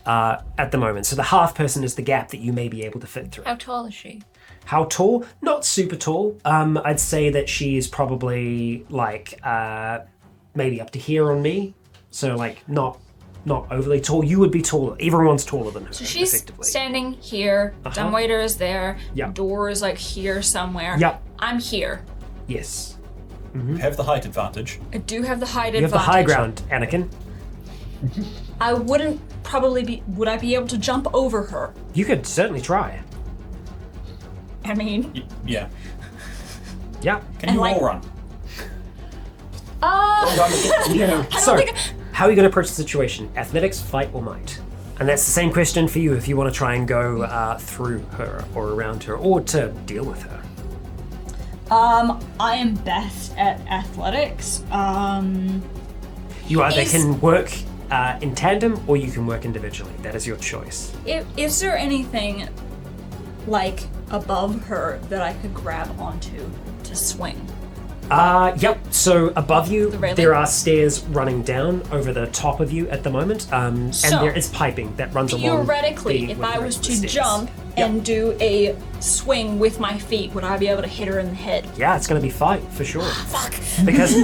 at the moment. So the half person is the gap that you may be able to fit through. How tall is she? How tall? Not super tall. I'd say that she is probably like maybe up to here on me. So like not overly tall. You would be taller. Everyone's taller than her. So she's effectively. standing here. Dumbwaiter is there. Yeah. Door is like here somewhere. Yep. I'm here. Yes. You have the height advantage. I do have the height You have advantage. the high ground, Anakin. I wouldn't probably be. Would I be able to jump over her? You could certainly try. I mean, Yeah. Yeah. Can you like- all run? So, how are you going to approach the situation? Athletics, fight, or might? And that's the same question for you if you want to try and go through her or around her or to deal with her. I am best at athletics. You either Is- can work in tandem or you can work individually. That is your choice. Is there anything like above her that I could grab onto to swing? Yep. So above you, The railing? there are stairs running down over the top of you at the moment, and So, there is piping that runs along. Theoretically, the- if with I the was rest of to the stairs. jump Yep. and do a swing with my feet, would I be able to hit her in the head? Yeah, it's going to be fight for sure. Fuck. Because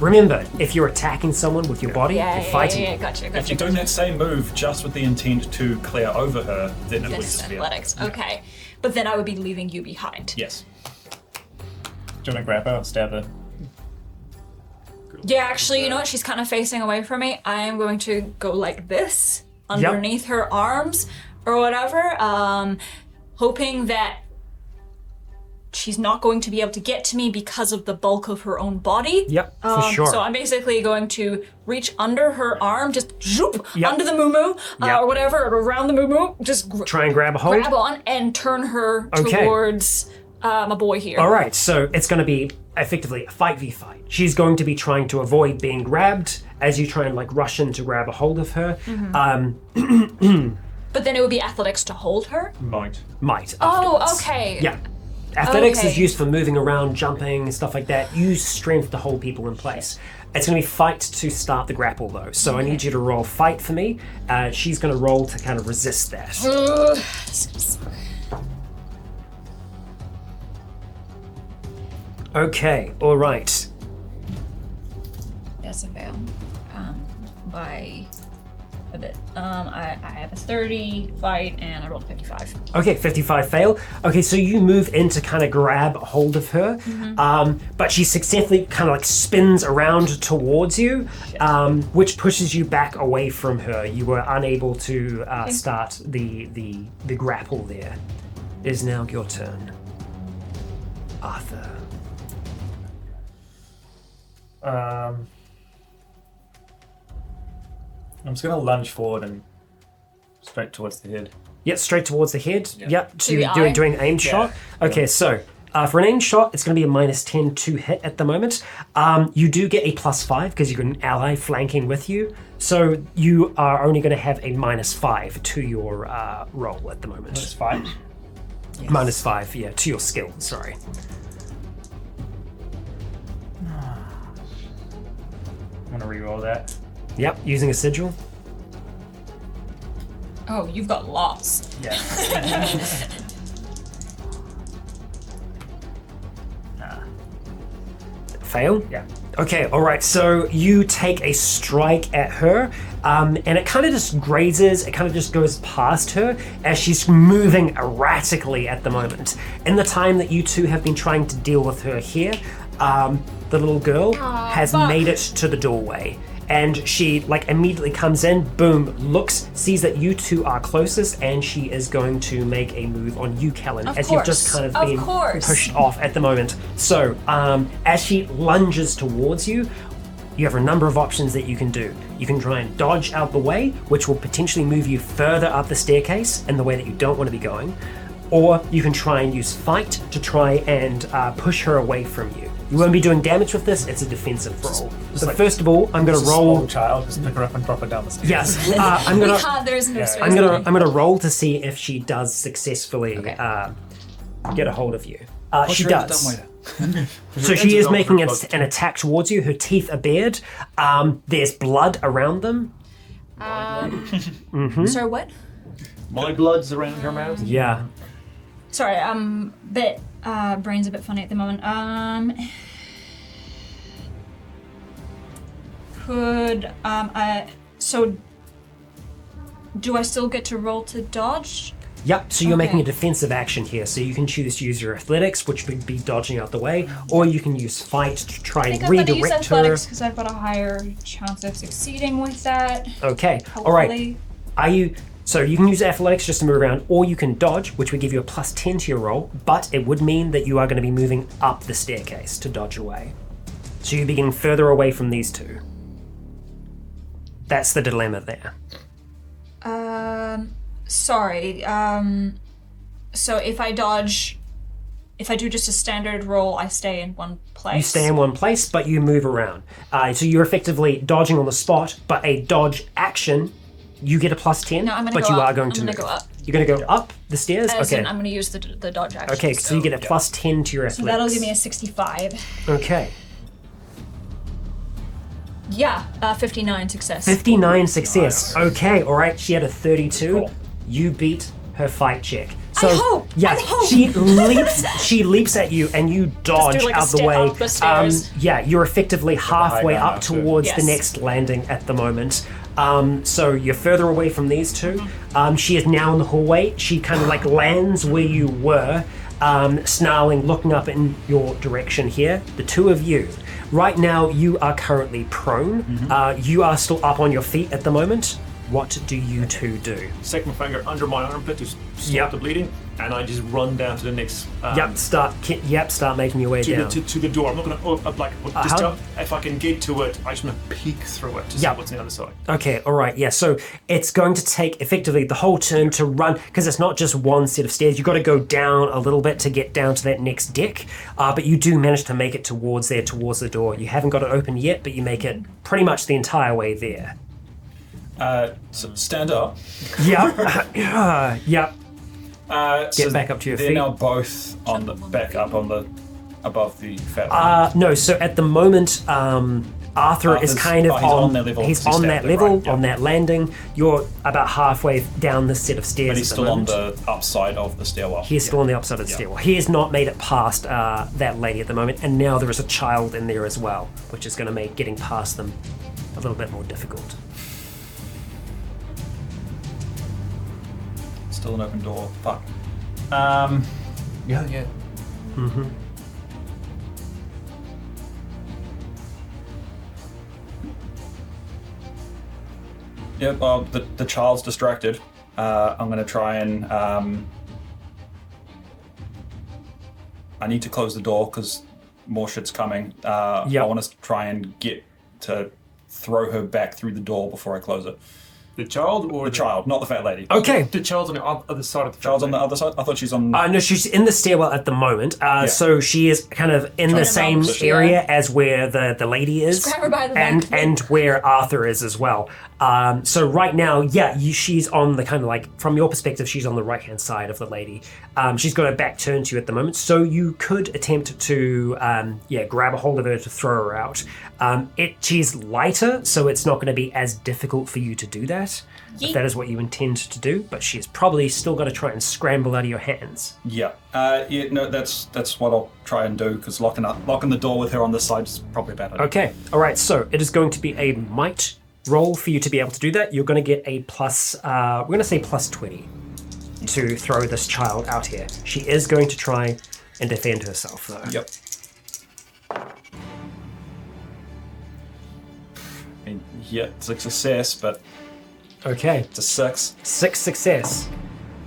remember, if you're attacking someone with your body, Yeah, you're fighting. yeah, gotcha, If gotcha. you're doing that same move just with the intent to clear over her, then it would Yes, just be athletics. Okay, but then I would be leaving you behind. Yes. Do you want to grab her or stab her? Yeah, actually, you know what? She's kind of facing away from me. I am going to go like this underneath her arms or whatever, hoping that she's not going to be able to get to me because of the bulk of her own body. Yep, for sure. So I'm basically going to reach under her arm, just zoop, Yep. under the moo-moo, Yep. or whatever, or around the moo-moo, just Try and grab a hold. grab on and turn her Okay. towards my boy here. All right, so it's going to be effectively a fight v fight. She's going to be trying to avoid being grabbed as you try and like rush in to grab a hold of her. But then it would be athletics to hold her? Might. Might. Oh, afterwards. okay. Yeah. Athletics is Okay. used for moving around, jumping, stuff like that. Use strength to hold people in place. It's going to be fight to start the grapple, though. So I need you to roll fight for me. She's going to roll to kind of resist that. Ugh. Okay, all right. That's a fail. By a bit. I have a 30 fight and I rolled a 55. Okay, 55 fail. Okay, so you move in to kind of grab hold of her, but she successfully kind of like spins around towards you, which pushes you back away from her. You were unable to start the grapple there. It is now your turn. Arthur. I'm just going to lunge forward and straight towards the head. Yep, straight towards the head. Yep, To the eye? doing aim shot. Okay, so for an aim shot, it's going to be a -10 to hit at the moment. You do get a +5 because you've got an ally flanking with you. So you are only going to have a -5 to your roll at the moment. That's fine. -5, yeah, to your skill, sorry. I'm going to reroll that. Yep, using a sigil. Oh, you've got lots. Yeah. Fail? Yeah. Okay, alright, so you take a strike at her, and it kind of just grazes, it kind of just goes past her as she's moving erratically at the moment. In the time that you two have been trying to deal with her here, the little girl has made it to the doorway. And she immediately comes in, boom, looks, sees that you two are closest, and she is going to make a move on you, Kellen, as you've just kind of been pushed off at the moment. So, as she lunges towards you, you have a number of options that you can do. You can try and dodge out the way, which will potentially move you further up the staircase in the way that you don't want to be going. Or you can try and use fight to try and push her away from you. You won't be doing damage with this, it's a defensive roll. So first of all, I'm going to roll... Small child, just pick her up and drop her down the stairs. Yes, I'm going to... There's no space. I'm gonna roll to see if she does successfully get a hold of you. She does. So she is making an attack towards you. Her teeth are bared. There's blood around them. Sorry, what? My blood's around her mouth. Yeah. Sorry, bit brain's a bit funny at the moment. So do I still get to roll to dodge? Yep, so you're making a defensive action here. So you can choose to use your athletics, which would be dodging out the way, or you can use fight to try and I'm gonna use redirect her. athletics because I've got a higher chance of succeeding with that. Okay, Hopefully. alright. So you can use athletics just to move around, or you can dodge, which would give you a +10 to your roll, but it would mean that you are going to be moving up the staircase to dodge away. So you're getting further away from these two. That's the dilemma there. Sorry. So if I dodge, if I do just a standard roll, I stay in one place. You stay in one place, but you move around. So you're effectively dodging on the spot, but a dodge action, you get a +10, No, I'm gonna but go you up. are going to I'm move. gonna go up. You're going to go up the stairs? As Okay. in, I'm going to use the dodge action. Okay, so you get a +10 to your athletics. So that'll give me a 65. Okay. Yeah, 59 success. 59 success. Okay, all right. She had a 32. Cool. You beat her fight check. So I hope. she leaps at you and you dodge do like a out the step way. up the stairs. You're effectively halfway ground up now, too. towards the Yes. next landing at the moment. So you're further away from these two. She is now in the hallway. She kind of lands where you were, snarling, looking up in your direction here. The two of you. Right now, you are currently prone. You are still up on your feet at the moment. What do you two do? Stick my finger under my armpit to stop the bleeding, and I just run down to the next. Start making your way down. To the door. I'm not gonna if I can get to it, I just want to peek through it to see what's on the other side. Okay, all right, yeah. So it's going to take effectively the whole turn to run, because it's not just one set of stairs. You've got to go down a little bit to get down to that next deck. But you do manage to make it towards the door. You haven't got it open yet, but you make it pretty much the entire way there. So stand up. Yep. Yep. Get back up to your they're feet. now both on the back up on the above the fat. No, so at the moment, Arthur is kind of he's on that level. He's He's on that standing, level, right, yeah. on that landing. You're about halfway down the set of stairs. But he's at still on moment. the upside of the stairwell. He is still on the upside of the stairwell. He has not made it past that lady at the moment, and now there is a child in there as well, which is going to make getting past them a little bit more difficult. Still an open door. Fuck. Yeah. Mm-hmm. Yep. Well, the child's distracted. I'm going to try and. I need to close the door because more shit's coming. Yep. I want to try and get to throw her back through the door before I close it. The child or The child, not the fat lady. Okay. The child's on the other side of the Child's on the other side? I thought she's on... No, she's in the stairwell at the moment. So she is kind of in the same Trying to area as where the lady is, Just grab her by the and back. and where Arthur is as well. So right now, she's on the kind of like, from your perspective, she's on the right hand side of the lady. She's got her back turned to you at the moment, so you could attempt to grab a hold of her to throw her out. She's lighter, so it's not going to be as difficult for you to do that. If that is what you intend to do, but she's probably still got to try and scramble out of your hands. Yeah. That's what I'll try and do, because locking the door with her on this side is probably a bad idea. Okay, all right, so it is going to be a might roll for you to be able to do that. You're going to get a plus, we're going to say plus 20 to throw this child out here. She is going to try and defend herself, though. Yep. I mean, it's a success, but Okay, it's a 6. 6 success.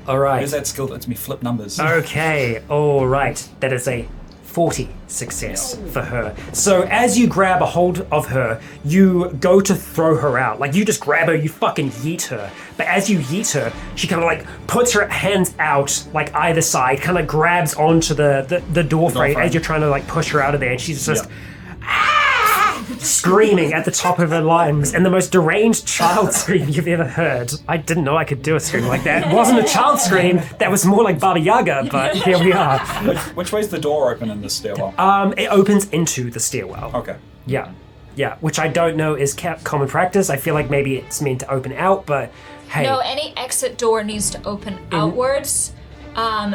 All right. Where's that skill that lets me flip numbers? Okay, all right. That is a 40 success for her. So as you grab a hold of her, you go to throw her out. Like, you just grab her, you fucking yeet her. But as you yeet her, she kind of like puts her hands out, like either side, kind of grabs onto the door frame as you're trying to like push her out of there. And she's just screaming at the top of her lungs, and the most deranged child scream you've ever heard. I didn't know I could do a scream like that. It wasn't a child scream, that was more like Baba Yaga, but here we are. Which way's the door open in this stairwell? It opens into the stairwell. Okay. Yeah, which I don't know is common practice. I feel like maybe it's meant to open out, but hey. No, any exit door needs to open outwards.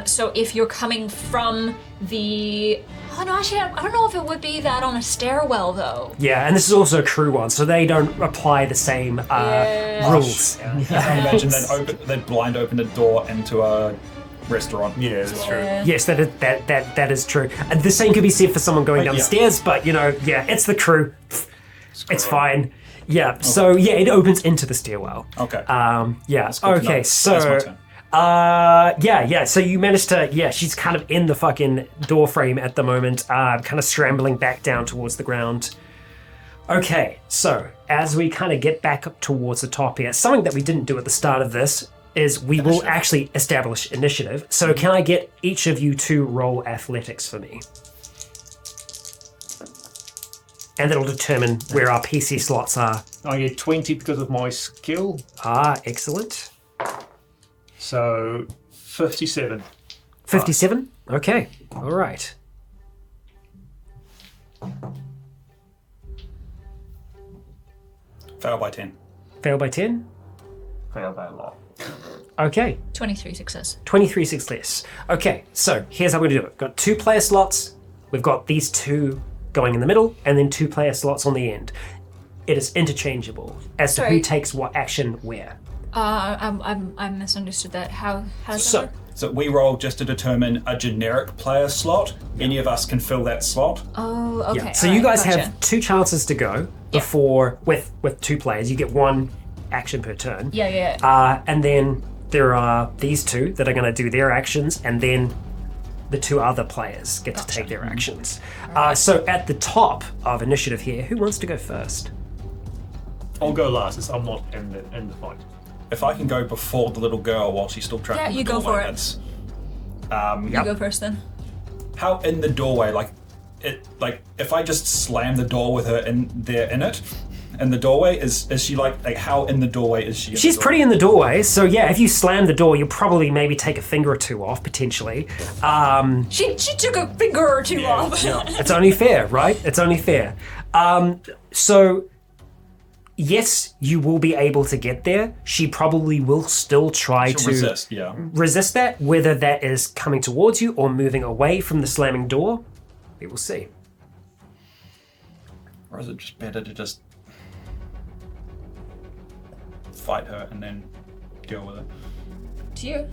So if you're coming from the... Oh, no, actually, I don't know if it would be that on a stairwell, though. Yeah, and this is also a crew one, so they don't apply the same rules. I can imagine they'd blind open a door into a restaurant. Yeah, that's true. Yes, that is true. And the same could be said for someone going down the stairs, but, it's the crew. It's fine. Yeah, so, it opens into the stairwell. Okay. Okay, so... That's my turn. So you managed to, she's kind of in the fucking door frame at the moment, kind of scrambling back down towards the ground. Okay, so as we kind of get back up towards the top here, something that we didn't do at the start of this is we will actually establish initiative. So can I get each of you to roll athletics for me? And that'll determine where our PC slots are. I get 20 because of my skill. Excellent. So 57. 57? Okay, all right. Fail by 10. Fail by 10? Failed by a lot. Okay, 23 success. 23 success. Okay, so here's how we're going to do it. We've got 2 player slots. We've got these 2 going in the middle, and then 2 player slots on the end. It is interchangeable as to who takes what action where. I misunderstood that. How does that work? So we roll just to determine a generic player slot. Any of us can fill that slot. Oh, okay. Yeah. So all you right, guys gotcha. have 2 chances to go before with 2 players. You get 1 action per turn. Yeah. And then there are these 2 that are going to do their actions, and then the 2 other players get to take their actions. So at the top of initiative here, who wants to go first? I'll go last, as I'm not in the fight. If I can go before the little girl while she's still trapped in the you go doorway, for it. that's... You go first then. How in the doorway, if I just slam the door with her in the doorway, is she like how in the doorway is she? She's pretty in the doorway, so if you slam the door, you'll probably maybe take a finger or 2 off, potentially. She took a finger or 2 off. Yeah. It's only fair, right? It's only fair. So, yes, you will be able to get there. She probably will still try to resist that, whether that is coming towards you or moving away from the slamming door. We will see. Or is it just better to just fight her and then deal with it? To you.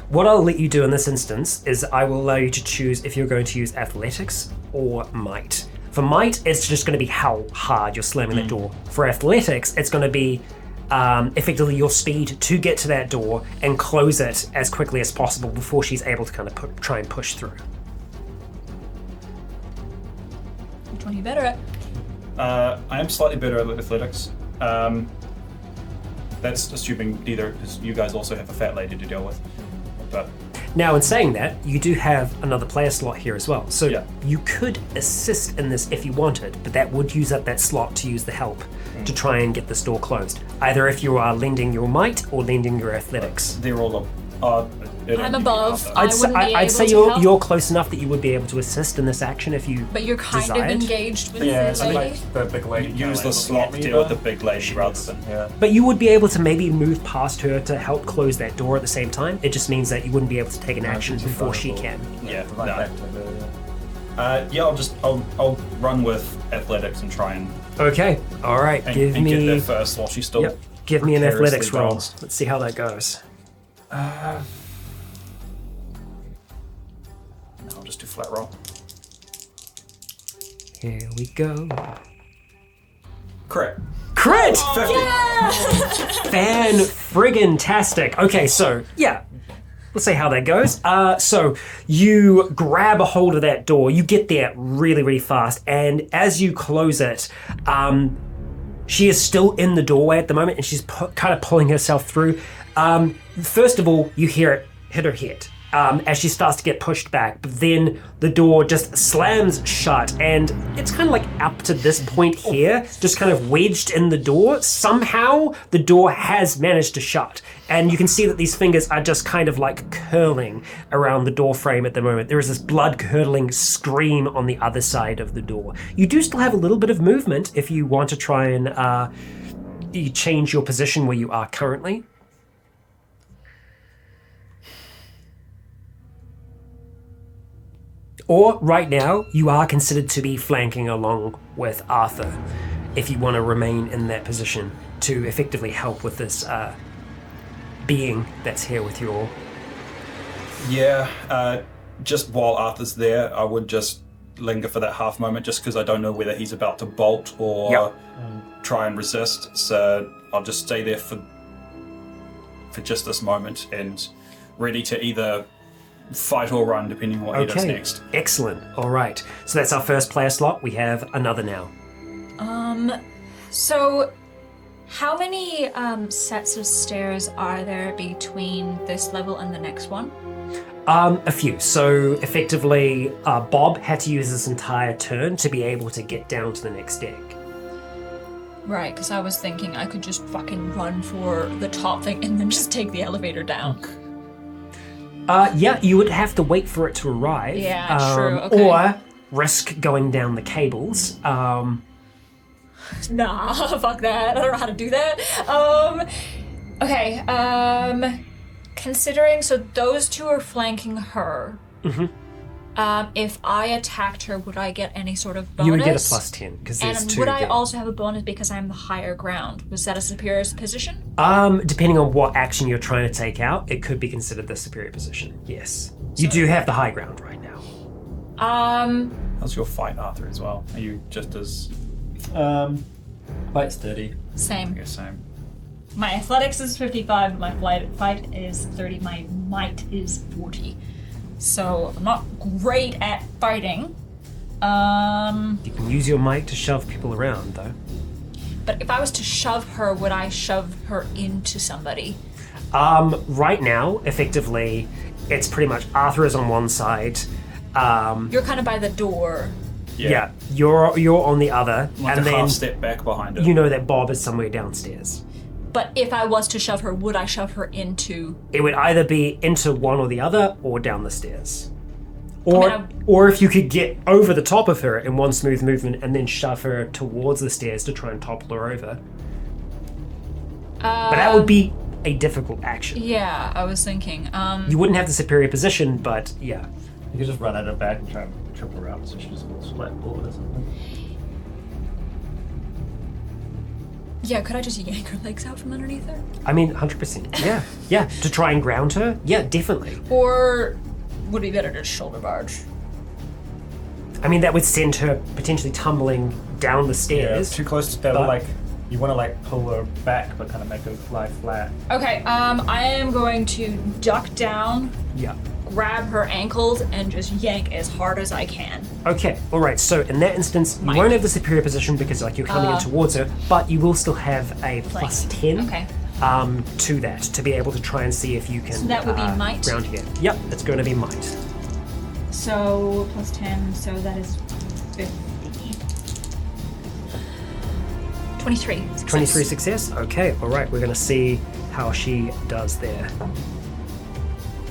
What I'll let you do in this instance is I will allow you to choose if you're going to use athletics or might. For might, it's just going to be how hard you're slamming that door. For athletics, it's going to be effectively your speed to get to that door and close it as quickly as possible before she's able to kind of try and push through. Which one are you better at? I am slightly better at athletics. That's assuming neither, because you guys also have a fat lady to deal with. But Now, in saying that, you do have another player slot here as well. So Yeah. you could assist in this if you wanted, but that would use up that slot to use the help to try and get this door closed. Either if you are lending your might or lending your athletics. they're all up. I'm above. I wouldn't be I'd able say to you're help. you're close enough that you would be able to assist in this action if you But you're kind desired. of engaged with Yeah, this so lady. like the big lady. kinda Use like the looking slot at to me, deal with though. the big lady rather than. Yeah. But you would be able to maybe move past her to help close that door at the same time. It just means that you wouldn't be able to take an action she's before she vulnerable. can. Yeah, Right no. back to the, I'll run with athletics and try and Okay, all right. and Give get there me first while she's still. yep. Give me an precariously athletics roll. balanced. Let's see how that goes. I'll just do flat roll. Here we go. Correct. Crit! 50. Fan friggin' tastic. Okay, so yeah, let's see how that goes. So you grab a hold of that door. You get there really, really fast, and as you close it, she is still in the doorway at the moment, and she's kind of pulling herself through. First of all, you hear it hit her head. As she starts to get pushed back, but then the door just slams shut, and it's kind of like up to this point here, just kind of wedged in the door. Somehow the door has managed to shut, and you can see that these fingers are just kind of like curling around the door frame at the moment. There is this blood-curdling scream on the other side of the door. You do still have a little bit of movement if you want to try and you change your position where you are currently. Or right now, you are considered to be flanking along with Arthur, if you want to remain in that position to effectively help with this being that's here with you all. Yeah, just while Arthur's there, I would just linger for that half moment just because I don't know whether he's about to bolt or Yep. try and resist. So I'll just stay there for just this moment and ready to either fight or run depending on what he does Okay, next. excellent. All right, so that's our first player slot. We have another now. So how many sets of stairs are there between this level and the next one? A few. So effectively, Bob had to use this entire turn to be able to get down to the next deck. Right, because I was thinking I could just fucking run for the top thing and then just take the elevator down. Yeah, you would have to wait for it to arrive. Yeah, true, okay. Or risk going down the cables. Nah, fuck that. I don't know how to do that. Okay, considering, so those two are flanking her. Mm-hmm. If I attacked her, would I get any sort of bonus? You would get a plus 10, because there's And two would I there. also have a bonus because I'm the higher ground? Was that a superior position? Depending on what action you're trying to take out, it could be considered the superior position, yes. You do have the high ground right now. How's your fight, Arthur, as well? Are you just as, Fight's 30. Same. I guess, same? My athletics is 55, my fight is 30, my might is 40. So I'm not great at fighting. You can use your might to shove people around, though. But if I was to shove her, would I shove her into somebody? Right now, effectively, it's pretty much Arthur is on one side. You're kind of by the door. Yeah, you're on the other, Like and a then half step back behind it. you know that Bob is somewhere downstairs. But if I was to shove her, would I shove her into... It would either be into one or the other, or down the stairs. I Or if you could get over the top of her in one smooth movement and then shove her towards the stairs to try and topple her over. But that would be a difficult action. Yeah, I was thinking. You wouldn't have the superior position, but yeah. You could just run at her back and try and triple her out so she just looks flat forward or something. Yeah, could I just yank her legs out from underneath her? I mean, 100%. Yeah. Yeah. To try and ground her? Yeah, definitely. Or would it be better to shoulder barge? I mean, that would send her potentially tumbling down the stairs. Too close to that but- would like You want to like pull her back, but kind of make her lie flat. Okay, I am going to duck down, Yeah. grab her ankles, and just yank as hard as I can. Okay, all right. So in that instance, you Mike. won't have the superior position because like you're coming in towards her, but you will still have a plus 10 Okay. to that to be able to try and see if you can. So that would be might? round here. Yep, it's going to be might. So plus 10, so that is 50. 23. Success. 23 success. Okay, all right. We're going to see how she does there.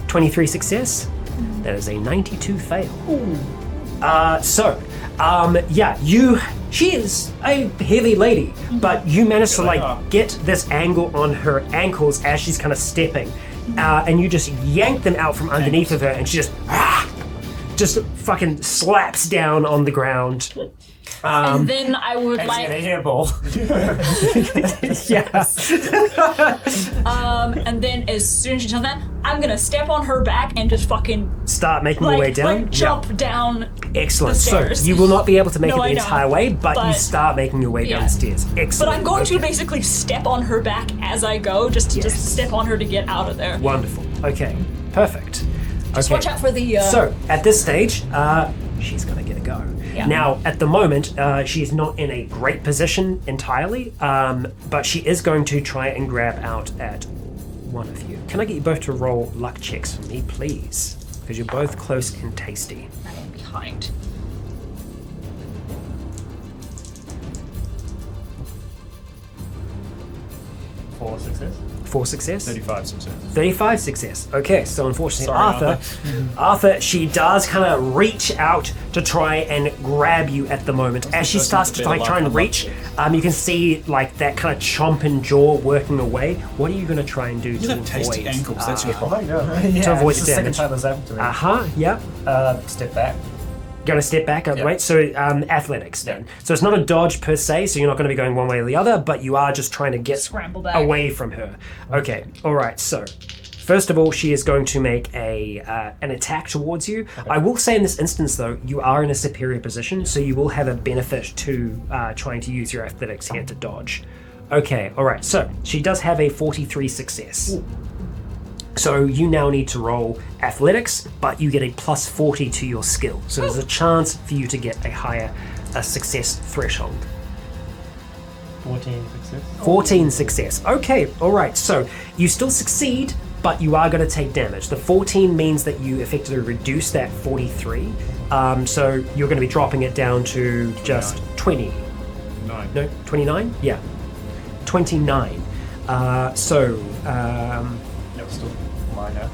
23 success. That is a 92 fail. She is a heavy lady, but you manage to like get this angle on her ankles as she's kind of stepping, and you just yank them out from underneath of her, and she just fucking slaps down on the ground. And then I would Get a like, hairball. and then as soon as she does that, I'm gonna step on her back and just fucking Start making your way down. like jump down. Excellent. the So stairs. you will not be able to make No, it I the know, entire way, but you but- start making your way Yeah. downstairs. Excellent. But I'm going to Okay. basically step on her back as I go, just to Yes. just step on her to get out of there. Wonderful. Okay. Perfect. Just okay. watch out for the. So at this stage, she's gonna get a go. Yeah. Now, at the moment, she's not in a great position entirely, but she is going to try and grab out at one of you. Can I get you both to roll luck checks for me, please? Because you're both close and tasty. I am behind. 4 success. 4 success. 35 success. 35 success. Okay, so unfortunately, Sorry, Arthur, she does kind of reach out to try and grab you at the moment. As she starts to like try and reach, you can see like that kind of chomping jaw working away. What are you going to try and do You to have avoid? tasty ankles, that's your problem. Oh my god. Yeah, To avoid it's the second damage. time that's happened to me. Yeah. Step back. Going to step back up, Yeah. right? So athletics then. So it's not a dodge per se, so you're not going to be going one way or the other, but you are just trying to get Scramble back. away from her. Okay, all right. So first of all, she is going to make an attack towards you. I will say in this instance, though, you are in a superior position, so you will have a benefit to trying to use your athletics here to dodge. Okay, all right. So she does have a 43 success. Ooh. So you now need to roll athletics, but you get a plus 40 to your skill. So there's a chance for you to get a higher success threshold. 14 success. 14 success. Okay, all right. So you still succeed, but you are going to take damage. The 14 means that you effectively reduce that 43. So you're going to be dropping it down to just 20. 9. No, 29? Yeah. 29. No, still minor.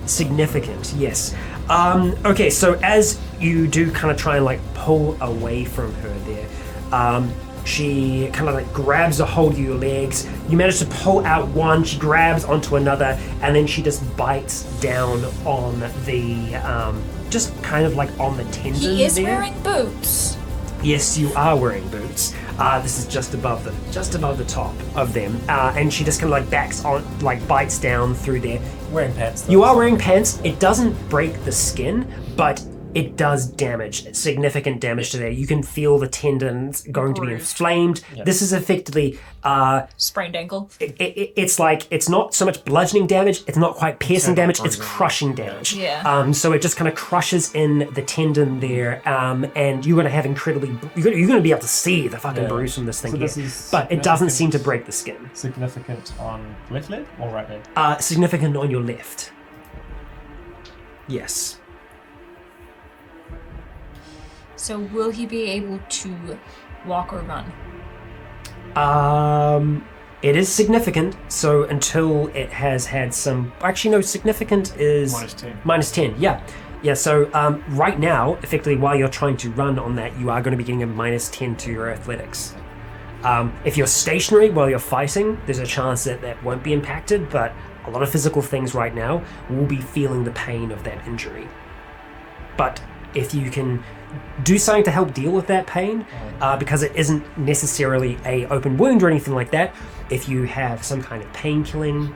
Significant, yes. Okay, so as you do kind of try and like pull away from her there, she kind of like grabs a hold of your legs. You manage to pull out one, she grabs onto another, and then she just bites down on the, just kind of like on the tendon He is there. wearing boots. Yes, you are wearing boots. This is just above the top of them, and she just kind of like backs on, like bites down through there. Wearing pants, though. You are wearing pants. It doesn't break the skin, but it does damage, significant damage to there. You can feel the tendons going to be Bruised. inflamed. Yeah. This is effectively, Sprained ankle. it's like, it's not so much bludgeoning damage, it's not quite piercing damage, it's crushing damage. Yeah. So it just kind of crushes in the tendon there, and you're going to have you're going to be able to see the fucking Yeah. bruise from this thing So here. this is But it doesn't seem to significant. break the skin. Significant on left leg or right leg? Significant on your left. Yes. So will he be able to walk or run? It is significant, so until it has had some... Actually, no, significant is... Minus 10. Minus 10, yeah. Yeah, so right now, effectively, while you're trying to run on that, you are going to be getting a minus 10 to your athletics. If you're stationary while you're fighting, there's a chance that that won't be impacted, but a lot of physical things right now will be feeling the pain of that injury. But if you can do something to help deal with that pain, because it isn't necessarily a open wound or anything like that, if you have some kind of pain-killing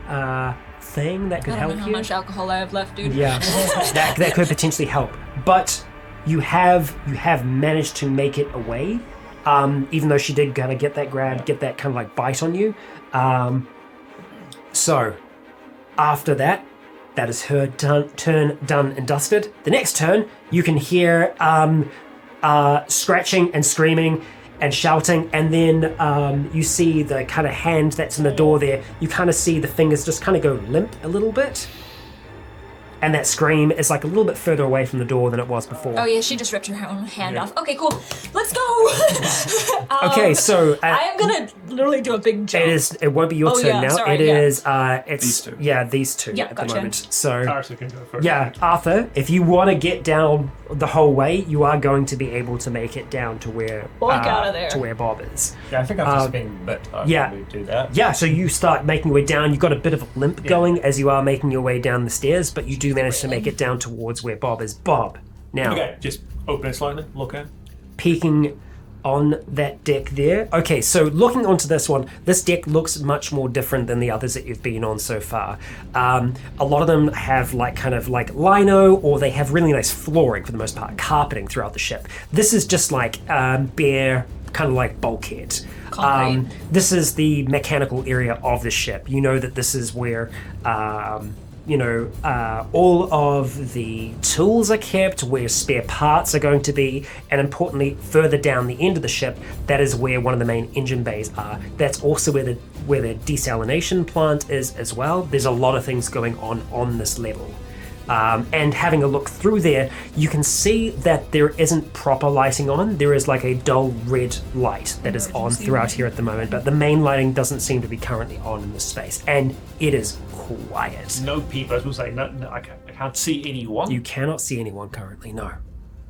thing that could I don't help know how you, much alcohol I have left, dude. yeah, that could potentially help. But you have managed to make it away, even though she did kind of get that grab, get that kind of like bite on you. So after that is her turn done and dusted. The next turn, you can hear scratching and screaming and shouting, and then you see the kind of hand that's in the door there. You kind of see the fingers just kind of go limp a little bit. And that scream is like a little bit further away from the door than it was before. Oh yeah, she just ripped her own hand off. Okay, cool. Let's go. Okay, so I am gonna literally do a big jump. it won't be your turn yeah, now. sorry, It yeah. is it's These two. Yeah, these two Yeah, at gotcha. the moment. So Arthur can go first. yeah, Arthur, if you want to get down the whole way, you are going to be able to make it down to where Boink outta there. to where Bob is. Yeah, I think I've just been bit. I yeah. probably do that. Yeah, so you start making your way down. You've got a bit of a limp going as you are making your way down the stairs, but you do manage to make it down towards where Bob is. Bob, now Okay, just open it slightly, look at it. peeking on that deck there. Okay, so looking onto this one, this deck looks much more different than the others that you've been on so far. A lot of them have like kind of like lino, or they have really nice flooring for the most part, carpeting throughout the ship. This is just like bare, kind of like bulkhead. Concrete. This is the mechanical area of the ship. You know that this is where all of the tools are kept, where spare parts are going to be, and importantly, further down the end of the ship, that is where one of the main engine bays are. That's also where the desalination plant is as well. There's a lot of things going on this level. And having a look through there, you can see that there isn't proper lighting on. There is like a dull red light that is on throughout here at the moment, but the main lighting doesn't seem to be currently on in this space, and it is quiet. No people, I was like, no, I can't see anyone. You cannot see anyone currently, no.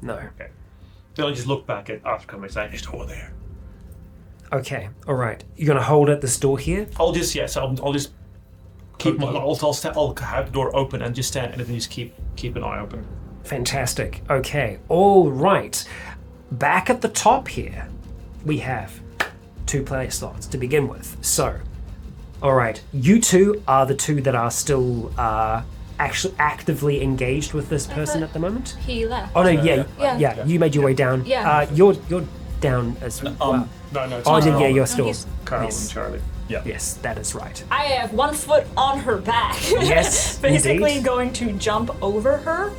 Okay. Then I just look back at Arthur coming and say, just over there. Okay, alright. You're gonna hold at this door here? I'll just keep I'll have the door open and just stand and then just keep an eye open. Fantastic. Okay, alright. Back at the top here, we have 2 player slots to begin with. So, alright, you two are the two that are still actually actively engaged with this person at the moment. He left. Oh no, Yeah. yeah, you made your way down. Yeah. You're down as well. No, it's Oh, Carl. yeah, you're still. he's- Carl Yes. and Charlie. Yeah. Yes, that is right. I have 1 foot on her back. Yes, basically indeed. going to jump over her.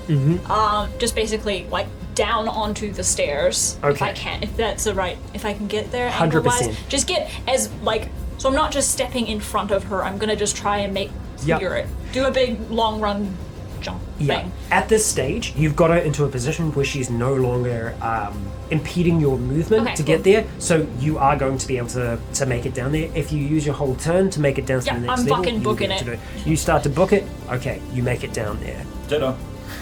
Just basically like down onto the stairs. If Okay. I can, if that's the right, if I can get there. 100%. angle-wise. Just get as like, so I'm not just stepping in front of her. I'm gonna just try and Yep. clear it. Do a big long run jump Yeah. thing. At this stage, you've got her into a position where she's no longer impeding your movement Okay, to cool. get there, so you are going to be able to make it down there. If you use your whole turn to make it down to Yeah, the next I'm level, fucking you will be booking able to it. do it. You start to book it, okay, you make it down there. Ditto.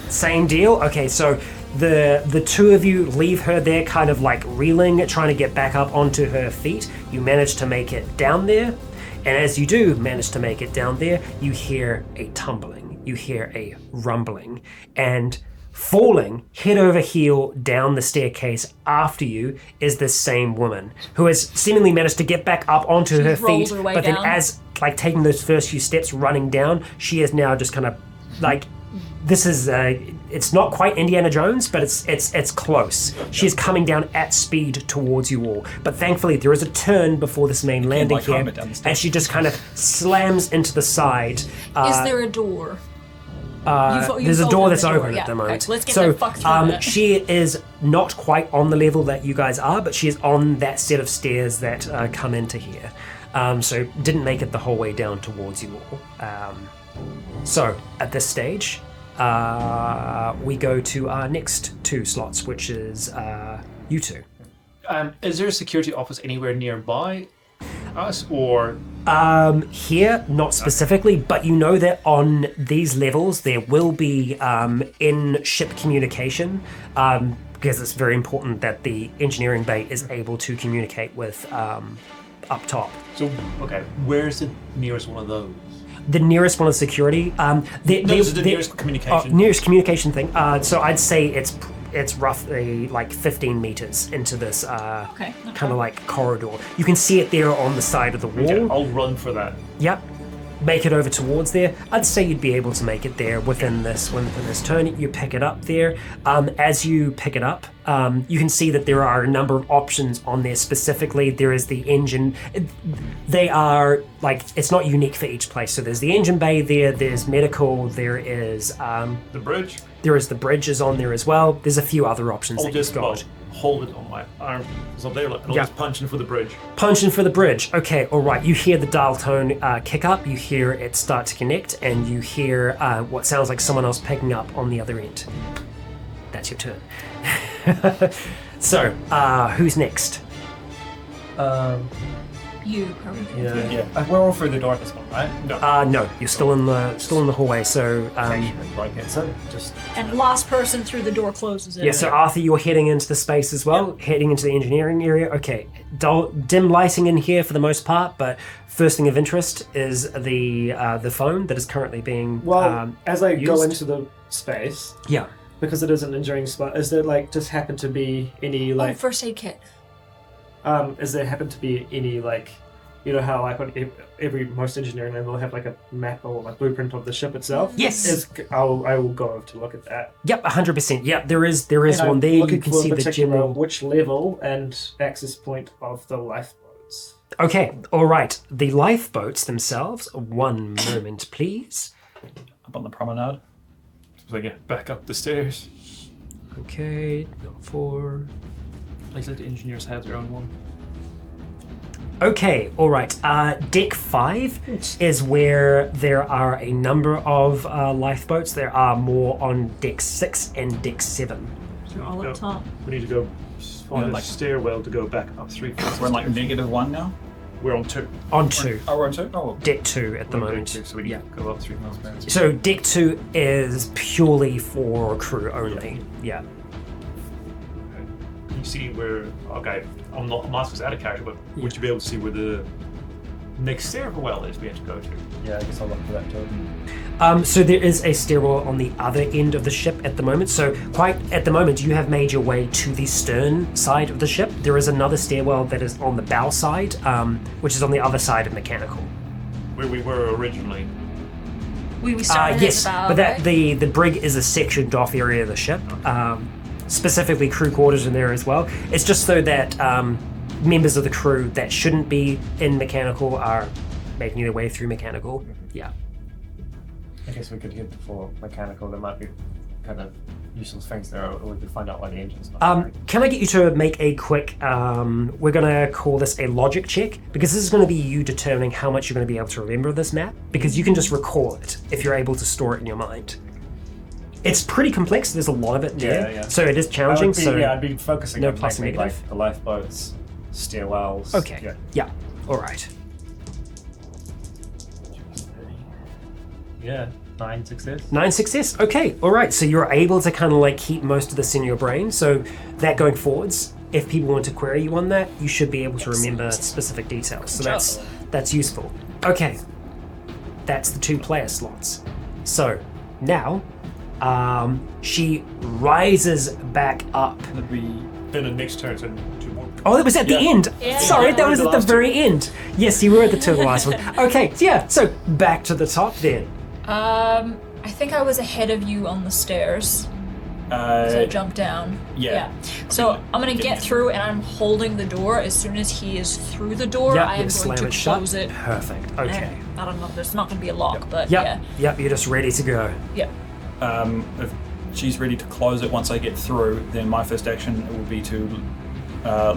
Same deal. Okay, so the two of you leave her there kind of like reeling, trying to get back up onto her feet. You manage to make it down there, and as you do manage to make it down there, you hear a tumbling, you hear a rumbling, and falling head over heel down the staircase after you is this same woman who has seemingly managed to get back up onto her rolls feet, her way but then down. as like taking those first few steps running down, she is now just kind of like, this is it's not quite Indiana Jones, but it's close. She's coming down at speed towards you all, but thankfully there is a turn before this main landing like here, Homer down the stairs. and she just kind of slams into the side. Is there a door? There's a door that's open Yeah, at the moment. okay, let's get so the fuck through it. she is not quite on the level that you guys are, but she is on that set of stairs that come into here. So didn't make it the whole way down towards you all. So at this stage, we go to our next 2 slots, which is you two. Is there a security office anywhere nearby us, or Here, not specifically, but you know that on these levels there will be in-ship communication, because it's very important that the engineering bay is able to communicate with up top. so? Okay, where's the nearest one of those? The nearest one is security. This is the nearest communication. Nearest communication thing. So I'd say it's roughly like 15 meters into this Okay, no kind of like corridor. You can see it there on the side of the wall. Okay, I'll run for that. Yep. make it over towards there. I'd say you'd be able to make it there within this turn. You pick it up there. As you pick it up, you can see that there are a number of options on there. Specifically, there is the engine. They are like, it's not unique for each place. So there's the engine bay there. There's medical. There is The bridge. there is the bridge is on there as well. There's a few other options I'll that you've just got. hold it on my arm. It's up there, and I'll Yeah. just punch in for the bridge. Punching for the bridge. Okay, all right. You hear the dial tone kick up. You hear it start to connect, and you hear what sounds like someone else picking up on the other end. That's your turn. So, who's next? You probably. Yeah. We're all through the door at this point, right? No, you're still in the hallway. So, Right, yeah, so just And last person through the door closes it. yeah. So Arthur, you're heading into the space as well. Heading into the engineering area. Okay, dim lighting in here for the most part, but first thing of interest is the phone that is currently being as I go used. into the space, Yeah. because it is an engineering spot, is there like just happen to be any Oh, like first aid kit. is there happen to be any like, you know how like on most engineering land will have like a map or like blueprint of the ship itself? Yes. I will go over to look at that. Yep. 100%. Yep. There is And one I'm there. You looking can for see in the particular general. which level and access point of the lifeboats. Okay, all right. The lifeboats themselves. One moment, please. Up on the promenade. So I get back up the stairs. Okay, 4. Like the engineers have their own one. Okay, all right. Deck 5 is where there are a number of lifeboats. There are more on Deck 6 and Deck 7. They're all up top. We need to go find like- a stairwell to go back up 3 floors. We're in like -1 now. We're on 2. On 2. Oh, we're on 2? Oh, Deck 2 at the We're on moment. 2, so we need to go up 3 floors. So Deck 2 is purely for crew only. Yeah. Can you see where? Okay, I'm not as out of character, but would you be able to see where the next stairwell is we have to go to? yeah, I guess I'll look for that too. So there is a stairwell on the other end of the ship at the moment. So quite at the moment, you have made your way to the stern side of the ship. There is another stairwell that is on the bow side, which is on the other side of mechanical. Where we were originally. We started Yes, at the bow, but that right? the brig is a sectioned off area of the ship. Specifically crew quarters in there as well. It's just so that members of the crew that shouldn't be in mechanical are making their way through mechanical. Yeah. I guess we could hit for mechanical. There might be kind of useful things there, or we could find out why the engine's not working. Can I get you to make a quick, we're going to call this a logic check, because this is going to be you determining how much you're going to be able to remember of this map, because you can just recall it if you're able to store it in your mind. It's pretty complex, there's a lot of it there, Yeah. so it is challenging. I'd be focusing no on plus and mainly, negative. like the lifeboats, stairwells. Okay, yeah, all right. Yeah, 9 success. 9 success. Okay, all right. So you're able to kind of like keep most of this in your brain. So that going forwards, if people want to query you on that, you should be able to remember specific details. So that's useful. Okay, that's the 2 player slots. So now, she rises back up. Then the next turn, so 2 more. Oh, that was at the end. Yeah. Sorry, that was The at the last very end. Yes, you were at the 2 of the last one. Okay, yeah. So back to the top then. I think I was ahead of you on the stairs. So I jumped down. yeah. So I'm gonna get through, and I'm holding the door. As soon as he is through the door, Yeah, I am going slam to it shut. close it. Perfect. Okay. And I don't know. There's not gonna be a lock, but Yep. Yep. You're just ready to go. yeah. If she's ready to close it once I get through, then my first action will be to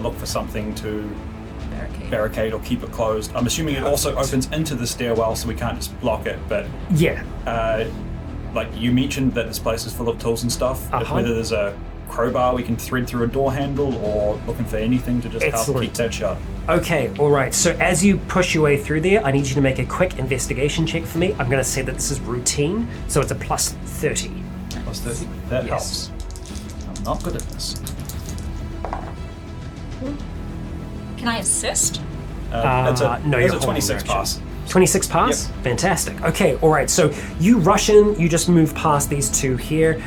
look for something to barricade or keep it closed. I'm assuming it also opens into the stairwell, so we can't just block it, but Yeah. like you mentioned that this place is full of tools and stuff. If Uh-huh. whether there's a crowbar we can thread through a door handle, or looking for anything to just help Excellent. keep that shut. Okay, all right. So as you push your way through there, I need you to make a quick investigation check for me. I'm going to say that this is routine, so it's a plus 30. Plus 30. That Yes. helps. I'm not good at this. Can I assist? It's a, no, it's you're a 26 holding pass. 26 pass? Yep. Fantastic. Okay, all right. So you rush in, you just move past these 2 here.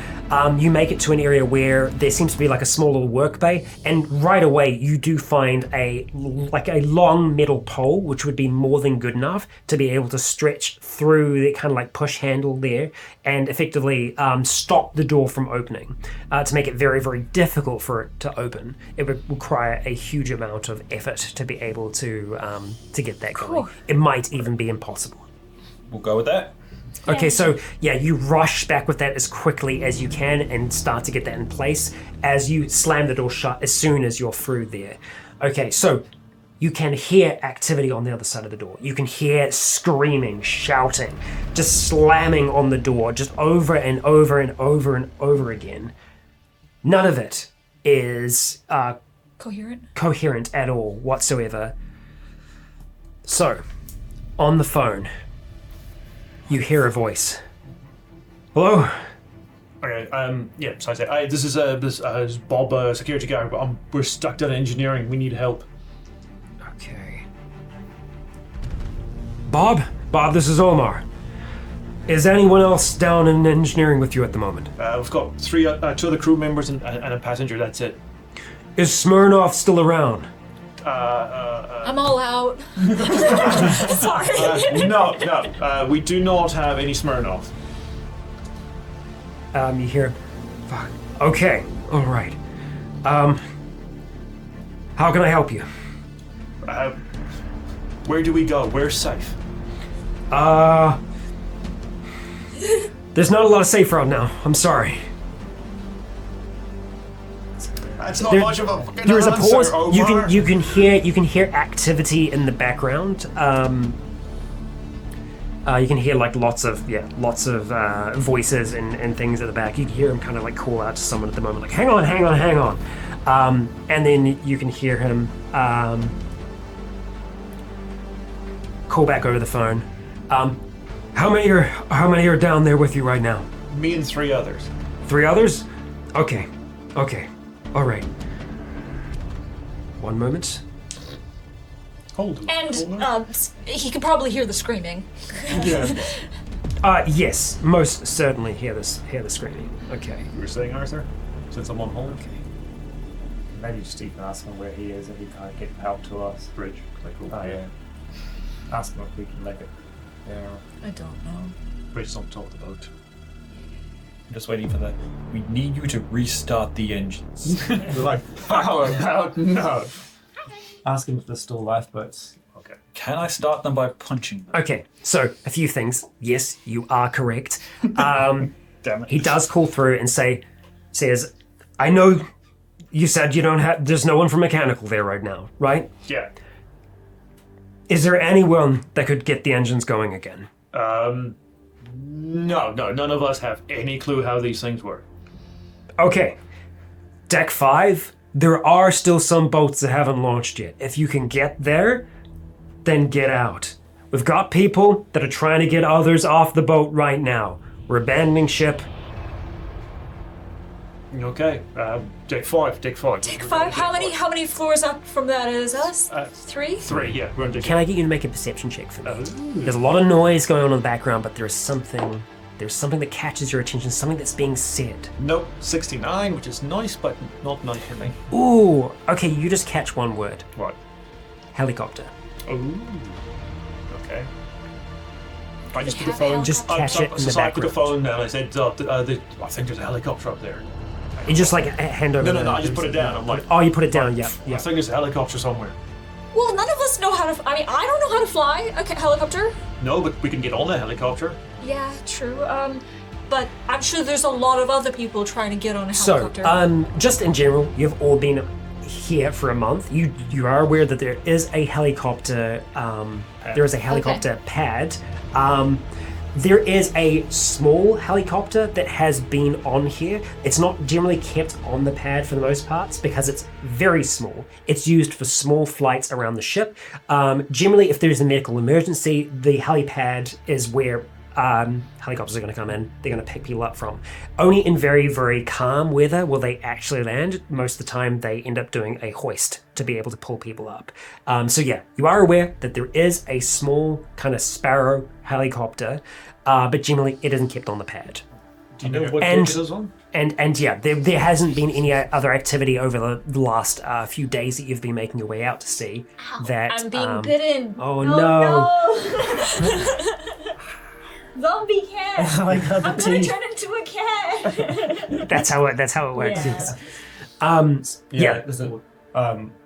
You make it to an area where there seems to be like a small little work bay, and right away you do find a long metal pole, which would be more than good enough to be able to stretch through the kind of like push handle there and effectively stop the door from opening. To make it very, very difficult for it to open, it would require a huge amount of effort to be able to get that going. It might even be impossible. We'll go with that. Okay, so yeah, you rush back with that as quickly as you can and start to get that in place as you slam the door shut as soon as you're through there. Okay, so you can hear activity on the other side of the door. You can hear screaming, shouting, just slamming on the door, just over and over and over and over again. None of it is coherent at all whatsoever. So, on the phone, you hear a voice. Hello? Okay, yeah, so I say, this is Bob, security guard. We're stuck down in engineering. We need help. Okay. Bob, this is Omar. Is anyone else down in engineering with you at the moment? We've got two other crew members and a passenger, that's it. Is Smirnoff still around? I'm all out. Sorry. No, we do not have any Smirnoff. You hear, fuck. Okay, all right. How can I help you? Where do we go? Where's safe? There's not a lot of safe route now. I'm sorry. That's not much of a fucking There is a answer, pause. Omar. You can hear activity in the background. You can hear like lots of voices and things at the back. You can hear him kind of like call out to someone at the moment, like hang on. And then you can hear him call back over the phone. How many are down there with you right now? Me and 3 others. 3 others? Okay. All right. One moment. Hold. And he can probably hear the screaming. Yeah. Yes, most certainly hear the screaming. Okay. You were saying, Arthur? Since I'm on hold? Okay. Maybe just even ask him where he is if he can't get help to us. Bridge. Like, Oh yeah. Ask him if we can make it. Yeah. I don't know. Bridge's on top of the boat. I'm just waiting for the. We need you to restart the engines. We're like, how about no? Ask him if there's still lifeboats. Okay. Can I start them by punching them? Okay, so a few things. Yes, you are correct. Damn it. He does call through and says, I know you said you don't have, there's no one from mechanical there right now, right? Yeah. Is there anyone that could get the engines going again? No, none of us have any clue how these things work. Okay, Deck 5, there are still some boats that haven't launched yet. If you can get there, then get out. We've got people that are trying to get others off the boat right now. We're abandoning ship. Okay, Deck 5. Deck 5? How many floors up from that is us? 3? 3, yeah, we're on Deck Can I get you to make a perception check for me? There's a lot of noise going on in the background, but there's something that catches your attention, something that's being said. Nope, 69, which is nice, but not nice for me. Ooh, okay, you just catch one word. What? Helicopter. Ooh. Okay. I just put the phone. Just catch it in the So I put the background. phone down. I said, I think there's a helicopter up there. You just like hand over. No. I just put it down. I'm like, Oh, you put it down. Yeah. I think there's a helicopter somewhere. Well, none of us know how to. I mean, I don't know how to fly a helicopter. No, but we can get on the helicopter. Yeah, true. But I'm sure there's a lot of other people trying to get on a So, helicopter. just in general, you've all been here for a month. You are aware that there is a helicopter. There is a helicopter pad. There is a small helicopter that has been on here. It's not generally kept on the pad for the most parts because it's very small. It's used for small flights around the ship. Generally, if there's a medical emergency, the helipad is where helicopters are going to come in. They're going to pick people up from. Only in very, very calm weather will they actually land. Most of the time, they end up doing a hoist to be able to pull people up. So yeah, you are aware that there is a small kind of Sparrow helicopter, but generally it isn't kept on the pad. Do you know what And- deck it is on? And yeah, there hasn't been any other activity over the last few days that you've been making your way out to sea. That I'm being bitten. Oh no! Zombie cat. Oh my god, I'm gonna turn into a cat. That's how it works. Yeah. Yes. Is it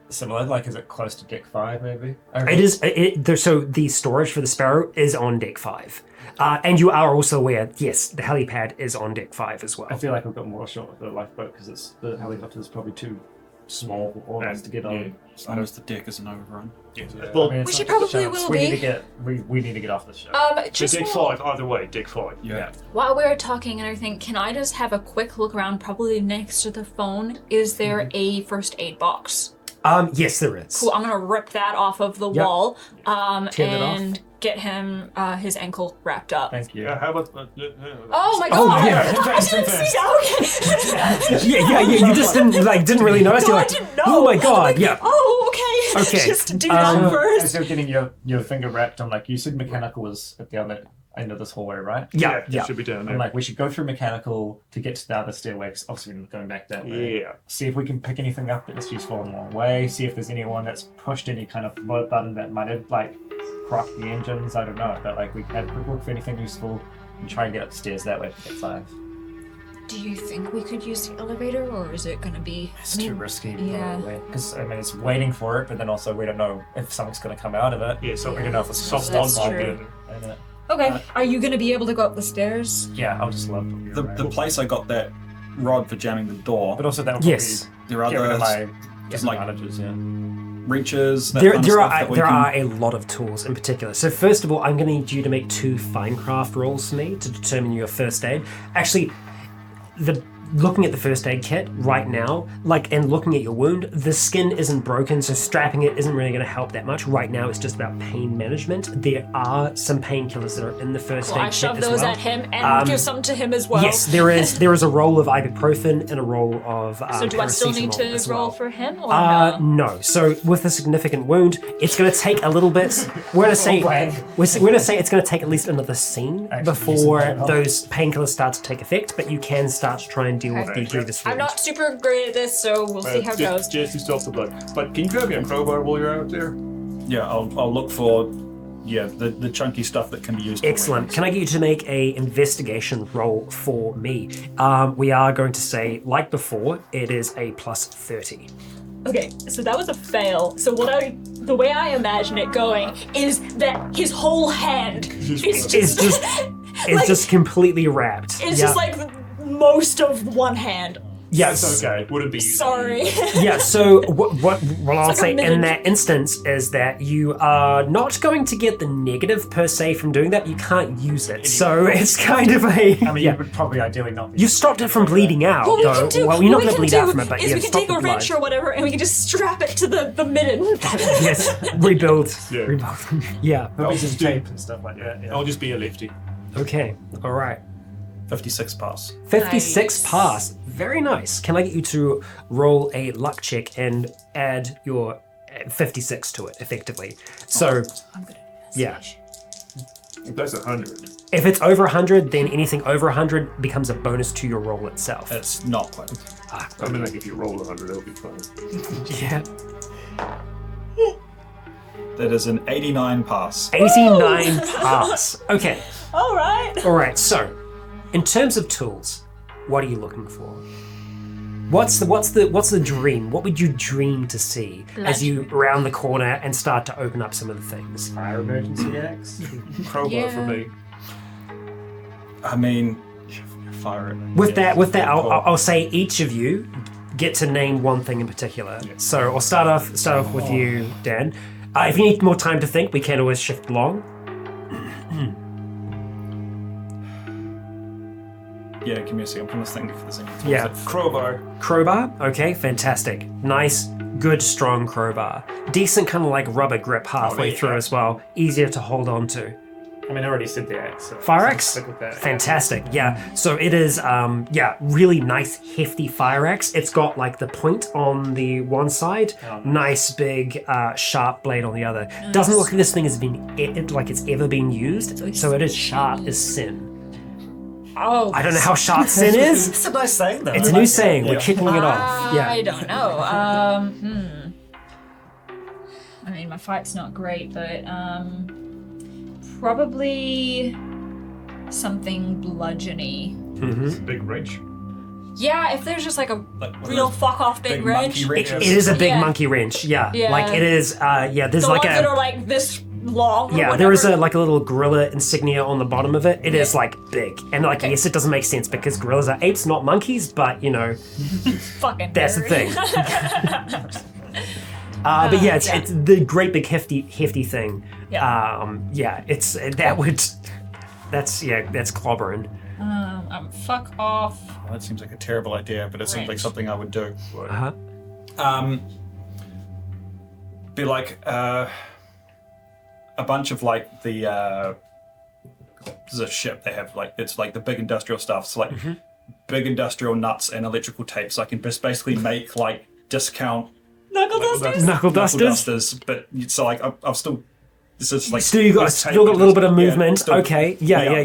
similar? Like, is it close to deck 5, maybe? It is. So the storage for the Sparrow is on deck 5, and you are also aware. Yes, the helipad is on deck 5 as well. I feel like we've got more shot with the lifeboat because the helicopter is probably too small for us to get on. As long as the deck isn't overrun. Well, We should probably will we be. Need to get, we need to get off this ship. Just deck 5, either way, deck 5. Yeah. while we were talking and everything, can I just have a quick look around, probably next to the phone? Is there a first aid box? Yes, there is. Cool, I'm gonna rip that off of the Yep. wall Tear that off. and get him his ankle wrapped up. Thank you. How about... Oh my Oh, god! yeah. I didn't see that. Okay. Yeah. You just didn't really notice. No, You're I like, didn't know. oh my god, Like, yeah. Oh, okay. Okay, Just do that As first. you're getting your finger wrapped, I'm like, you said mechanical was at the other end of this hallway, right? Yeah. It should be down I'm there. like, we should go through mechanical to get to the other stairway, 'cause obviously we're going back that way. Yeah. See if we can pick anything up that's useful in the long way. See if there's anyone that's pushed any kind of vote button that might have, like, crocked the engines. I don't know. But, like, we can have a quick look for anything useful and try and get upstairs that way to get 5. Do you think we could use the elevator, or is it gonna be? It's too risky, yeah. probably. Because, I mean, it's waiting for it, but then also we don't know if something's going to come out of it. Yeah, so We don't know if it's someone That's might true. be. Okay. Are you gonna be able to go up the stairs? Yeah, I'll just love to The place I got that rod for jamming the door, But also that would Yes. there are get rid of other my just like disadvantages, yeah. reaches. That There kind of stuff that we there can- are a lot of tools in particular. So first of all, I'm going to need you to make 2 finecraft rolls for me to determine your first aid. Actually, looking at the first aid kit right now, and looking at your wound, the skin isn't broken, so strapping it isn't really going to help that much. Right now, it's just about pain management. There are some painkillers that are in the first Well, aid I kit shove as those well. at him and give some to him as well. Yes, there is a roll of ibuprofen and a roll of So do I still need paracetamol to as roll well. for him, or no? No. So with a significant wound, it's going to take a little bit. We're going to say it's going to take at least another scene before those painkillers start to take effect. But you can start to try and deal with the grievous I'm wound. not super great at this, so we'll see how it goes. Just to stop the blood. But can you grab me a crowbar while you're out there? Yeah, I'll look for the chunky stuff that can be used. for Excellent. weapons. Can I get you to make a investigation roll for me? We are going to say, like before, it is a plus 30. Okay, so that was a fail. So the way I imagine it going is that his whole hand is It's just it's just completely wrapped. it's just like most of one hand. yes. It's okay. Wouldn't be used. Sorry. Yeah, so what I'll like a say in minute. that instance is that you are not going to get the negative per se from doing that. You can't use it. So it's kind of a... I mean, yeah. you would probably ideally not be. You stopped it from bleeding out, What we though. can do, Well, you're not what going we to can bleed out do from it, but is yeah, we can stop take the a blood. wrench or whatever, and we can just strap it to the midden. Yes, rebuild. Yeah. Rebuild. Yeah. There'll be some just do- tape and stuff like that. Yeah. I'll just be a lefty. Okay, all right. 56 pass. 56 Nice. pass. Very nice. Can I get you to roll a luck check and add your 56 to it, effectively? So, I'm good at yeah. That's 100. If it's over 100, then anything over 100 becomes a bonus to your roll itself. It's not quite. I mean, like if you roll 100, that'll be fine. Yeah. That is an 89 pass. 89 pass. Okay. All right. All right. So, in terms of tools, what are you looking for? What's the dream? What would you dream to see as you round the corner and start to open up some of the things? Fire emergency axe. Crowbar for me. I mean, fire it. With that, I'll say each of you get to name one thing in particular. So I'll start off with you, Dan. If you need more time to think, we can always shift along. Yeah, give me a second. I'm trying to think if there's any tools Yeah. that- Crowbar. Crowbar, okay, fantastic. Nice, good, strong crowbar. Decent kind of like rubber grip halfway through as well. Easier to hold on to. I mean, I already said the axe. So Fire so axe? stick with that. Fantastic, yeah. So it is, really nice, hefty fire axe. It's got like the point on the one side, nice big sharp blade on the other. Doesn't look like this thing has been like it's ever been used, so it is sharp as sin. Oh, I don't know how sharp sin is. It's a nice saying, though. It's a new saying. We're kicking it off. Yeah. I don't know. I mean, my fight's not great, but probably something bludgeony. It's a big wrench. Yeah, if there's just like a Like one of real those fuck off big wrench. monkey It is a big Yeah. monkey wrench. Yeah. Yeah. Like it is. There's The like ones that a. are like this long. Or Yeah, whatever. there is a little gorilla insignia on the bottom of it. It is like big, and like yes, it doesn't make sense because gorillas are apes, not monkeys. But you know, fucking. that's the nerd. thing. But yeah, it's yeah. it's the great big hefty thing. Yeah. Yeah, it's that would. That's clobbering. Fuck off. Well, that seems like a terrible idea, but it seems like Wrench. something I would do. Uh-huh. Be like a bunch of like the there's a ship they have like it's like the big industrial stuff. It's like big industrial nuts and electrical tape. So I can just basically make like discount Knuckle dusters. Knuckle dusters. but so like I've still. This is like Still got a little bit of movement. still- Okay. Yeah.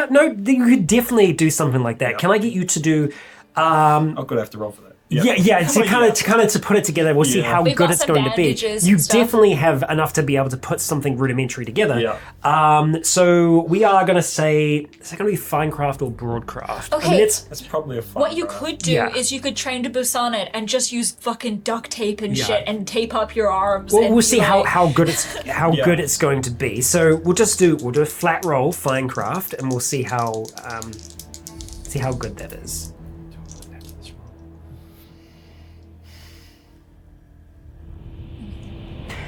No, you could definitely do something like that. Yeah. Can I get you to do? I'm gonna have to roll for that. To put it together, we'll see Yeah. how We've good got it's some going to be. bandages You and stuff. definitely have enough to be able to put something rudimentary together. Yeah. So we are going to say, is it going to be finecraft or broadcraft? I mean, Okay. it's That's probably a fun. What you could do Yeah. is you could train to Busan it and just use fucking duct tape and Yeah. shit and tape up your arms. well, and we'll see like, how good it's Yeah. good it's going to be. So we'll do a flat roll finecraft, and we'll see how good that is.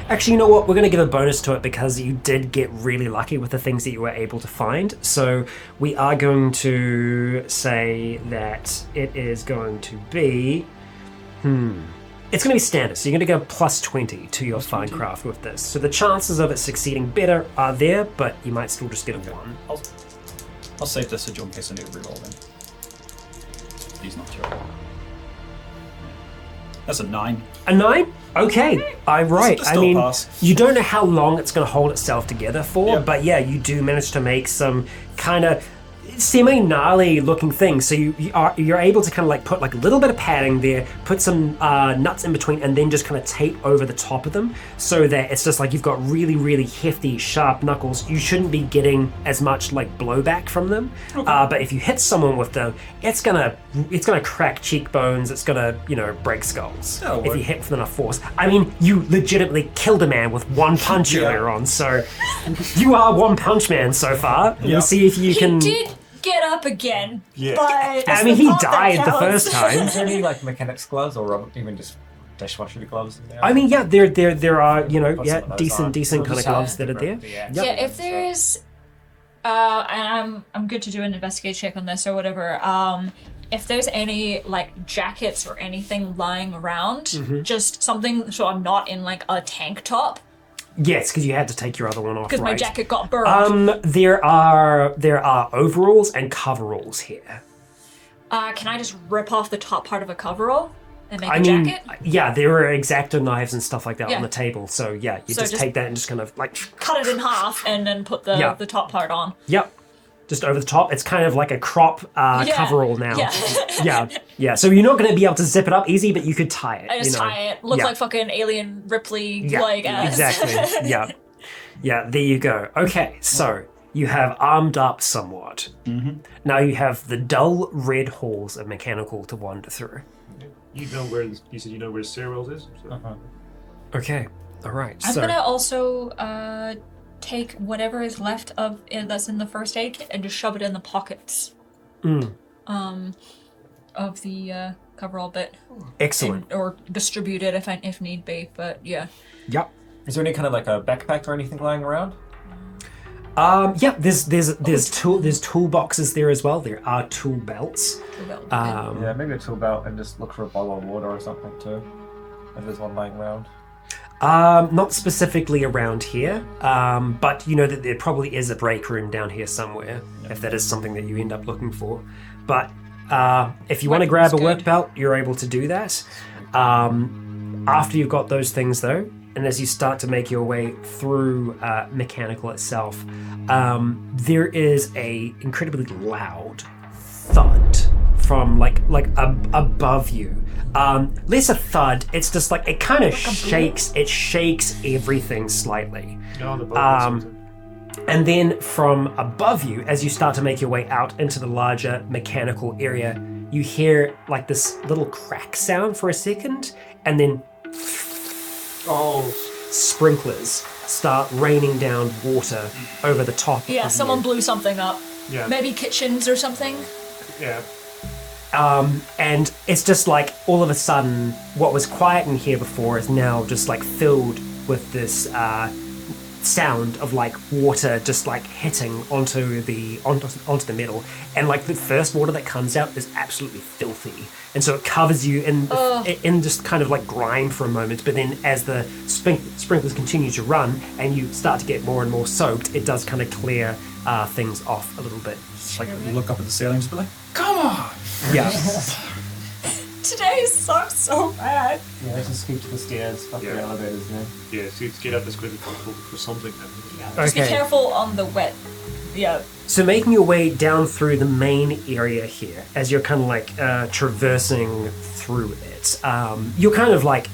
Actually, you know what? We're going to give a bonus to it because you did get really lucky with the things that you were able to find. So we are going to say that it is going to be... It's going to be standard, so you're going to go plus 20 to your finecraft with this. So the chances of it succeeding better are there, but you might still just get a 1. I'll save this sigil in case I need to reroll then. He's not terrible. That's a 9. A 9? Okay, right. It's I still a mean, pass. you don't know how long it's going to hold itself together for, Yeah. but yeah, you do manage to make some kind of semi-gnarly looking things. So you're able to kind of like put like a little bit of padding there, put some nuts in between, and then just kind of tape over the top of them so that it's just like you've got really, really hefty, sharp knuckles. You shouldn't be getting as much like blowback from them. But if you hit someone with them, it's gonna crack cheekbones. It's gonna break skulls That'll if you work. hit with enough force. I mean, you legitimately killed a man with one punch Yeah. earlier on, so you are one punch man so far. Yeah. We'll see if you He can. did get up again. Yeah. But I mean, he part that died the counts. first time. Is there any like mechanics gloves or even just dishwasher gloves in there? I mean, yeah, there are Put some of those decent on. kind of gloves that are there. Yeah. Yeah, if there's, and I'm good to do an investigate check on this or whatever. If there's any like jackets or anything lying around, Mm-hmm. just something so I'm not in like a tank top Yes, because you had to take your other one off. because Right. my jacket got burned. There are overalls and coveralls here. Can I just rip off the top part of a coverall and make I a mean, jacket? yeah, there are X-Acto knives and stuff like that Yeah. on the table. So yeah, you So just just- take that and just kind of like, Cut it in half and then put the Yeah. the top part on. yep, just over the top. It's kind of like a crop coverall now. Yeah. yeah. So you're not going to be able to zip it up easy, but you could tie it. I just tie it. Look Yeah. like fucking alien Ripley Yeah, like ass. exactly. Yeah, there you go. Okay, so you have armed up somewhat. Mm-hmm. Now you have the dull red halls of mechanical to wander through. You said you know where Cereals is? So. Okay, all right. I'm so gonna also take whatever is left of that's in the first aid kit and just shove it in the pockets of the coverall bit. excellent. Or distribute it if need be. But yeah. Yep. Is there any kind of like a backpack or anything lying around? Yeah. There's toolboxes there as well. There are tool belts. Yeah, maybe a tool belt and just look for a bottle of water or something too. If there's one lying around. Not specifically around here, but you know that there probably is a break room down here somewhere, if that is something that you end up looking for. But if you want to grab a work belt, you're able to do that. After you've got those things, though, and as you start to make your way through mechanical itself, there is a incredibly loud thud from like above you. Less a thud, it's just like it kind of shakes. It shakes everything slightly. And then from above you, as you start to make your way out into the larger mechanical area, you hear like this little crack sound for a second, and then sprinklers start raining down water over the top. Yeah, of someone you. blew something up. Yeah. Maybe kitchens or something. Yeah. And it's just like all of a sudden, what was quiet in here before is now just like filled with this sound of like water just like hitting onto the metal, and like the first water that comes out is absolutely filthy, and so it covers you in just kind of like grime for a moment. But then as the sprinklers continue to run and you start to get more and more soaked, it does kind of clear things off a little bit. It's like you look up at the ceiling and just be like, come on! Yeah. Today sucks so bad. Yeah, let's just scoot to the stairs, fuck the elevators now. Yeah, so get up as quickly as possible for something. Just be careful on the wet. Yeah. So making your way down through the main area here, as you're kind of like traversing through it, you're kind of like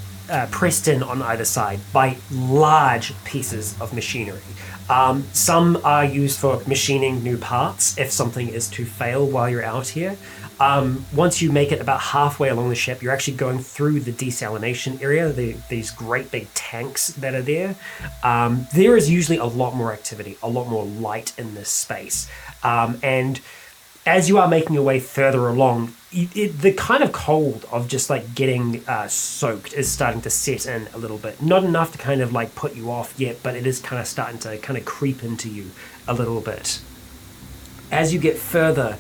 pressed in on either side by large pieces of machinery. Some are used for machining new parts if something is to fail while you're out here. Once you make it about halfway along the ship, you're actually going through the desalination area, these great big tanks that are there. There is usually a lot more activity, a lot more light in this space. And as you are making your way further along, the kind of cold of just like getting soaked is starting to set in a little bit. Not enough to kind of like put you off yet, but it is kind of starting to kind of creep into you a little bit. As you get further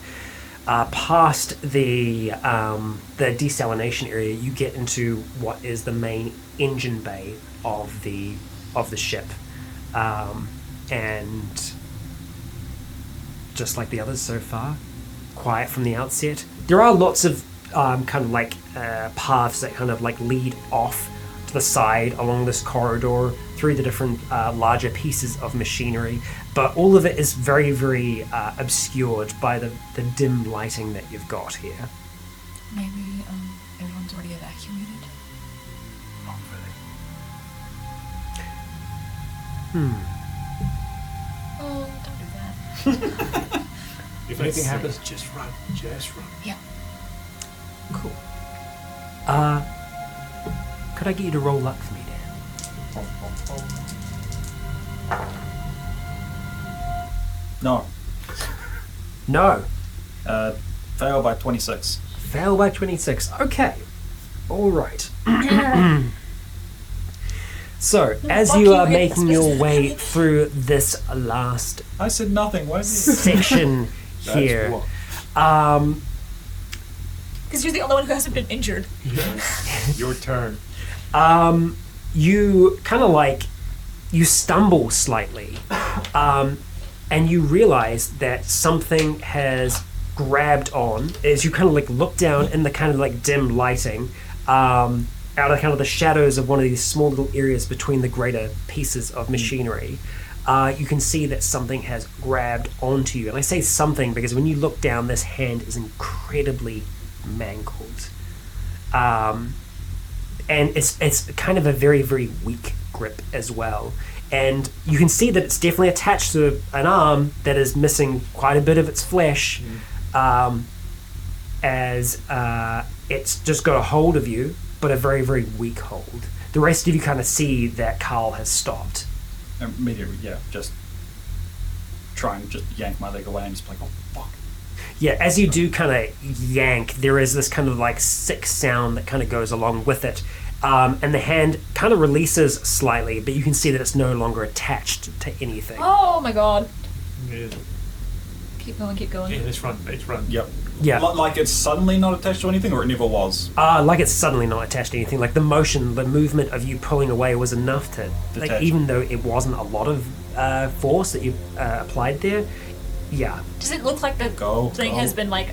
past the desalination area, you get into what is the main engine bay of the ship, and just like the others so far, quiet from the outset. There are lots of kind of like paths that kind of like lead off to the side along this corridor through the different larger pieces of machinery, but all of it is very, very obscured by the dim lighting that you've got here. Maybe everyone's already evacuated. Not really. Oh, don't do that. If anything happens, just run. Just run. Yeah. Cool. Could I get you to roll luck for me, Dan? No. No. Fail by 26. Fail by 26. Okay. All right. So, as Fuck you you, are it's making your way through this last I said nothing. Why is section here, Because you're the only one who hasn't been injured. Your turn. you kind of like, you stumble slightly, and you realize that something has grabbed on as you kind of like look down in the kind of like dim lighting, out of kind of the shadows of one of these small little areas between the greater pieces of machinery. You can see that something has grabbed onto you. And I say something because when you look down, this hand is incredibly mangled. And it's kind of a very, very weak grip as well. And you can see that it's definitely attached to an arm that is missing quite a bit of its flesh, as it's just got a hold of you, but a very, very weak hold. The rest of you kind of see that Carl has stopped. Immediately, yeah, just try and just yank my leg away and just be like, oh, fuck. Yeah, as you do kind of yank, there is this kind of like sick sound that kind of goes along with it. And the hand kind of releases slightly, but you can see that it's no longer attached to anything. Oh my god. Yeah, Keep going, keep going. let's run. Let's run. Yep. Yeah. Like it's suddenly not attached to anything, or it never was? Like it's suddenly not attached to anything. Like the motion, the movement of you pulling away was enough to, like, Detach. even though it wasn't a lot of force that you applied there, yeah, Does it look like the thing has been like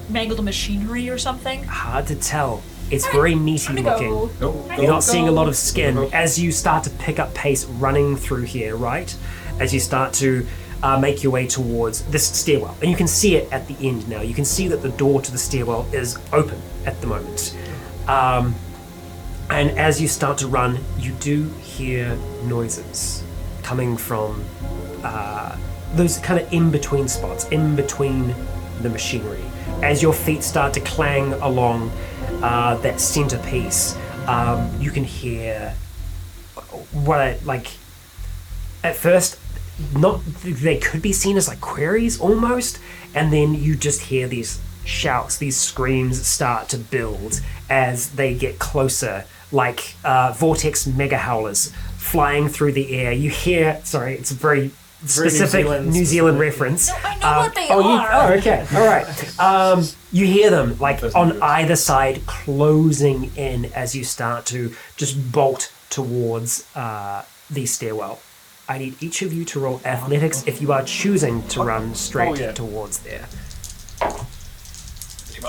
mangled machinery or something? hard to tell. It's very meaty looking. You're not seeing a lot of skin. As you start to pick up pace running through here, right? As you start to make your way towards this stairwell. And you can see it at the end now. You can see that the door to the stairwell is open at the moment. And as you start to run, you do hear noises coming from those kind of in-between spots, in between the machinery. As your feet start to clang along that centerpiece, you can hear at first, they could be seen as like queries almost, and then you just hear these shouts, these screams start to build as they get closer, like vortex mega howlers flying through the air. You hear, sorry, it's a very specific New Zealand reference. No, I know what they are. Okay, all right. You hear them like on either side closing in as you start to just bolt towards the stairwell. I need each of you to roll athletics if you are choosing to run straight towards there.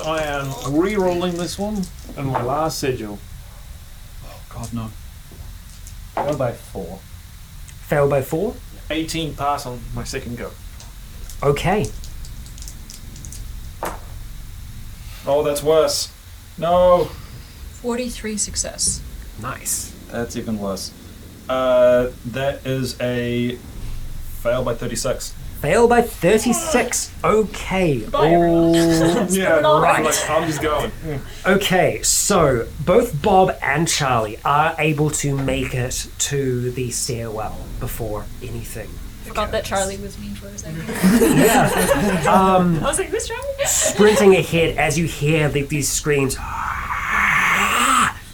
I am re-rolling this one and my last sigil. Oh God, no. Go by 4. Fail by 4? 18 pass on my second go. Okay. Oh, that's worse. No. 43 success. Nice. That's even worse. That is a fail by 36. Fail by 36. Okay. Bye, everyone. Yeah, right. Like, I'm just going. Okay, so both Bob and Charlie are able to make it to the stairwell before anything. Forgot that Charlie was mean for a second. Yeah. I was like, who's Charlie? Sprinting ahead as you hear these screams,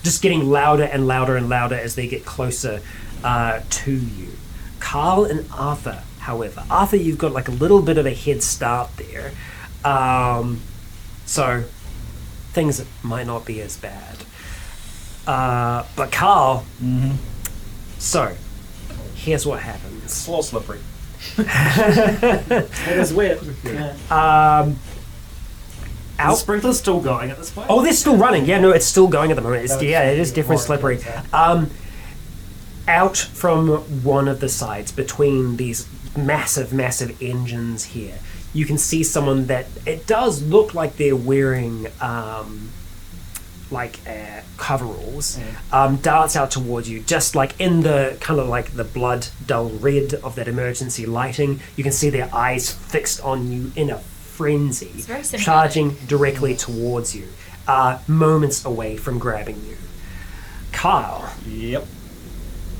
just getting louder and louder and louder as they get closer to you. Carl and Arthur, however. Arthur, you've got like a little bit of a head start there. So things might not be as bad. But Carl, so here's what happens. It's a little slippery. It is wet. Yeah. Out. The sprinkler's still going at this point. Oh, they're still running. Yeah, no, it's still going at the moment. It is different slippery. Out from one of the sides, between these massive, massive engines here, you can see someone that it does look like they're wearing coveralls, darts out towards you, just like in the kind of like the blood dull red of that emergency lighting. You can see their eyes fixed on you in a frenzy, very cinematic. charging directly towards you, moments away from grabbing you. Kyle, Yep.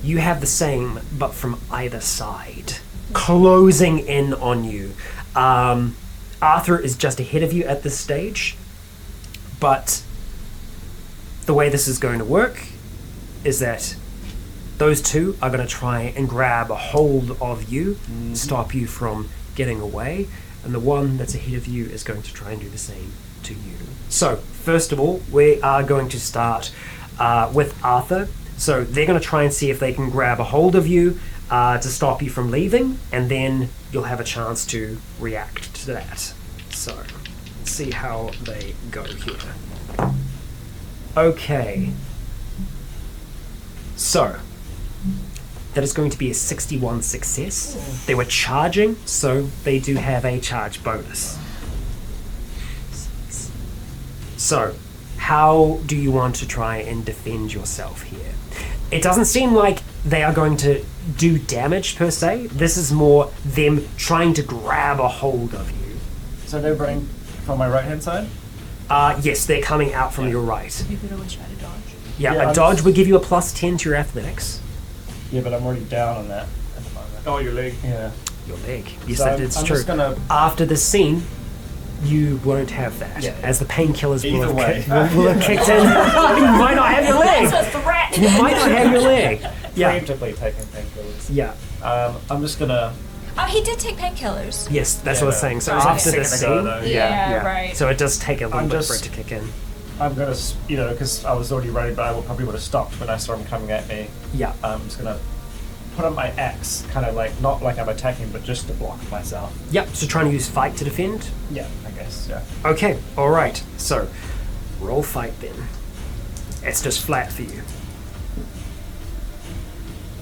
you have the same, but from either side, closing in on you. Arthur is just ahead of you at this stage, but the way this is going to work is that those two are going to try and grab a hold of you, stop you from getting away, and the one that's ahead of you is going to try and do the same to you. So, first of all, we are going to start with Arthur. So they're going to try and see if they can grab a hold of you to stop you from leaving, and then you'll have a chance to react to that. So, let's see how they go here. Okay. So, that is going to be a 61 success. They were charging, so they do have a charge bonus. So, how do you want to try and defend yourself here? It doesn't seem like they are going to do damage per se. This is more them trying to grab a hold of you. So they're running from my right hand side? Yes, they're coming out from your right. You could always try to dodge. Yeah, Yeah, a I'm dodge just- would give you a plus 10 to your athletics. Yeah, but I'm already down on that at the moment. Oh, your leg. Yeah. Your leg. Yes, So that I'm is just true. gonna- After this scene, you won't have that, Yeah. as the painkillers will Either have, way. will have kicked in. You might not have your leg. That's a threat! You might not have your leg. Yeah. Preemptively taking painkillers. Yeah. I'm just gonna. Oh, he did take painkillers. Yes, that's Yeah, what I was saying. So that was like after a this second ago, scene, though. Yeah, right. So it does take a little I'm bit for it just- to kick in. I'm gonna, because I was already running, but I probably would have stopped when I saw him coming at me. Yeah. I'm just gonna put up my axe, kind of like not like I'm attacking, but just to block myself. Yep. So trying to use fight to defend. Yeah, I guess. Yeah. Okay. All right. So roll fight then. It's just flat for you.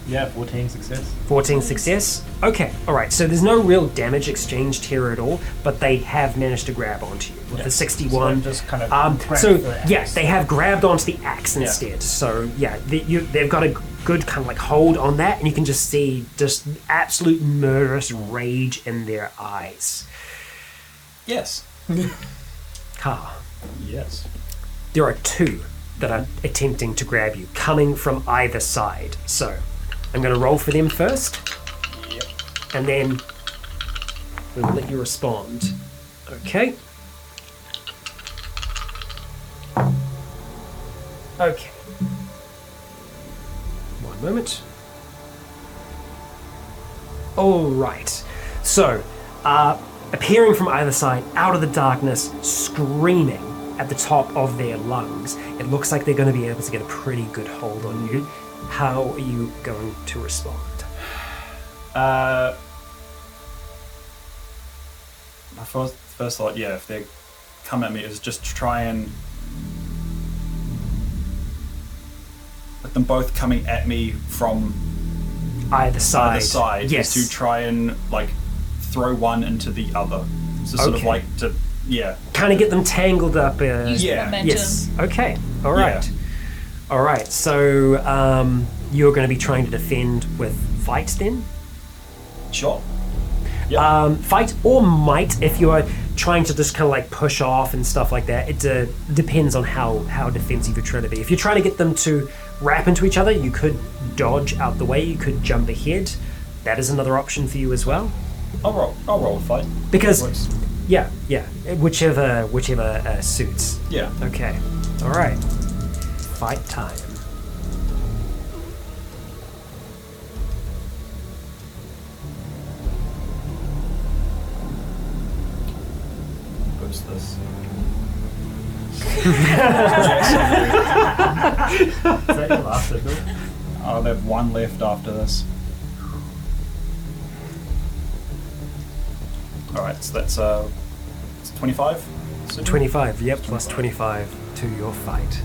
Yeah, 14 success. 14 success. Okay, alright, so there's no real damage exchanged here at all, but they have managed to grab onto you with the 61. So just kind of grabbed so the axe. yeah, they have grabbed onto the axe instead. So yeah, they've got a good kind of like hold on that, and you can just see just absolute murderous rage in their eyes. Yes. Carl, Yes. there are two that are attempting to grab you, coming from either side. So I'm going to roll for them first, and then we'll let you respond. Okay. Okay. One moment. All right. So, appearing from either side, out of the darkness, screaming at the top of their lungs, it looks like they're going to be able to get a pretty good hold on you. How are you going to respond? My first thought, if they come at me, is just try and with them both coming at me from Either side. yes, to try and like throw one into the other. So sort of Okay. like to Kind of get them tangled up. Use the momentum. Yes. Okay. All right. All right. So you're going to be trying to defend with fight then? sure. Fight or might if you are trying to just kind of like push off and stuff like that. It depends on how defensive you're trying to be. If you're trying to get them to wrap into each other, you could dodge out the way. You could jump ahead. That is another option for you as well. I'll roll a fight. Because Works. yeah, whichever suits. Yeah. Okay. All right. Fight time. What's this? Is that your last signal? I'll have one left after this. Alright, so that's it's 25? 25. Yep, plus 25 to your fight.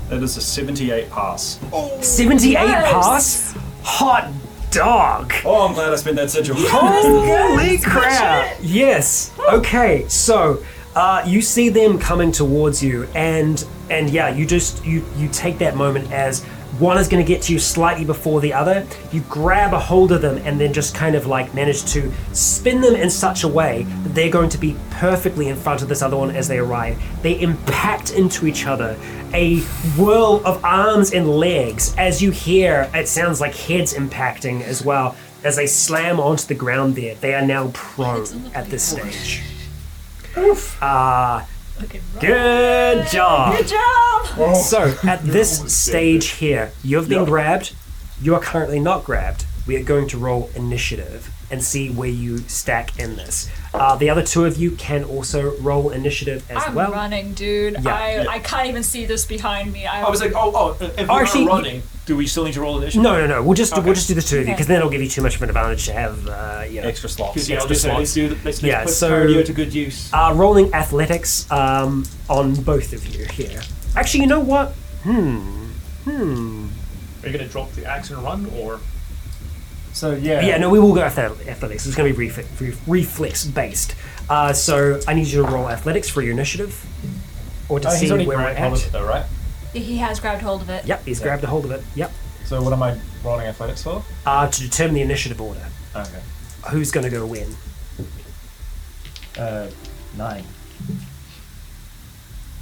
That is a 78 pass. 78 Yes! pass? Hot dog! Oh, I'm glad I spent that sigil. Holy crap! Yes. Okay. So, you see them coming towards you, and yeah, you take that moment as one is going to get to you slightly before the other. You grab a hold of them and then just kind of like manage to spin them in such a way that they're going to be perfectly in front of this other one as they arrive. They impact into each other. A whirl of arms and legs as you hear, it sounds like heads impacting as well. As they slam onto the ground there, they are now prone at this stage. Oof. Good job. Good job! So, at this stage here, you've been grabbed. You are currently not grabbed. We are going to roll initiative and see where you stack in this. The other two of you can also roll initiative as I'm well. running, dude. Yeah. I can't even see this behind me. I was like, if we Actually, are running, do we still need to roll initiative? No. We'll just do the two of you Okay. because then it'll give you too much of an advantage to have Extra slots. Because yeah, Extra let's slots. do that. Let's Yeah, put so- cardio to good use. rolling athletics on both of you here. Actually, you know what? Are you going to drop the axe and run, or So yeah. Yeah, no, we will go athletics. It's going to be reflex based. So I need you to roll athletics for your initiative, or to see He's only where we're grabbed hold of it at. though, right? He has grabbed hold of it. Yep, he's grabbed a hold of it. Yep. So what am I rolling athletics for? To determine the initiative order, Okay. who's going to go when? 9.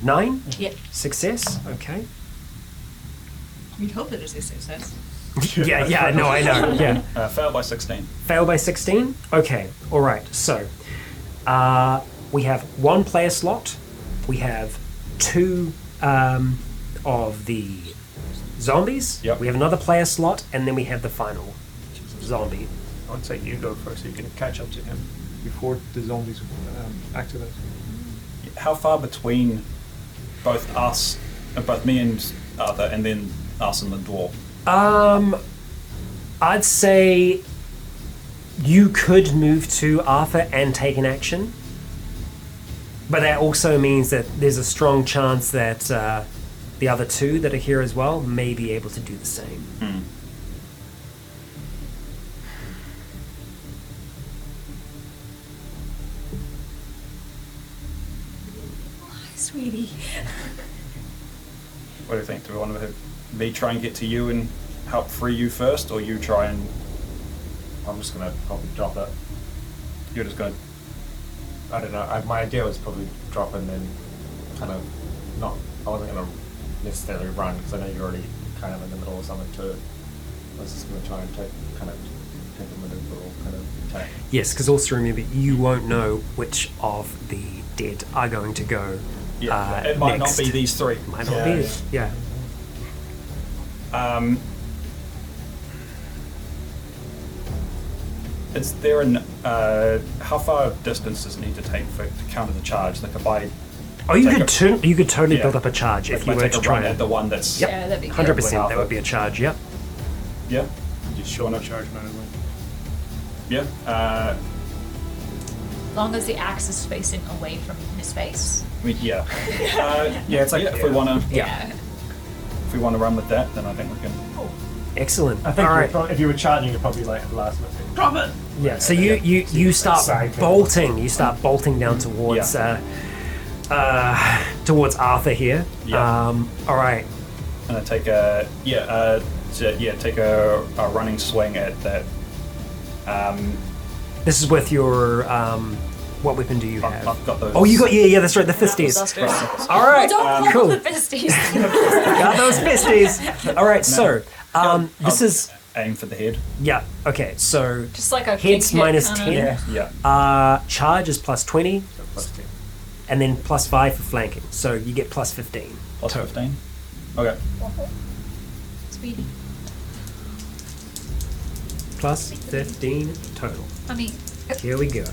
9? Yep. Success. Okay. We'd hope that it's a success. Yeah. No, I know. Yeah. Failed by 16. Fail by 16? Okay, alright. So, we have one player slot, we have 2 of the zombies, Yep. we have another player slot, and then we have the final zombie. I'd say you go first so you can catch up to him before the zombies activate. How far between both me and Arthur, and then us and the dwarf? I'd say You could move to Arthur and take an action, but that also means that there's a strong chance that the other two that are here as well may be able to do the same. Sweetie. What do you think? Do we want to have me try and get to you and help free you first, or you try and... I'm just gonna probably drop it. You're just going to... I don't know. My idea was probably drop and then kind of not. I wasn't gonna necessarily run because I know you're already kind of in the middle of something too. I was just gonna try and take them in a little kind of attack. Yes, because also remember, you won't know which of the dead are going to go. Yeah, it might next. not be these three. It might not be. Yeah. Is there an how far distance does it need to take to counter the charge? Like if I You take could totally Yeah. build up a charge if if you I were take to a try run at and. the one that's Yep. Yeah, that'd be good. 100%. That would be a charge. Yep. yeah Just sure no charge manually. yeah As long as the axe is facing away from his face. I mean, yeah Yeah, it's like if we want to Yeah. if we want to run with that, then I think we can. Excellent. I think All right. if you were charging, you'd probably like at the last minute. Drop it. Yeah. So you start Side thing. bolting. You start bolting down towards towards Arthur here. Yeah. All right. And I take a take a running swing at that. This is with your what weapon do you have? I've got those. Oh, you got yeah. That's right. The fisties. Dusters. All right. Don't call Cool. them the fisties. Got those fisties. All right. So this is aim for the head. yeah. Okay. So Just like a heads king hit minus kinda. 10. Yeah. Charge is plus 20, Plus 10. and then plus 5 for flanking. So you get plus 15. Plus 15. Okay. Sweetie. Plus 15 total. I mean, Here we go.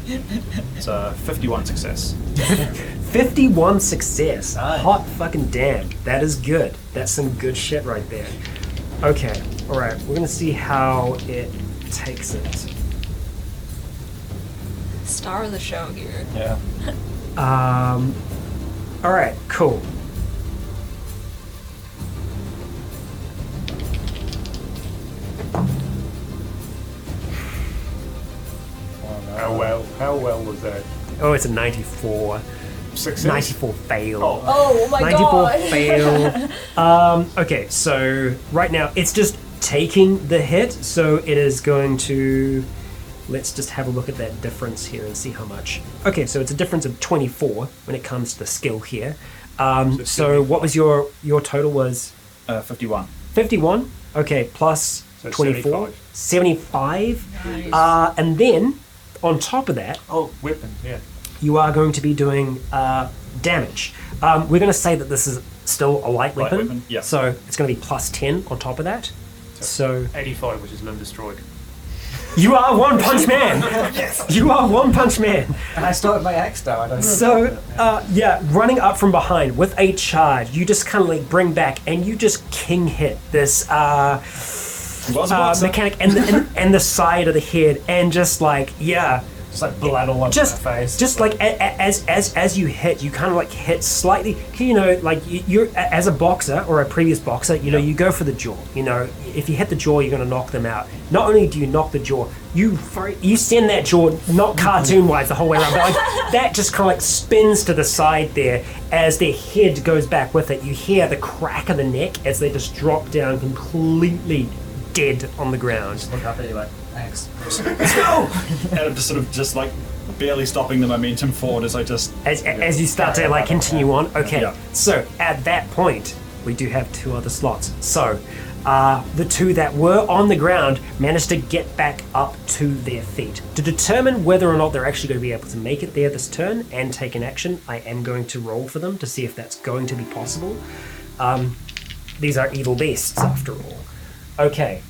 It's a 51 success. 51 success. Nice. Hot fucking damn. That is good. That's some good shit right there. Okay. All right. We're gonna see how it takes it. star of the show here. Yeah. All right. Cool. How well was that? Oh, it's a 94. Success. 94 fail. Oh my 94 god. fail. Okay, so right now it's just taking the hit, so it is going to. Let's just have a look at that difference here and see how much. Okay, so it's a difference of 24 when it comes to the skill here. So what was your total was 51. 51? Okay, plus So 24. 75. Nice. And then on top of that, Oh, weapon. Yeah. you are going to be doing damage. We're going to say that this is still a light Light weapon. weapon, yeah. So it's going to be plus 10 on top of that. So 85, which is limb destroyed. you are One Punch Man. You are One Punch Man. And I started my axe though. I don't. So yeah, running up from behind with a charge, you just kind of like bring back and you just king hit this mechanic and the side of the head and just like yeah. Just like blood all over Just, my face. just like as you hit, you kind of like hit slightly. You know, like you're as a boxer or a previous boxer, you know, you go for the jaw. You know, if you hit the jaw, you're going to knock them out. Not only do you knock the jaw, you send that jaw not cartoon-wise the whole way around, but like that just kind of like spins to the side there as their head goes back with it. You hear the crack of the neck as they just drop down completely dead on the ground. Look up at you like thanks. And I'm just like barely stopping the momentum forward as I just. As you start to like continue on, okay. Yeah. So at that point, we do have two other slots. So the two that were on the ground managed to get back up to their feet. To determine whether or not they're actually going to be able to make it there this turn and take an action, I am going to roll for them to see if that's going to be possible. These are evil beasts, after all. Okay,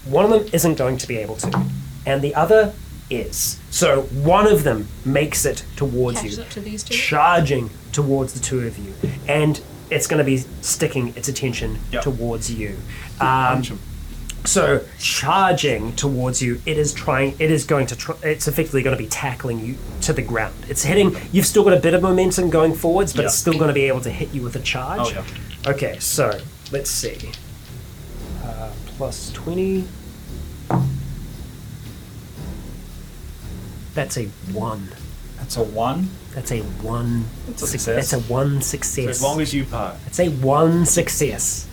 one of them isn't going to be able to, and the other is. So one of them makes it towards Catches you, up to these two? charging towards the two of you, and it's going to be sticking its attention Yep. towards you. Punch him. So charging towards you, it's effectively going to be tackling you to the ground. It's hitting, you've still got a bit of momentum going forwards, but it's still going to be able to hit you with a charge. Oh, yeah. Okay, so let's see. Plus 20. That's a 1. That's a 1. That's a 1. That's a success. That's a 1 success. So as long as you pass. It's a 1 success.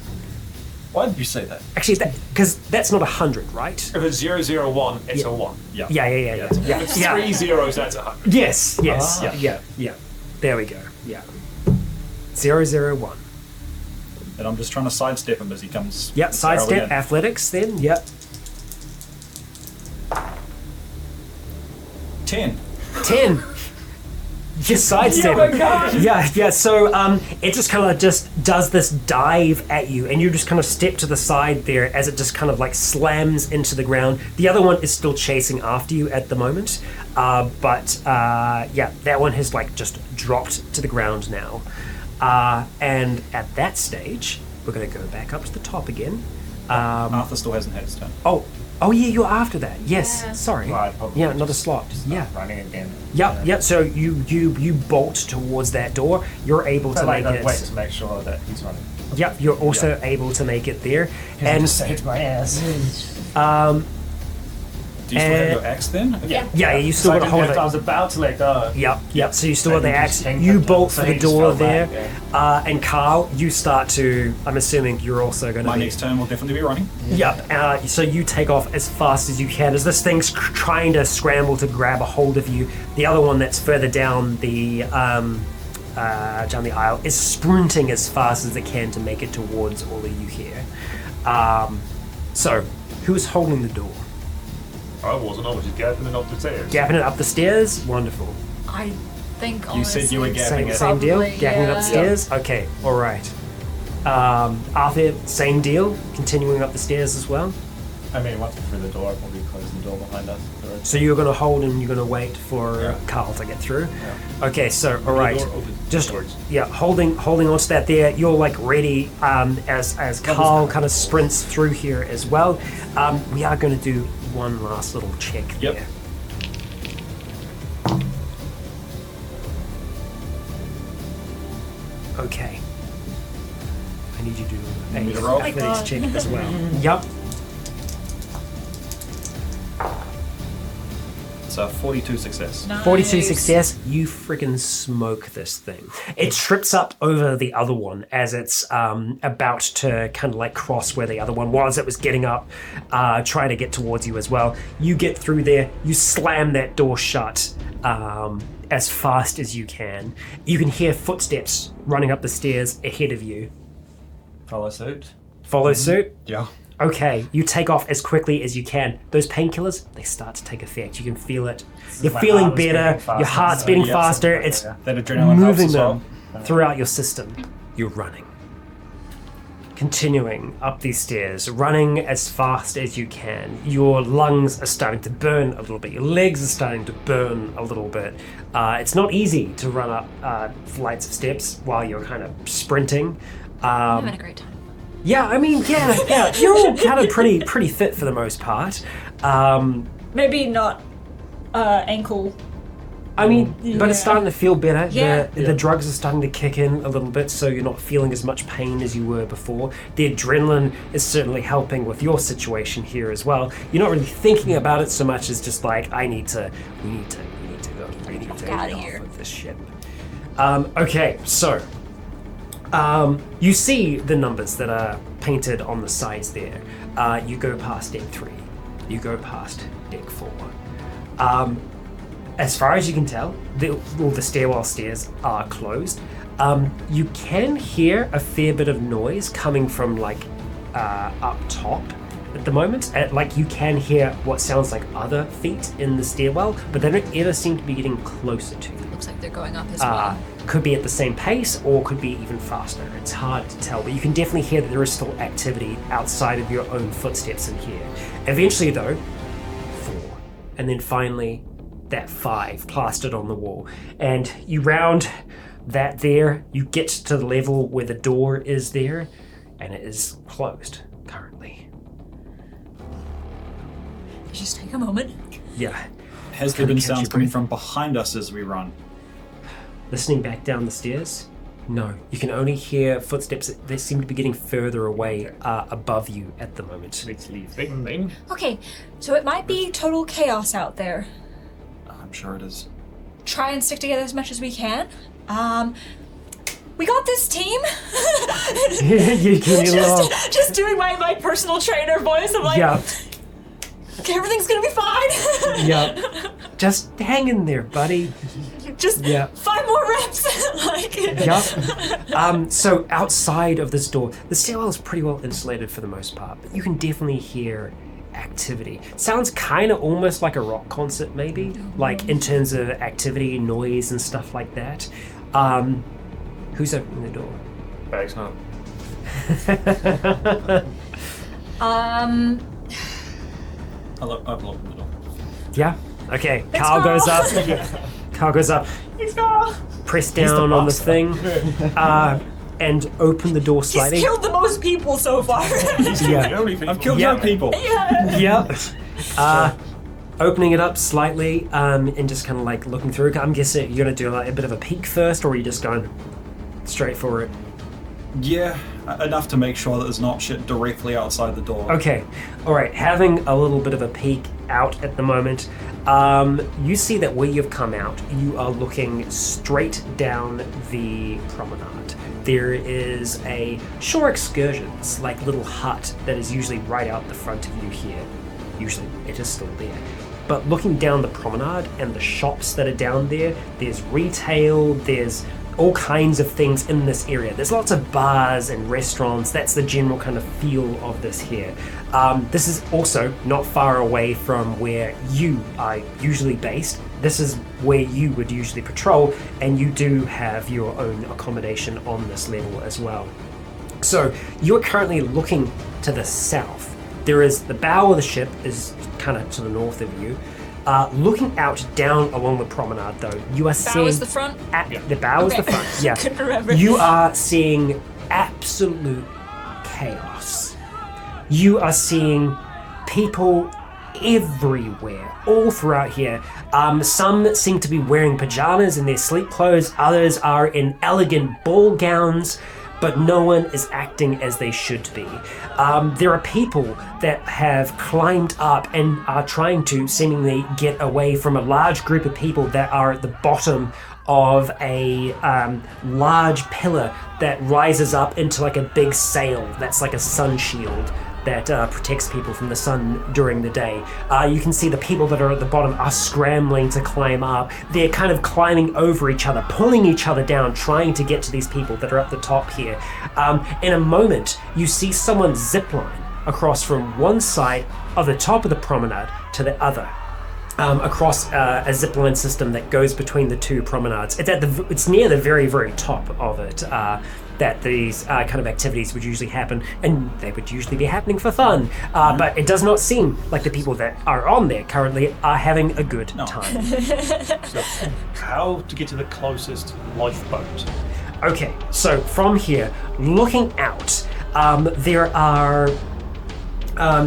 Why did you say that? Actually, because that's not 100, right? If it's 001, it's a 1. Yeah. Yeah. If it's 3 zeros, that's 100. Yes. Ah. Yeah. There we go. Yeah. 001. And I'm just trying to sidestep him as he comes. Yep, sidestep, in. athletics then, yep. 10. 10. You sidestep Oh my it. God. Yeah, so it just kind of just does this dive at you, and you just kind of step to the side there as it just kind of like slams into the ground. The other one is still chasing after you at the moment, but that one has like just dropped to the ground now. And at that stage, we're going to go back up to the top again. Arthur still hasn't had his turn. Oh yeah, you're after that. Yes, Yeah. sorry. Right, probably Yeah, another just slot. Yeah. running again. Yep. So you bolt towards that door. You're able to But make wait it. to make sure that he's running. Yep. You're also able to make it there. And And just saved my ass. Do you still have your axe then? yeah, you still got to hold it. I was about to let go. Yep. So you still got And the you axe. just hang You it, bolt so for he the just door fell there. back, And Carl, you start to. I'm assuming you're also going to. My next turn will definitely be running. Yep. So you take off as fast as you can as this thing's trying to scramble to grab a hold of you. The other one that's further down the aisle is sprinting as fast as it can to make it towards all of you here. So who's holding the door? I wasn't. I was just gapping up the stairs. Gapping it up the stairs. Wonderful. I think You said you were honestly, gapping Same it. deal. Probably, Gapping it up the yeah. stairs. Okay. All right. Arthur, same deal. Continuing up the stairs as well. I mean, once we're through the door, I'll probably close the door behind us. So you're going to hold and you're going to wait for Carl to get through. Okay, so all right, door open. just Doors. holding on to that there. You're like ready as Carl kind of sprints through here as well. We are going to do one last little check Yep. there. Okay. I need you to do Want me to roll? athletics check as well. Yep. It's a 42 success. 42 Nice. success, you freaking smoke this thing. It trips up over the other one as it's about to kind of like cross where the other one was. It was getting up, trying to get towards you as well. You get through there, you slam that door shut as fast as you can. You can hear footsteps running up the stairs ahead of you. Follow suit. Follow suit? Yeah. Okay, you take off as quickly as you can. Those painkillers, they start to take effect. You can feel it. You're my feeling heart is better. beating faster, Your heart's so beating yeah, faster. It's yeah. That adrenaline helps moving as well. them throughout your system. You're running. Continuing up these stairs, running as fast as you can. Your lungs are starting to burn a little bit. Your legs are starting to burn a little bit. It's not easy to run up flights of steps while you're kind of sprinting. I'm having a great time. Yeah, I mean, yeah. You're all kind of pretty fit for the most part. Maybe not ankle. I mean, but it's Yeah. starting to feel better. Yeah. The drugs are starting to kick in a little bit, so you're not feeling as much pain as you were before. The adrenaline is certainly helping with your situation here as well. You're not really thinking about it so much as just like, we need to go. We need to Get outta get here. off of this shit. Okay, so you see the numbers that are painted on the sides there. You go past deck 3. You go past deck 4. As far as you can tell, all the stairwell stairs are closed. You can hear a fair bit of noise coming from like up top at the moment. Like you can hear what sounds like other feet in the stairwell, but they don't ever seem to be getting closer to you. Looks like they're going up as well. Could be at the same pace or could be even faster. It's hard to tell, but you can definitely hear that there is still activity outside of your own footsteps in here. Eventually though, 4. And then finally, that 5 plastered on the wall. And you round that there, you get to the level where the door is there, and it is closed currently. Just take a moment. Yeah. Has there been Catch your sounds coming breath. from behind us as we run? Listening back down the stairs? No. You can only hear footsteps that seem to be getting further away above you at the moment. Let's leave then. Okay, so it might be total chaos out there. I'm sure it is. Try and stick together as much as we can. We got this, team. You can laugh. just doing my personal trainer voice. I'm like, Yeah. okay, everything's gonna be fine. Yeah. Just hang in there, buddy. Just Yeah. 5 more reps. Like, Yep. So outside of this door, the stairwell is pretty well insulated for the most part, but you can definitely hear activity. Sounds kind of almost like a rock concert, maybe, like in terms of activity, noise, and stuff like that. Who's opening the door? Bag's not. I've looked in the door. Yeah. Okay. Carl goes up. Carl goes up. Press down on the thing, and open the door he's slightly. killed the most people so far. Yeah. I've killed Yeah. no people. Yep. Opening it up slightly, and just kind of like looking through. I'm guessing you're gonna do like a bit of a peek first, or are you just going straight for it? Yeah, enough to make sure that there's not shit directly outside the door. Okay. All right. Having a little bit of a peek out at the moment, you see that where you've come out, you are looking straight down the promenade. There is a shore excursions, like little hut that is usually right out the front of you here. Usually it is still there. But looking down the promenade and the shops that are down there, there's retail, there's all kinds of things in this area. There's lots of bars and restaurants. That's the general kind of feel of this here. This is also not far away from where you are usually based. This is where you would usually patrol, and you do have your own accommodation on this level as well. So you're currently looking to the south. There is the bow of the ship is kind of to the north of you. Looking out down along the promenade, though, you are seeing... Bow is the front? The bow is the Okay. front, yeah. Couldn't remember. You are seeing absolute chaos. You are seeing people everywhere, all throughout here. Some seem to be wearing pajamas in their sleep clothes. Others are in elegant ball gowns. But no one is acting as they should be. There are people that have climbed up and are trying to seemingly get away from a large group of people that are at the bottom of a large pillar that rises up into like a big sail that's like a sun shield that protects people from the sun during the day. You can see the people that are at the bottom are scrambling to climb up. They're kind of climbing over each other, pulling each other down, trying to get to these people that are at the top here. In a moment, you see someone zipline across from one side of the top of the promenade to the other. Across a zipline system that goes between the two promenades. It's near the very, very top of it that these kind of activities would usually happen, and they would usually be happening for fun. But it does not seem like the people that are on there currently are having a good time. So, how to get to the closest lifeboat? Okay, so from here, looking out, there are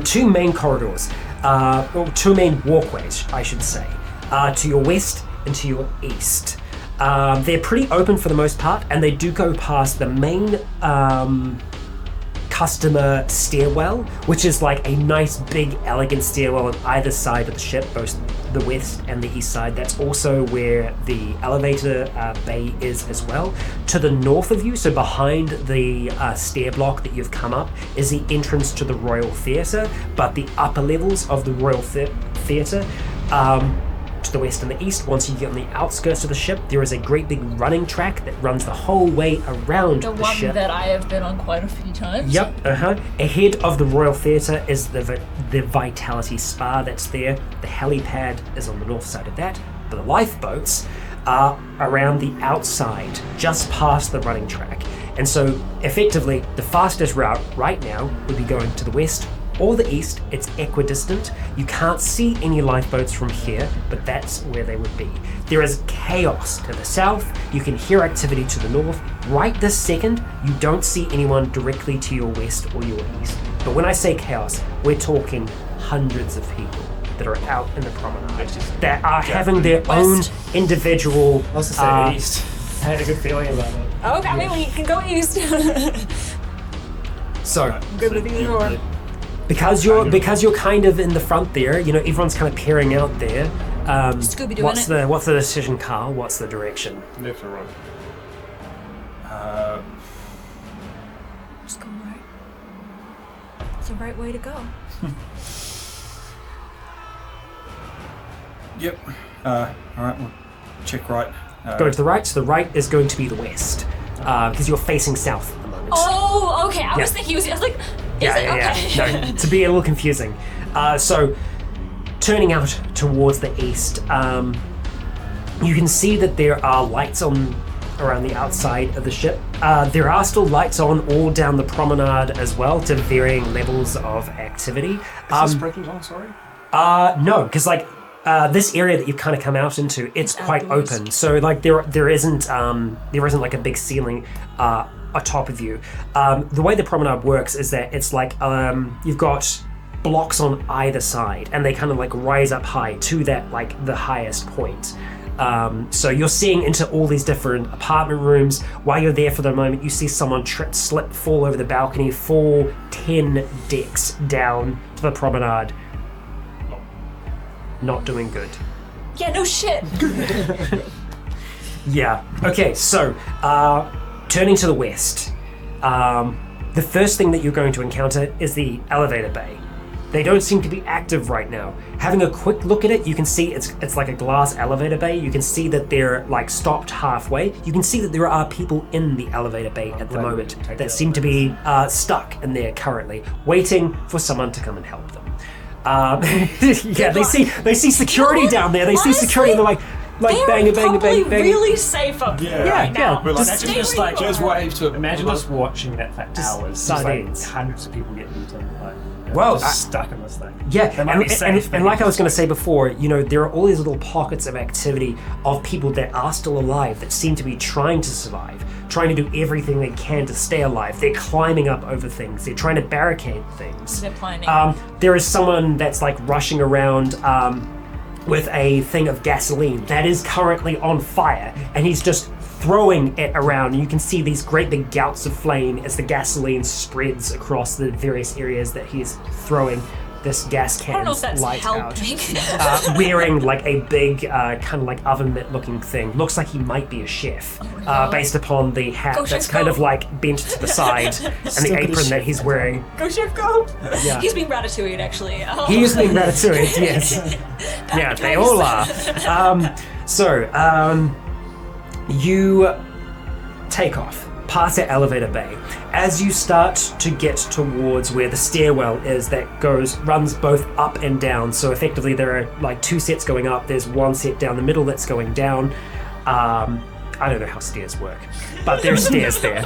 two main corridors. Or two main walkways, I should say, to your west and to your east. They're pretty open for the most part, and they do go past the main customer stairwell, which is like a nice big elegant stairwell on either side of the ship, both the west and the east side. That's also where the elevator bay is as well. To the north of you, so behind the stair block that you've come up, is the entrance to the Royal Theatre, but the upper levels of the Royal Theatre, to the west and the east, once you get on the outskirts of the ship, there is a great big running track that runs the whole way around the one ship. that I have been on quite a few times. Yep, Ahead of the Royal Theatre is the Vitality Spa that's there. The helipad is on the north side of that, but the lifeboats are around the outside, just past the running track. And so, effectively, the fastest route right now would be going to the west or the east. It's equidistant. You can't see any lifeboats from here, but that's where they would be. There is chaos to the south. You can hear activity to the north. Right this second, you don't see anyone directly to your west or your east. But when I say chaos, we're talking hundreds of people that are out in the promenade that are having their own individual. I was to say east. I had a good feeling about it. Okay, I mean, we can go east. So Go to the door. because you're kind of in the front there, everyone's kind of peering out there. Scooby-Doo What's in it. what's the decision, Carl? What's the direction? Left or right? Just go right. It's the right way to go. Yep. All right, we'll check right. Go to the right. So the right is going to be the west, because you're facing south at the moment. Oh, okay. I was Yeah. thinking, I was like, is it? Okay. No, to be a little confusing. So, turning out towards the east, you can see that there are lights on around the outside of the ship. There are still lights on all down the promenade as well, to varying levels of activity. Is the sprinklers on, sorry? No, because this area that you've kind of come out into, it's quite outdoors. open. So there isn't like a big ceiling atop of you. The way the promenade works is that it's like you've got blocks on either side, and they kind of like rise up high to that like the highest point. So you're seeing into all these different apartment rooms. While you're there for the moment, you see someone trip, slip, fall over the balcony, fall 10 decks down to the promenade. Not doing good. Yeah, no shit. Yeah. Okay, so turning to the west, the first thing that you're going to encounter is the elevator bay. They don't seem to be active right now. Having a quick look at it, you can see it's like a glass elevator bay. You can see that they're like stopped halfway. You can see that there are people in the elevator bay at the moment that seem to be stuck in there currently, waiting for someone to come and help them. Yeah, they see security down there. They see security and they're like bang, bang, bang, bang. Really safe up there right now. We're like, Just just stay where like, you just are. wave to. Imagine us watching that for hours. Just like sardines. hundreds of people get eaten. Well, just stuck in this thing. Yeah, They might be safe, and like I was going to say before, there are all these little pockets of activity of people that are still alive that seem to be trying to survive, trying to do everything they can to stay alive. They're climbing up over things. They're trying to barricade things. Zip lining. There is someone that's like rushing around with a thing of gasoline that is currently on fire, and he's just throwing it around. You can see these great big gouts of flame as the gasoline spreads across the various areas that he's throwing this gas I don't know if can that's light out. helping. Wearing like a big kind of like oven mitt looking thing. Looks like he might be a chef, based upon the hat Go, that's chef, kind go. of like bent to the side and the apron that he's wearing. Go, chef, go. Yeah. He's being ratatouille, actually. Oh. He is being ratatouille, yes. Yeah, they all are. You take off past that elevator bay. As you start to get towards where the stairwell is that runs both up and down, so effectively there are like two sets going up, there's one set down the middle that's going down. I don't know how stairs work, but there are stairs there.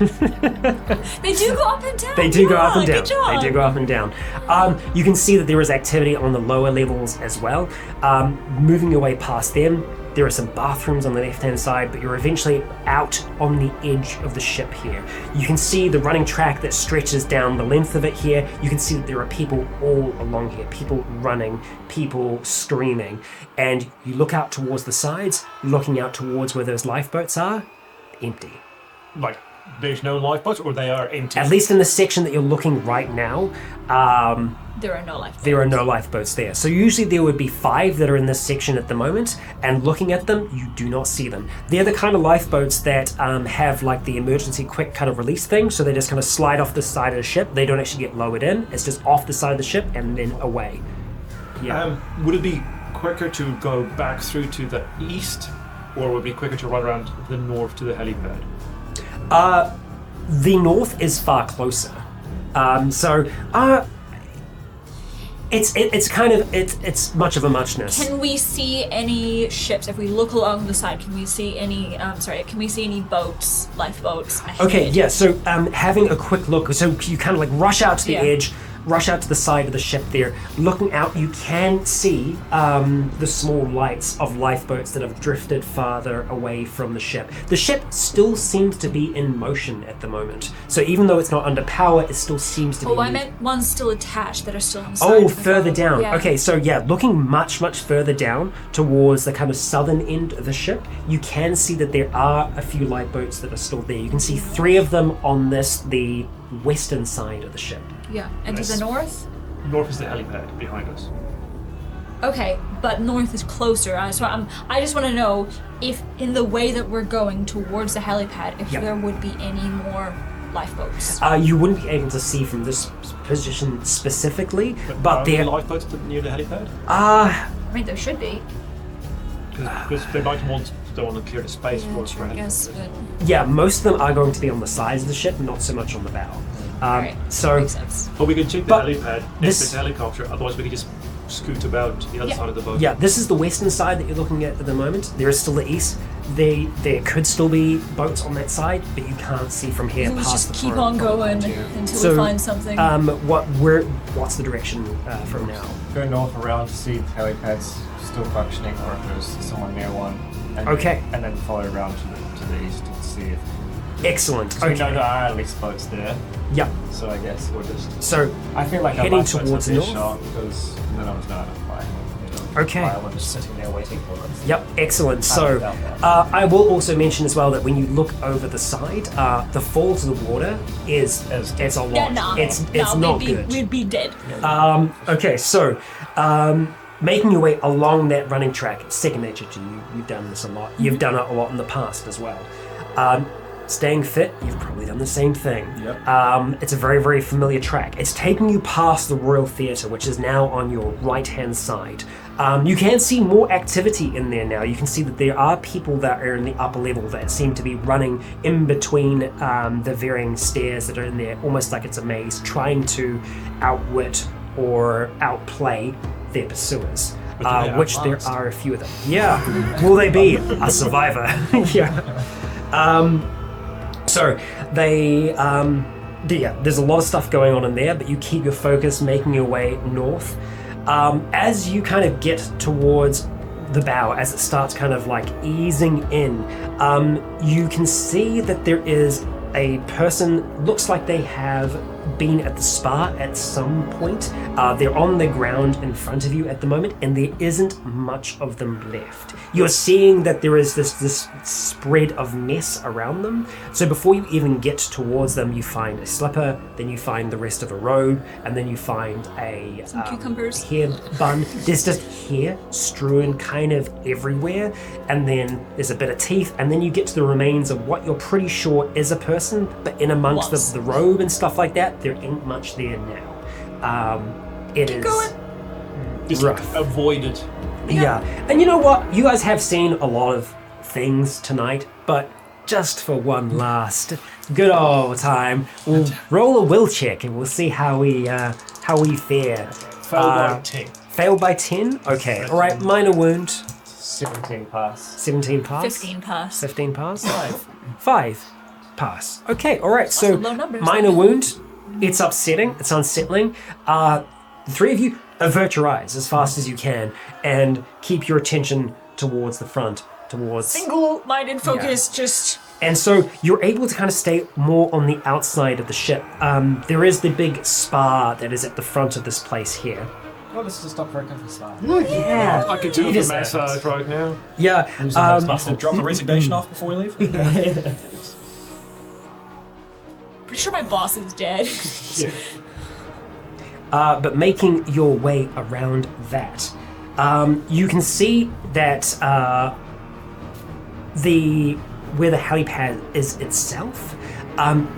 They do go up and down. They do go up and down. Good job. They do go up and down. You can see that there is activity on the lower levels as well. Moving your way past them, there are some bathrooms on the left-hand side, but you're eventually out on the edge of the ship here. You can see the running track that stretches down the length of it here. You can see that there are people all along here, people running, people screaming. And you look out towards the sides, looking out towards where those lifeboats are, empty. Like, there's no lifeboats, or they are empty. At least in the section that you're looking right now, There are no lifeboats. there are no lifeboats there. So usually there would be 5 that are in this section at the moment, and looking at them, you do not see them. They're the kind of lifeboats that have like the emergency quick kind of release thing, so they just kind of slide off the side of the ship. They don't actually get lowered in. It's just off the side of the ship and then away. Yeah. Would it be quicker to go back through to the east, or would it be quicker to run around the north to the helipad? The north is far closer. It's much of a muchness. Can we see any ships? If we look along the side, can we see any? Can we see any boats, lifeboats? ahead? Okay, yeah, so having a quick look, so you kind of like rush out to the Yeah. edge, rush out to the side of the ship there. Looking out, you can see the small lights of lifeboats that have drifted farther away from the ship. The ship still seems to be in motion at the moment. So even though it's not under power, it still seems to be... Oh, I meant ones still attached that are still inside. Oh, of the further boat. down. Yeah. Okay, so yeah, looking much further down towards the kind of southern end of the ship, you can see that there are a few lifeboats that are still there. You can see 3 of them on the western side of the ship. Yeah, and to the north? North is the helipad behind us. Okay, but north is closer. So I just want to know if, in the way that we're going towards the helipad, if there would be any more lifeboats. You wouldn't be able to see from this position specifically, but are there there... lifeboats near the helipad? I mean, there should be. Because they might want to clear the space for us, I right? guess, but... Yeah, most of them are going to be on the sides of the ship, not so much on the bow. Alright, So... makes sense. But we can check the But helipad next to the helicopter, otherwise we can just scoot about the other side of the boat. Yeah, this is the western side that you're looking at the moment. There is still the east. There could still be boats on that side, but you can't see from here Let's past just the keep front. on going until So, we find something. What's the direction from now? Go north around to see if the helipad's still functioning or if there's someone near one. And Okay. And then follow around to the east to see if... Excellent. We know Okay. there are at least boats there, Yeah. so I guess we'll just... So I feel like our heading lifeboats towards would be a north. shot because none of us know how to fly. Okay. While we're just sitting there waiting for us. Yep, excellent. So, doubt that. I will also mention as well that when you look over the side, the fall to the water it's a lot. yeah, nah. It's nah, not we'd be, good. We'd be dead. Okay, so making your way along that running track, it's second nature to you. You've done this a lot. You've done it a lot in the past as well. Staying fit, you've probably done the same thing. Yep. It's a very familiar track. It's taking you past the Royal Theatre, which is now on your right-hand side. You can see more activity in there now. You can see that there are people that are in the upper level that seem to be running in between the varying stairs that are in there, almost like it's a maze, trying to outwit or outplay their pursuers. Which there are a few of them. Yeah. Will they be a survivor? Yeah. So they, there's a lot of stuff going on in there, but you keep your focus, making your way north. As you kind of get towards the bow, as it starts kind of like easing in, you can see that there is a person, looks like they have been at the spa at some point. They're on the ground in front of you at the moment, and there isn't much of them left. You're seeing that there is this spread of mess around them. So before you even get towards them, you find a slipper, then you find the rest of a robe, and then you find a Some cucumbers. hair bun. There's just hair strewn kind of everywhere, and then there's a bit of teeth, and then you get to the remains of what you're pretty sure is a person, but in amongst the robe and stuff like that, there ain't much there now. It is Just rough. avoid it. Yeah, and you know what? You guys have seen a lot of things tonight, but just for one last good old time, we'll roll a will check and we'll see how we fare. Fail by 10. Failed by 10? Okay, alright, minor wound. 17 pass. 17 pass? 15 pass. 15 pass? 5 pass. Okay, alright, so low numbers. minor wound. It's upsetting, it's unsettling. The 3 of you avert your eyes as fast as you can and keep your attention towards the front, towards... Single-minded focus, just... And so you're able to kind of stay more on the outside of the ship. There is the big spa that is at the front of this place here. Well, this is a stop for a couple of stars. Yeah. I could do It a is- massage right now. Yeah. Must have dropped the resignation off before we leave. Pretty sure my boss is dead. But making your way around that, you can see that where the helipad is itself,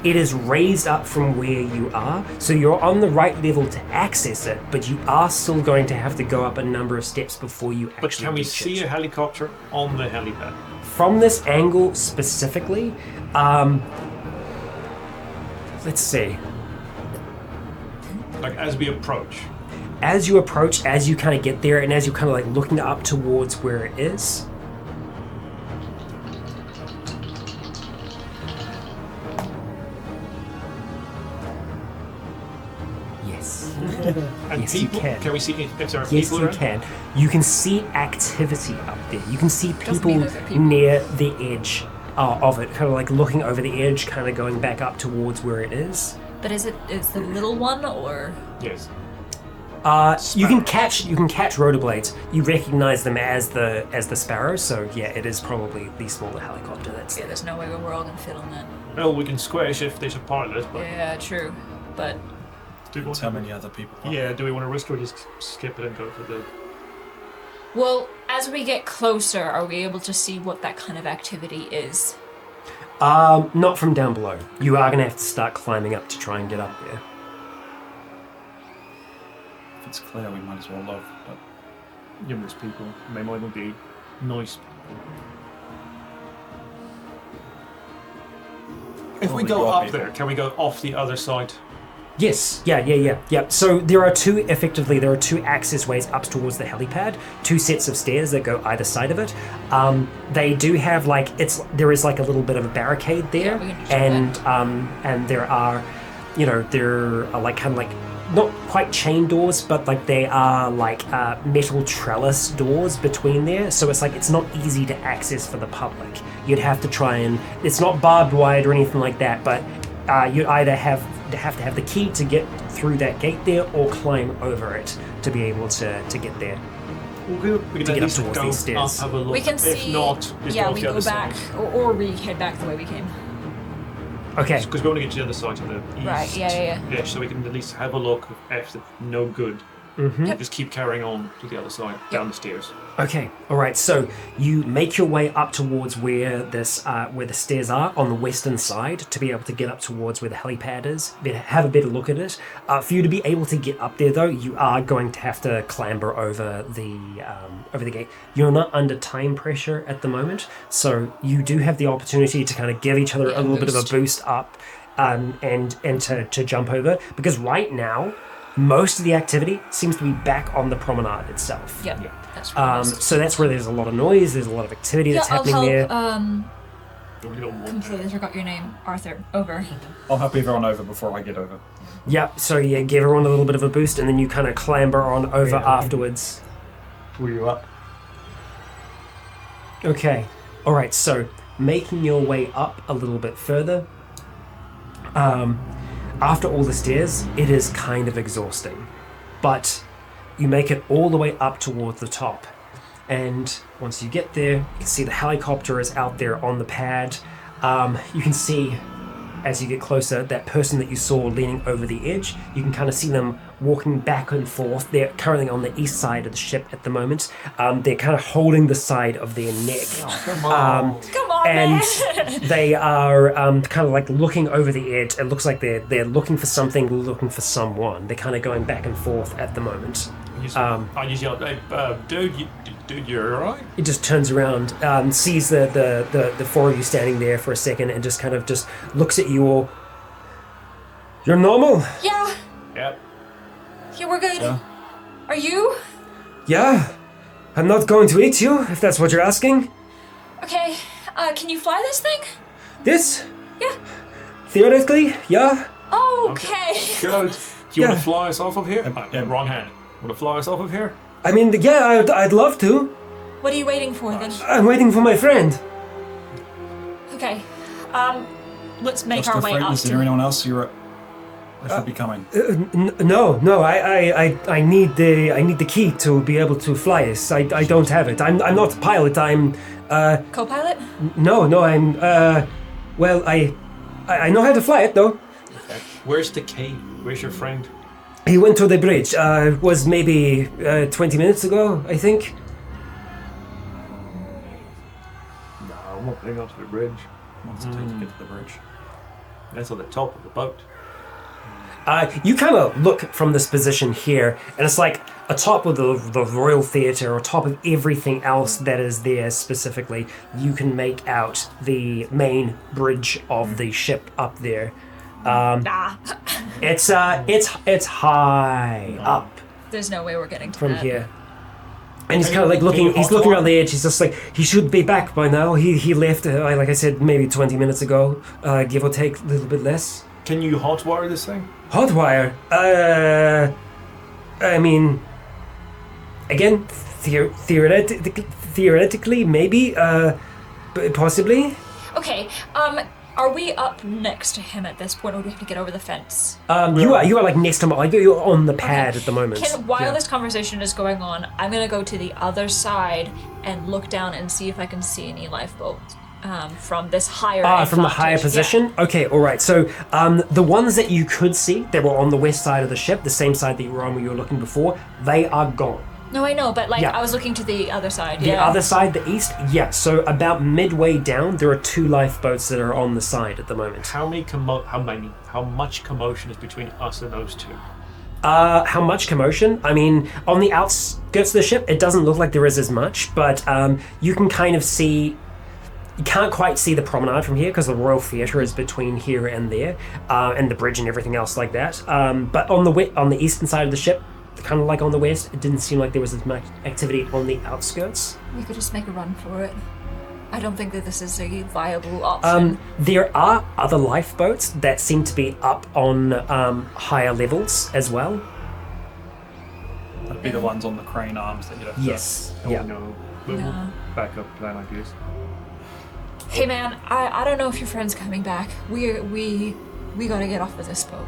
it is raised up from where you are, so you're on the right level to access it, but you are still going to have to go up a number of steps before you actually But can we reach see it. a helicopter on the helipad? From this angle specifically, let's see. Like as we approach. As you approach, as you kind of get there, and as you're kind of like looking up towards where it is, yes. And Yes, you people, can. we see if there are Yes, people you around? can. You can see activity up there. You can see Doesn't people mean those are people. near the edge of it, kind of like looking over the edge, kind of going back up towards where it is. But is the little one or? Yes. You can catch rotorblades. You recognize them as the sparrows. So yeah, it is probably the smaller helicopter. That's Yeah, there's no way we're all gonna fit on that. Well, we can squish if there's a pilot, but Yeah, true. But do we want How many other people? Yeah, do we want to risk or just skip it and go for the? well, as we get closer, are we able to see what that kind of activity is? not from down below. You are gonna have to start climbing up to try and get up there. If it's clear, we might as well look. But Yeah, there's people. They might not be nice. If we Probably go got up people. there, can we go off the other side? Yes, yeah. So there are two access ways up towards the helipad, 2 sets of stairs that go either side of it. They do have there is like a little bit of a barricade there, Yeah, we can just and there are, there are like kind of like not quite chain doors, but like they are like metal trellis doors between there. So it's not easy to access for the public. You'd have to try and it's not barbed wire or anything like that, but you either have to have the key to get through that gate there, or climb over it to be able to get there. We can To at get up least towards go these stairs. up, have a look. We can If see. not, just yeah, go off we the go other back, side. or we head back the way we came. Okay. Because we want to get to the other side, to the east. Right, yeah. Yeah, so we can at least have a look. If it's no good, Mm-hmm. just keep carrying on to the other side, down the stairs. Okay, all right. So you make your way up towards where the stairs are on the western side to be able to get up towards where the helipad is. Have a better look at it. For you to be able to get up there, though, you are going to have to clamber over the gate. You're not under time pressure at the moment, so you do have the opportunity to kind of give each other Yeah, a little bit of a boost. boost up, and to jump over, because right now most of the activity seems to be back on the promenade itself. Yep. That's right. So that's where there's a lot of noise, there's a lot of activity that's I'll happening help. there. Completely forgot your name, Arthur. Over. I'll help everyone over before I get over. Yep, so yeah, give everyone a little bit of a boost, and then you kind of clamber on over afterwards. Pull you up. Okay, alright, so making your way up a little bit further. After all the stairs, it is kind of exhausting. But you make it all the way up towards the top. And once you get there, you can see the helicopter is out there on the pad. You can see, as you get closer, that person that you saw leaning over the edge. You can kind of see them walking back and forth. They're currently on the east side of the ship at the moment. They're kind of holding the side of their neck. Come on, And man. they are kind of like looking over the edge. It looks like they're looking for something, looking for someone. They're kind of going back and forth at the moment. I just yelled, "Hey, dude, you're alright?" He just turns around, sees the four of you standing there for a second, and just kind of just looks at you all. You're normal? Yeah, Yep. we're good. Yeah. Are you? Yeah. I'm not going to eat you, if that's what you're asking. Okay. Can you fly this thing? This? Yeah. Theoretically, yeah. Oh, okay. Good. Do you want Yeah. to fly us off of here? Yeah. Wrong hand. Want to fly us off of here? I mean, yeah, I'd love to. What are you waiting for then? I'm waiting for my friend. Okay. Let's make Just our the way friend, up is there to. anyone else you're? I should be coming. No. I need the key to be able to fly this. I don't have it. I'm not a pilot. I'm Co-pilot? no. I'm well. I know how to fly it though. Where's the key? Where's your friend? He went to the bridge. Was maybe 20 minutes ago, I think. No, I'm not getting onto the bridge. What's it take to get to the bridge? That's on the top of the boat. You kind of look from this position here, and it's like atop of the Royal Theatre, atop of everything else that is there specifically, you can make out the main bridge of the ship up there. Nah. It's high up There's no way we're getting to from that. here. And he's kind of like looking. He's looking around the edge. He's just like, he should be back by now. He left, like I said, maybe 20 minutes ago, give or take a little bit less. Can you hotwire this thing? Hotwire. I mean, again, theoretically, maybe, possibly. Okay, are we up next to him at this point, or do we have to get over the fence? You are like next to him. You're on the pad Okay. at the moment. While this conversation is going on, I'm gonna go to the other side and look down and see if I can see any lifeboats from this higher. From the higher vantage. position? Yeah. Okay, alright. So the ones that you could see that were on the west side of the ship, the same side that you were on when you were looking before, they are gone. No, I know, but like Yeah. I was looking to the other side. The yeah. other side, the east, yeah. So about midway down, there are 2 lifeboats that are on the side at the moment. How much commotion is between us and those 2? How much commotion? I mean, on the outskirts of the ship, it doesn't look like there is as much, but you can kind of see. You can't quite see the promenade from here because the Royal Theatre is between here and there, and the bridge and everything else like that. But on the eastern side of the ship, kind of like on the west, it didn't seem like there was as much activity on the outskirts. We could just make a run for it. I don't think that this is a viable option. There are other lifeboats that seem to be up on higher levels as well. That'd be the ones on the crane arms that you'd have to... Yes. Yeah. No. No. Backup plan, I guess. Hey man, I don't know if your friend's coming back. We gotta get off of this boat.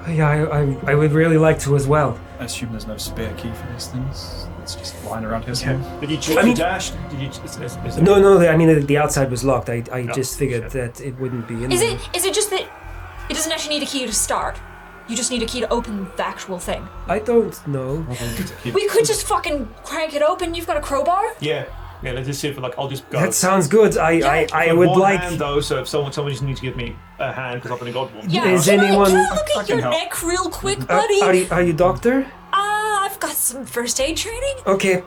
Yeah, I would really like to as well. I assume there's no spare key for these things. It's just lying around here somewhere. Did you check the dash? Did you? Is it- No, I mean, the outside was locked. I just figured shit. that it wouldn't be in Is there. it just that it doesn't actually need a key to start? You just need a key to open the actual thing. I don't know. We could just fucking crank it open. You've got a crowbar? Yeah. Let's just see if I'll just go. That sounds good. I With would one like... hand, though, so if someone just needs to give me a hand because I've only got one. Yeah. Is can anyone- I look I at can your help. neck real quick, buddy? Are you doctor? I've got some first aid training. Okay.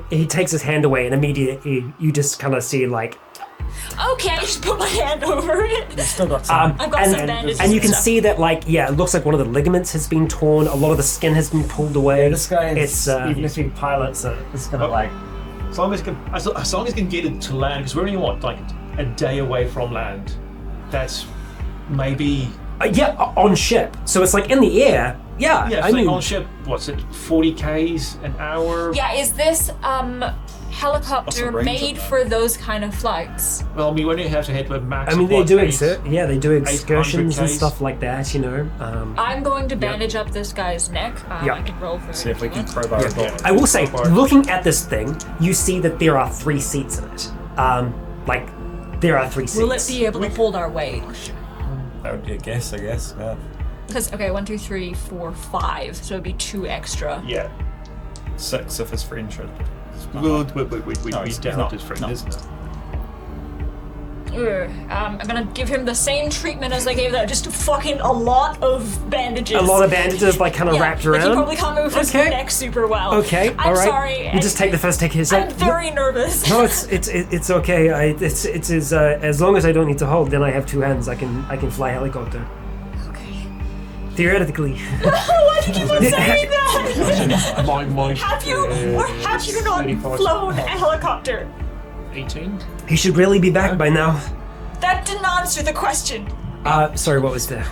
He takes his hand away, and immediately you just kind of see like... Okay, I just put my hand over it. Still got some. I've got some bandages. And you can stuff. see that, like, yeah, it looks like one of the ligaments has been torn. A lot of the skin has been pulled away. This guy is, It's even if he pilots it, it's gonna like. As long as he can get it to land, because we're only like a day away from land. That's maybe on ship. So it's like in the air. Yeah, I mean on ship. What's it? 40 k's an hour. Yeah, is this helicopter What's the range made of that? for those kind of flights? Well, we only have to hit with max. I mean, of they what, do 800 they do excursions and Ks? stuff like that, you know. I'm going to bandage up this guy's neck. Yeah. I can roll for See if we can it. crowbar a door. I will say, looking at this thing, you see that there are 3 seats in it. There are 3 seats. Will it be able to hold our weight? That would be a guess, I guess. Yeah. Because, okay, 1, 2, 3, 4, 5. So it'd be 2 extra. Yeah. 6 if it's friendship. We it's doubt not. his friend, No. isn't it? I'm gonna give him the same treatment as I gave that, just fucking a lot of bandages. A lot of bandages, like, kind of wrapped like around? he probably can't move his Okay. neck super well. Okay, I'm all right. sorry. You just take the first take his I'm very nervous. No, it's okay. It's as long as I don't need to hold, then I have 2 hands. I can fly helicopter. Okay. Theoretically. Why do you keep on saying that? My Have you or have you not 34 flown a helicopter? 18? He should really be back by now. That didn't answer the question. Sorry, what was that?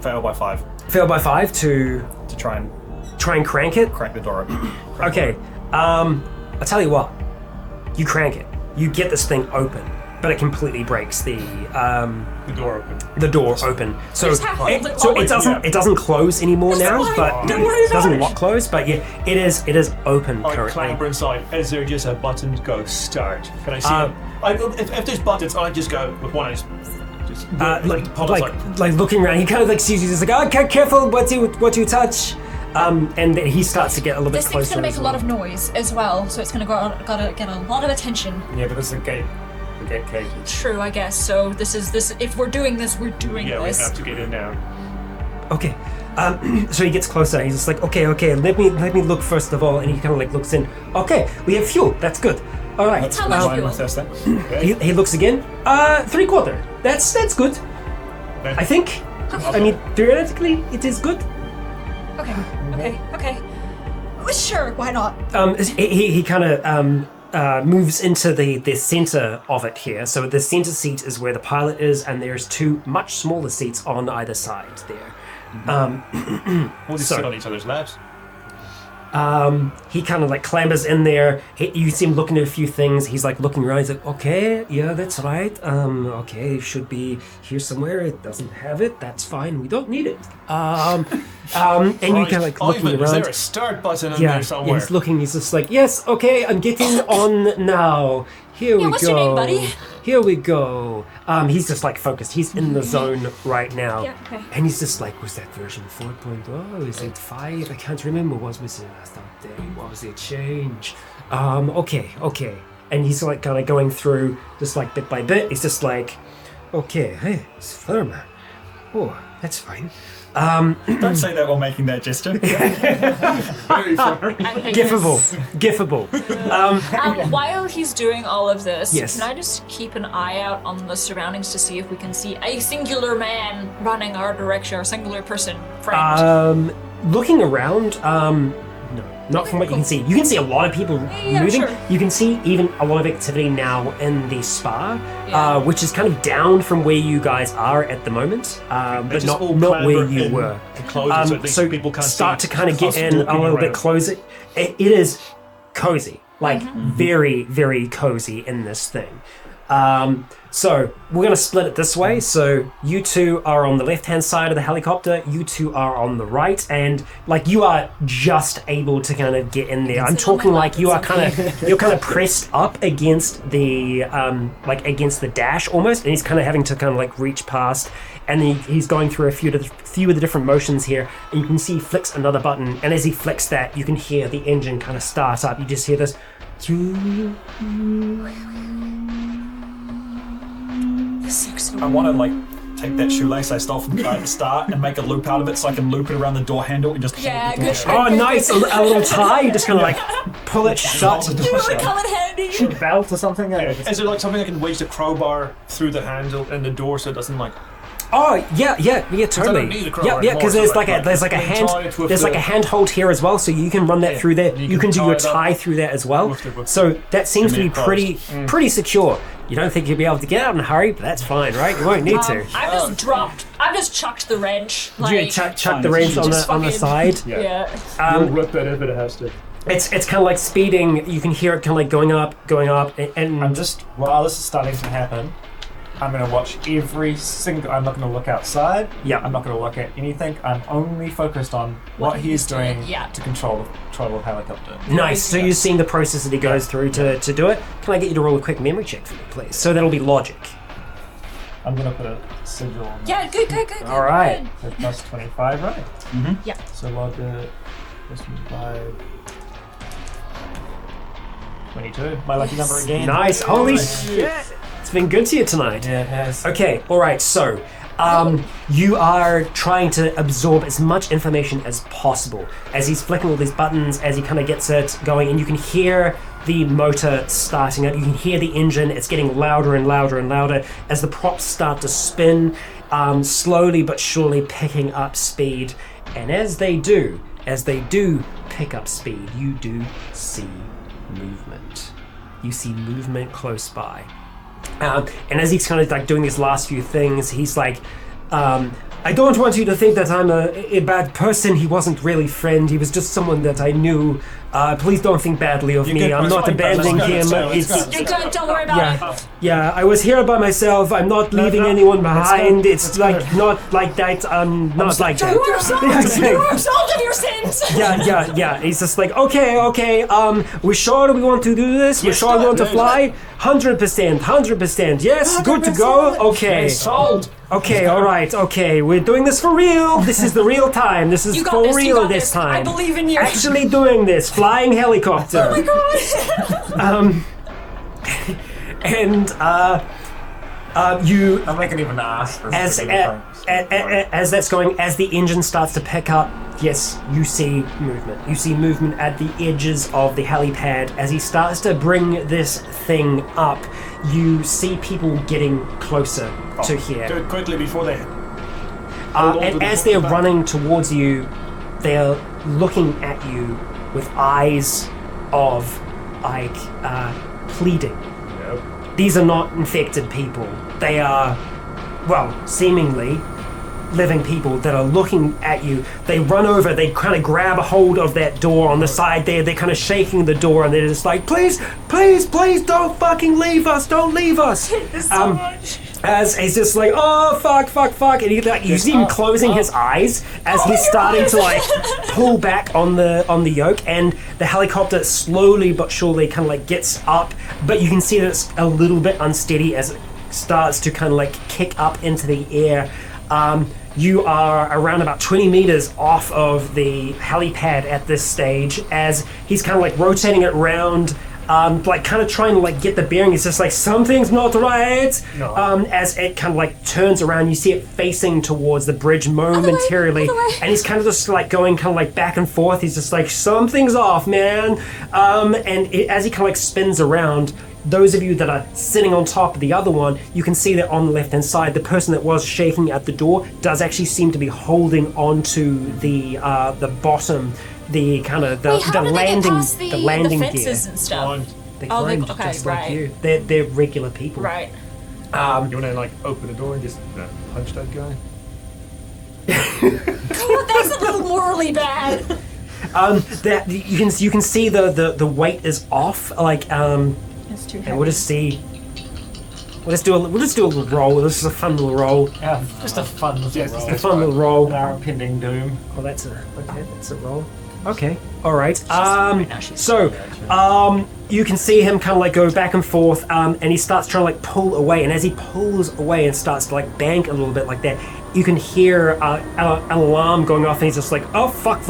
Fail by 5 Fail by 5 to to try and crank it? crack the door open. Okay, I'll tell you what. You crank it. You get this thing open, but it completely breaks the The door open. door open. So Just have hold it so while it we- doesn't close anymore That's now, fine. but Don't worry it doesn't about it. lock close. But yeah, it is open I currently. clamber inside. Is there just a button to go start? Can I see Um, it? If there's buttons, I just go with one. I just Like looking around, he kind of like sees you, just like, okay, careful what you touch. And then he starts to get a little bit This closer. thing's gonna make as a well. lot of noise as well, so it's gonna gotta get a lot of attention. Yeah, but there's a gate. The gate cage. True, I guess. So this. If we're doing this, we're doing Yeah, we this. have to get in now. Okay. So he gets closer. He's just like, okay. Let me look first of all, and he kind of like looks in. Okay, we have fuel. That's good. All right. How much Why am I fuel? thirsty? He looks again. 3/4. That's good. I think. I mean, theoretically, it is good. Okay. Well, sure, why not? He kind of moves into the center of it here. So the center seat is where the pilot is, and there's 2 much smaller seats on either side there. We'll just So- sit on each other's laps. He kind of like clambers in there. You see him looking at a few things. He's like looking around. He's like, okay, yeah, that's right. Okay, it should be here somewhere. It doesn't have it. That's fine. We don't need it. And you kind of like looking Ivan, around. is there a start button in there somewhere? Yeah, he's looking. He's just like, yes, okay, I'm getting on now. Here we go. What's your name, buddy? Here we go. He's just like focused. He's in the zone right now. Yeah, okay. And he's just like, was that version 4.0? Is it 5? I can't remember. What was the last update? What was the change? Okay. And he's like kind of going through just like bit by bit. He's just like, okay, hey, it's firmer. Oh, that's fine. Don't say that while making that gesture. Gifable. While he's doing all of this, Yes. can I just keep an eye out on the surroundings to see if we can see a singular man running our direction, or a singular person framed? Looking around, no, not from what you can see. You can see a lot of people moving. Sure. You can see even a lot of activity now in the spa, Yeah. which is kind of down from where you guys are at the moment, but just not all where clamber you in were. and close it so at least So people can't start see to kind of get us in a walking little bit around. closer. It is cozy, like very, very cozy in this thing. So we're going to split it this way. So you two are on the left-hand side of the helicopter. You two are on the right, and like you are just able to kind of get in there. I'm sit on talking my like lap you or are you're kind of pressed up against the against the dash almost, and he's kind of having to kind of like reach past. And he's going through a few of the different motions here, and you can see he flicks another button. And as he flicks that, you can hear the engine kind of start up. You just hear this. I want to like take that shoelace I stole from the guy at the start and make a loop out of it so I can loop it around the door handle and just Yeah, hold the door good. shut. Oh, nice! A little tie. You just kind of like pull it shut. Hold the door shut. Come in handy. Belt or something? Is there like something I can wedge the crowbar through the handle in the door so it doesn't like... Oh yeah, totally. don't need a crowbar Yeah, because anymore, there's so like a I can hand, tie it with there's like the- a handhold here as well, so you can run that through there. You can do tie your it up tie through that as well. with So that seems to be Jimmy pretty secure. You don't think you'll be able to get out in a hurry, but that's fine, right? You won't need to. I've just chucked the wrench. Do you Like, chuck the reins on the just on the fucking- side? yeah. We'll rip it if it has to. It's kind of like speeding. You can hear it kind of like going up, and I'm just, while this is starting to happen, I'm going to watch every single, I'm not going to look outside. Yeah. I'm not going to look at anything. I'm only focused on what he's doing to control the helicopter. nice. So you're seeing the process that he goes through to do it. Can I get you to roll a quick memory check for me, please? So that'll be logic. I'm going to put a sigil on that. Yeah, good. All right. So plus 25, right? Yeah. So log it, plus 25. 22. My lucky number again. Nice. Holy shit! It's been good to you tonight. Yeah, it has. Okay, alright, so you are trying to absorb as much information as possible as he's flicking all these buttons, as he kind of gets it going, and you can hear the motor starting up. You can hear the engine. It's getting louder and louder and louder as the props start to spin, slowly but surely picking up speed. And as they do pick up speed, you do see movement. You see movement close by. And as he's kind of like doing these last few things, he's like, I don't want you to think that I'm a bad person. He wasn't really friend. He was just someone that I knew. Please don't think badly of me. I'm not abandoning him. You're good. Don't worry about it. Yeah, I was here by myself. I'm not leaving anyone behind. It's like not like that. Not like that. You are absolved of your sins. Yeah. He's just like, okay. We're sure we want to do this. We're sure we want to fly. 100%. Yes, good to go. Okay. Sold! Okay, all right. Okay, we're doing this for real. This is the real time. This is You got for this. You real got this time. I believe in you. Actually doing this. Flying helicopter. Oh my god. And you I'm making even ask for as that's going, as the engine starts to pick up, yes, you see movement. You see movement at the edges of the helipad. As he starts to bring this thing up, you see people getting closer to here. Do it quickly before they... And as they're running towards you, they're looking at you with eyes of, like, pleading. These are not infected people. They are, well, seemingly living people that are looking at you. They run over, they kind of grab a hold of that door on the side there. They're kind of shaking the door and they're just like, please, please, please don't fucking leave us. Don't leave us. So much. As he's just like, oh, fuck. And you see him closing his eyes as he's starting to like pull back on the yoke, and the helicopter slowly but surely kind of like gets up, but you can see that it's a little bit unsteady as it starts to kind of like kick up into the air. You are around about 20 meters off of the helipad at this stage as he's kind of like rotating it around, like kind of trying to like get the bearing. It's just like, something's not right. No. As it kind of like turns around, you see it facing towards the bridge momentarily, Other way. and he's kind of just like going kind of like back and forth. He's just like, something's off, man. As he kind of like spins around, those of you that are sitting on top of the other one, you can see that on the left-hand side, the person that was shaking at the door does actually seem to be holding onto the bottom, the kind of the Wait, how did they landing, get past the landing fences gear. and stuff? They Oh, they- climbed okay, just like right. you. They're regular people. Right. You want to like open the door and just punch that guy? God, that's a little morally bad. That you can see the weight is off. Like It's too and we'll just do a little roll. This is a fun little roll. Yeah, just a fun little roll. A fun little roll. Our impending doom. Oh, that's a roll. Okay, all right. right now she's So, you can see him kind of like go back and forth, and he starts trying to like pull away. And as he pulls away and starts to like bank a little bit like that, you can hear an alarm going off, and he's just like, oh fuck,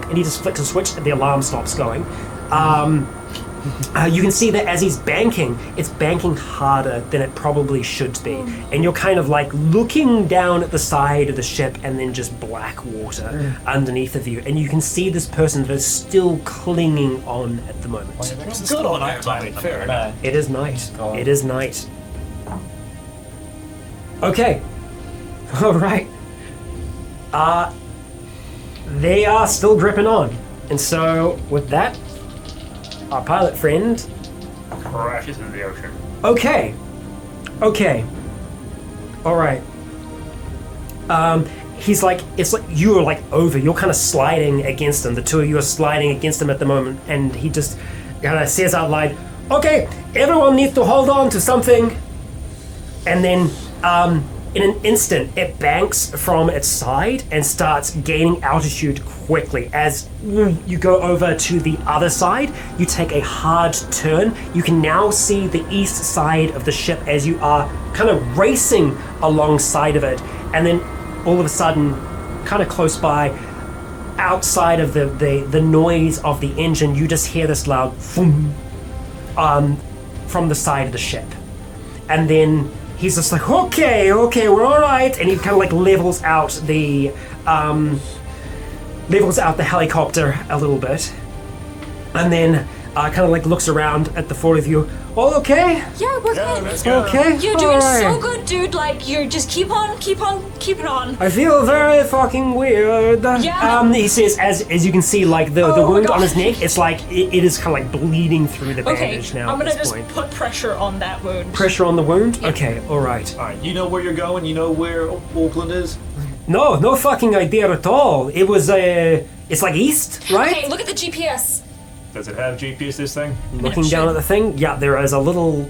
and he just flicks a switch, and the alarm stops going. You can see that as he's banking, it's banking harder than it probably should be. And you're kind of like looking down at the side of the ship and then just black water underneath of you. And you can see this person that is still clinging on at the moment. Good on night time. Fair enough. It is night. It is night. Okay. All right. They are still gripping on. And so with that, our pilot friend Crashes into the ocean. Okay. All right. He's like, it's like you are like over. You're kind of sliding against him. The two of you are sliding against him at the moment, and he just kind of says out loud, "Okay, everyone needs to hold on to something." And then, in an instant, it banks from its side and starts gaining altitude quickly. As you go over to the other side, you take a hard turn. You can now see the east side of the ship as you are kind of racing alongside of it. And then all of a sudden, kind of close by, outside of the noise of the engine, you just hear this loud boom from the side of the ship. And then he's just like, okay, we're all right, and he kind of like levels out the helicopter a little bit, and then kind of like looks around at the four of you. All okay? Yeah, we're good. Let's go. Okay. You're doing all right. so good, dude. Like, you're just keep on keeping on. I feel very fucking weird. Yeah. He says, as you can see, like the Oh my wound on God. his neck, it's like it is kind of like bleeding through the Okay, bandage now. I'm gonna at this just point. put pressure on that wound. Pressure on the wound. Okay, all right. Alright, you know where you're going? You know where Auckland is? No fucking idea at all. It was it's like east, right? Okay, look at the GPS. Does it have GPS, this thing? Looking down at the thing, yeah, there is a little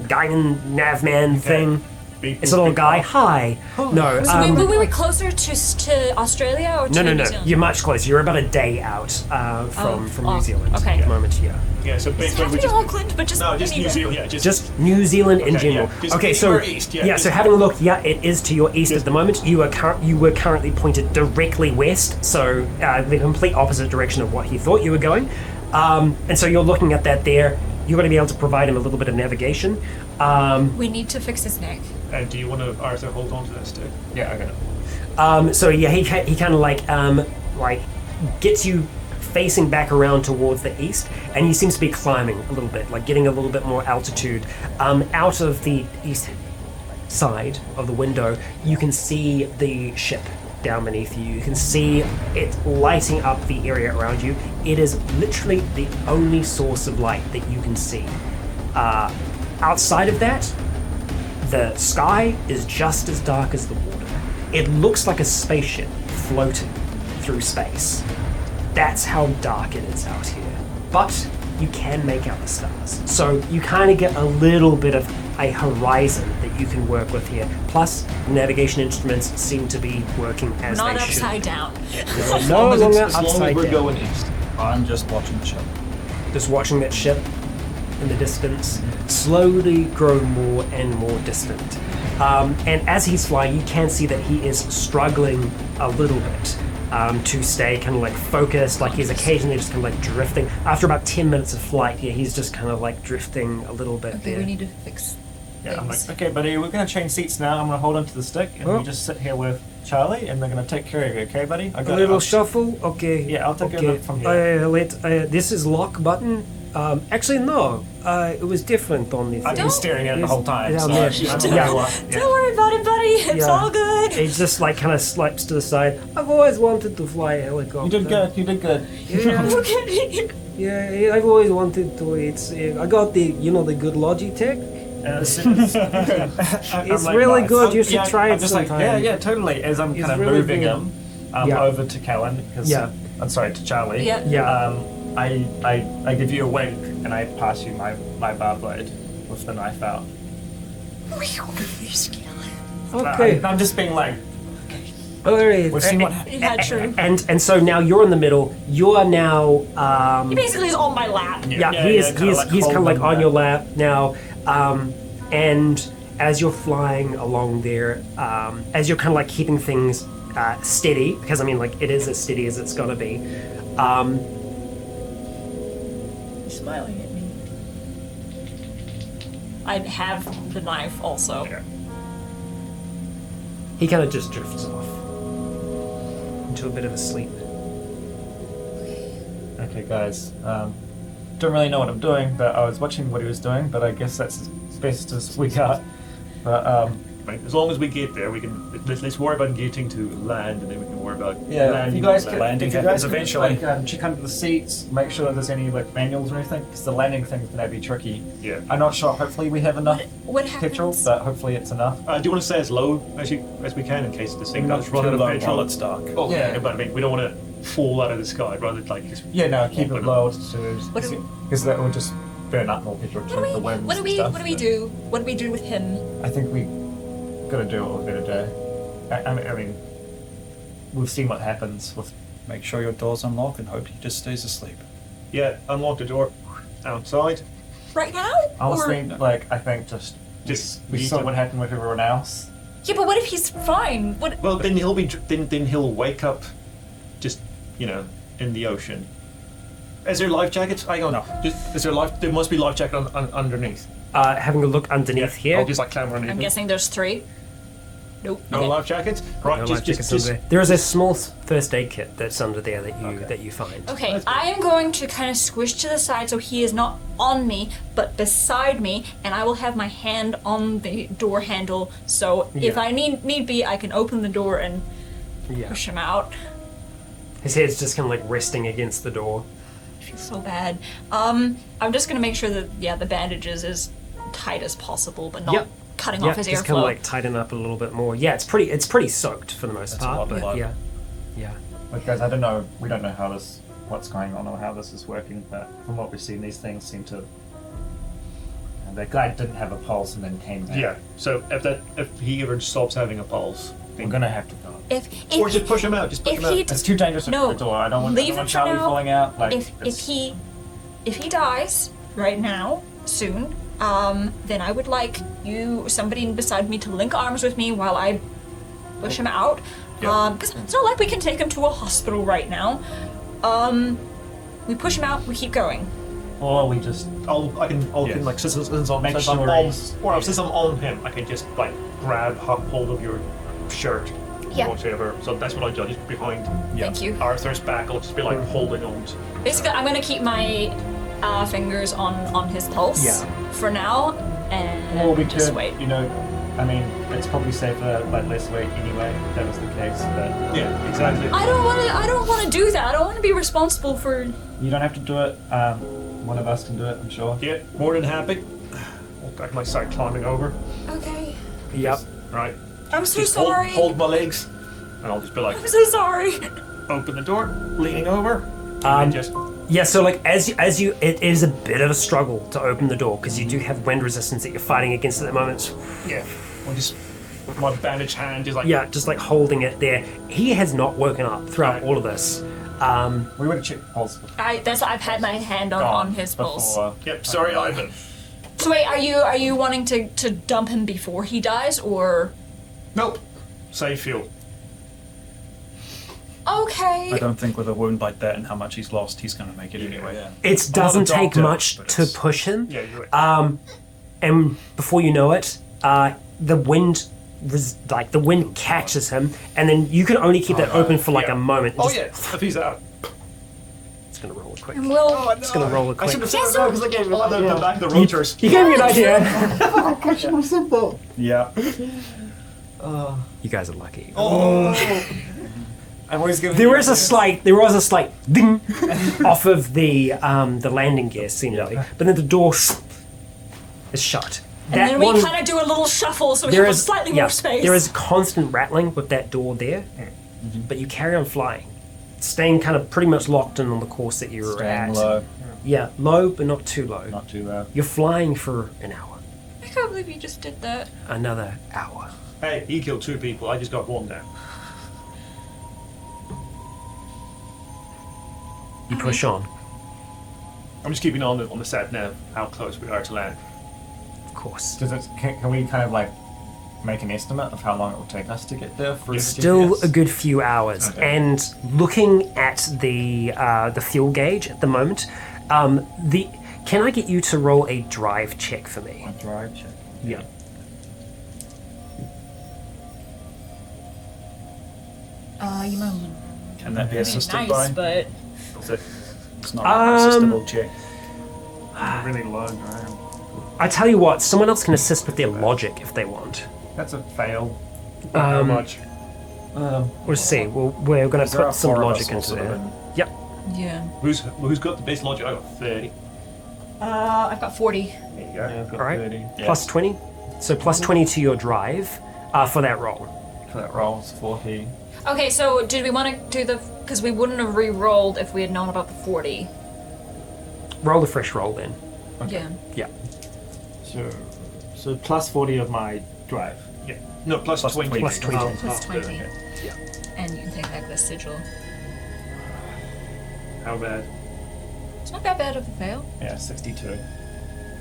guiding navman thing. Beep, It's a boop, little beep. guy. Hi. No, So wait, closer to Australia or to no. New Zealand? You're much closer. You're about a day out from New Zealand okay. at the moment. Yeah. Yeah, so It basically has we to be just... Auckland, but just No, just New anywhere. Zealand, yeah. Just New Zealand in Okay, general. yeah, just Okay, so anywhere east, yeah, so just- having a look, yeah, it is to your east at the moment. You were currently pointed directly west, so the complete opposite direction of what he thought you were going. And so you're looking at that there. You're going to be able to provide him a little bit of navigation. We need to fix his neck. And do you want to, Arthur, hold on to that stick? Yeah, I got it. So yeah, he kind of like gets you facing back around towards the east, and he seems to be climbing a little bit, like getting a little bit more altitude. Out of the east side of the window, you can see the ship down beneath you. You can see it lighting up the area around you. It is literally the only source of light that you can see. Outside of that, the sky is just as dark as the water. It looks like a spaceship floating through space. That's how dark it is out here. But you can make out the stars. So you kind of get a little bit of a horizon that you can work with here. Plus, navigation instruments seem to be working as Not they should. upside down. No longer as long as upside we're down. going east. I'm just watching the show. Just watching that ship in the distance slowly grow more and more distant. And as he's flying, you can see that he is struggling a little bit to stay kind of like focused. Like he's occasionally just kind of like drifting. After about 10 minutes of flight, yeah, he's just kind of like drifting a little bit Okay, there. we need to fix Yeah, I'm things. like, okay, buddy, we're gonna change seats now. I'm gonna hold onto the stick, and Oh. we just sit here with Charlie, and we're gonna take care of you, okay, buddy? I A got little I'll- shuffle? Okay. Yeah, I'll take care of it from here. This is lock button. Actually, no. It was different on the I've thing. been staring at it the whole time. Down So there. I don't Yeah. know what. Yeah. Don't worry about it, buddy. It's Yeah. all good. It just like kind of slips to the side. I've always wanted to fly a helicopter. You did good. You did good. Yeah, Look at me. yeah. I've always wanted to. It's. I got the the good Logitech. It's really good. You should try it I'm just like, sometime. yeah, totally. As I'm It's kind of really moving good. him Yeah. over to Callan, because Yeah. I'm sorry, to Charlie. Yeah. Yeah. I give you a wink and I pass you my bar blade with the knife out. Okay. I'm just being like, All right. we'll see what happens. Yeah, true. And so now you're in the middle. You are now. He basically is on my lap. Yeah, Yeah, he's kinda like kind of like holding on your that. lap now, and as you're flying along there, as you're kind of like keeping things steady, because I mean, like it is as steady as it's gonna be. He's smiling at me. I have the knife also. He kind of just drifts off into a bit of a sleep. Okay, guys. Don't really know what I'm doing, but I was watching what he was doing. But I guess that's as best as we got. But Right. As long as we get there, we can. Let's worry about getting to land, and then we can worry about yeah, if landing. you guys on could, land. landing if you happens guys could, eventually. like, check under the seats, make sure there's any like manuals or anything, because the landing thing's gonna be tricky. Yeah. I'm not sure. Hopefully we have enough What happens? petrol, but hopefully it's enough. Do you want to stay as low as we can in case this thing does run out Too of low petrol? while it's dark. Oh, Yeah. But I mean, we don't want to fall out of the sky. I'd rather like just. Yeah, no, keep it low What do we- because that will just burn up more petrol What from do the we? winds What do and we? stuff, What do we but do? What do we do with him? I think we gotta do what we're gonna do. I mean, we've seen what happens with. Make sure your door's unlocked and hope he just stays asleep. Yeah, unlock the door outside. Right now? Honestly, Or- like I think just we need saw to- what happened with everyone else. Yeah, but what if he's fine? What? Well, then he'll be. Then he'll wake up, just in the ocean. Is there life jackets? I don't know. Is there life? There must be life jacket underneath. Having a look underneath here. I'll just like clamber underneath. I'm guessing there's 3. Nope. No Okay. life jackets. Right. No, just life jackets just. under there. There is a small first aid kit that's under there that you find. Okay, I am going to kind of squish to the side so he is not on me, but beside me, and I will have my hand on the door handle. So if Yeah. I need be, I can open the door and Yeah. push him out. His head's just kind of like resting against the door. I feel so bad. I'm just gonna make sure that the bandage is as tight as possible, but not Yep. cutting Yeah, off his just airflow. kind of like tighten up a little bit more. Yeah, it's pretty soaked for the most That's a part, lot of but blood. yeah. Like guys, I don't know. We don't know what's going on or how this is working, but from what we've seen, these things seem to. And that guy didn't have a pulse and then came back. Yeah. So if he ever stops having a pulse, we're gonna have to go. or just push him out. Just push if him out. he It's too dangerous to No, the door. I don't want leave him for Charlie now. falling out. Like if he dies right now, soon, then I would like somebody beside me to link arms with me while I push him out. Because it's not like we can take him to a hospital right now. We push him out, we keep going. or we just I can like since I'm Make since I'm sure on, he's- or since I'm on him, I can just like grab hold of your shirt. Yeah. Or whatever. So that's what I do. Just behind Thank you. Arthur's back, I'll just be like holding on. Basically, I'm gonna keep my fingers on his pulse for now, and or we just could, wait. I mean, it's probably safer, like less weight anyway. If that was the case, but Yeah, exactly. I don't want to do that. I don't want to be responsible for. you don't have to do it. One of us can do it, I'm sure. Yeah, more than happy. I might start climbing over. Okay. Yep. Right. I'm so Just sorry. hold my legs, and I'll just be like, I'm so sorry. open the door, leaning over, and just. Yeah, so like as you, it is a bit of a struggle to open the door because you do have wind resistance that you're fighting against at the moment. Yeah, I'll just with my bandaged hand, just like. Yeah, just like holding it there. He has not woken up throughout all of this. We would have checked the pulse before. I've had my hand on his pulse. Yep. Sorry, Ivan. So wait, are you wanting to dump him before he dies, or? Nope. Save fuel. Okay. I don't think with a wound like that and how much he's lost, he's going to make it anyway. Yeah. It doesn't take doctor, much but to it's- push him. Yeah, you're right. And before you know it, the wind, the wind catches him, and then you can only keep that open for like yeah. a moment. Oh Just- yeah, if he's out. It's gonna roll it quick. And we'll. It's gonna roll it I quick. should have said that because I gave him the back of the rotors. You gave me an idea. I should have said that. Yeah. You guys are lucky. I'm always giving. There was a slight ding off of the landing gear seemingly, but then the door is shut. And then we kind of do a little shuffle so we have slightly more space. There is constant rattling with that door there, but you carry on flying, staying kind of pretty much locked in on the course that you were at. Staying low, Yeah, low but not too low. not too low. You're flying for an hour, I can't believe you just did that. another hour. Hey, he killed 2 people. I just got 1 down. You push on, I'm just keeping on the set now. How close we are to land. of course. Can we kind of like make an estimate of how long it will take us to get there? For Still GPS? a good few hours. Okay. And looking at the fuel gauge at the moment, can I get you to roll a drive check for me? A drive check. Yeah. You know, Can that be assisted nice, by? but It's not an assistable check. Really low, right? I tell you what, someone else can assist with their logic if they want. That's a fail. How much? We'll see. We're going to There are put some 4 of logic us into also there. in- Yep. yeah. Who's got the best logic? I got 30. I've got 40. There you go. Yeah, I've got All right. 30. Plus 20. So plus 20 to your drive for that roll. For that roll, it's 40. Okay, so did we want to do the? Because we wouldn't have re-rolled if we had known about the 40. Roll the fresh roll then. Yeah. Yeah. So plus 40 of my drive. Yeah. No, plus 20. Plus 20. Oh, Plus oh, 20. okay. And you can take back the sigil. How bad? It's not that bad of a fail. Yeah, 62.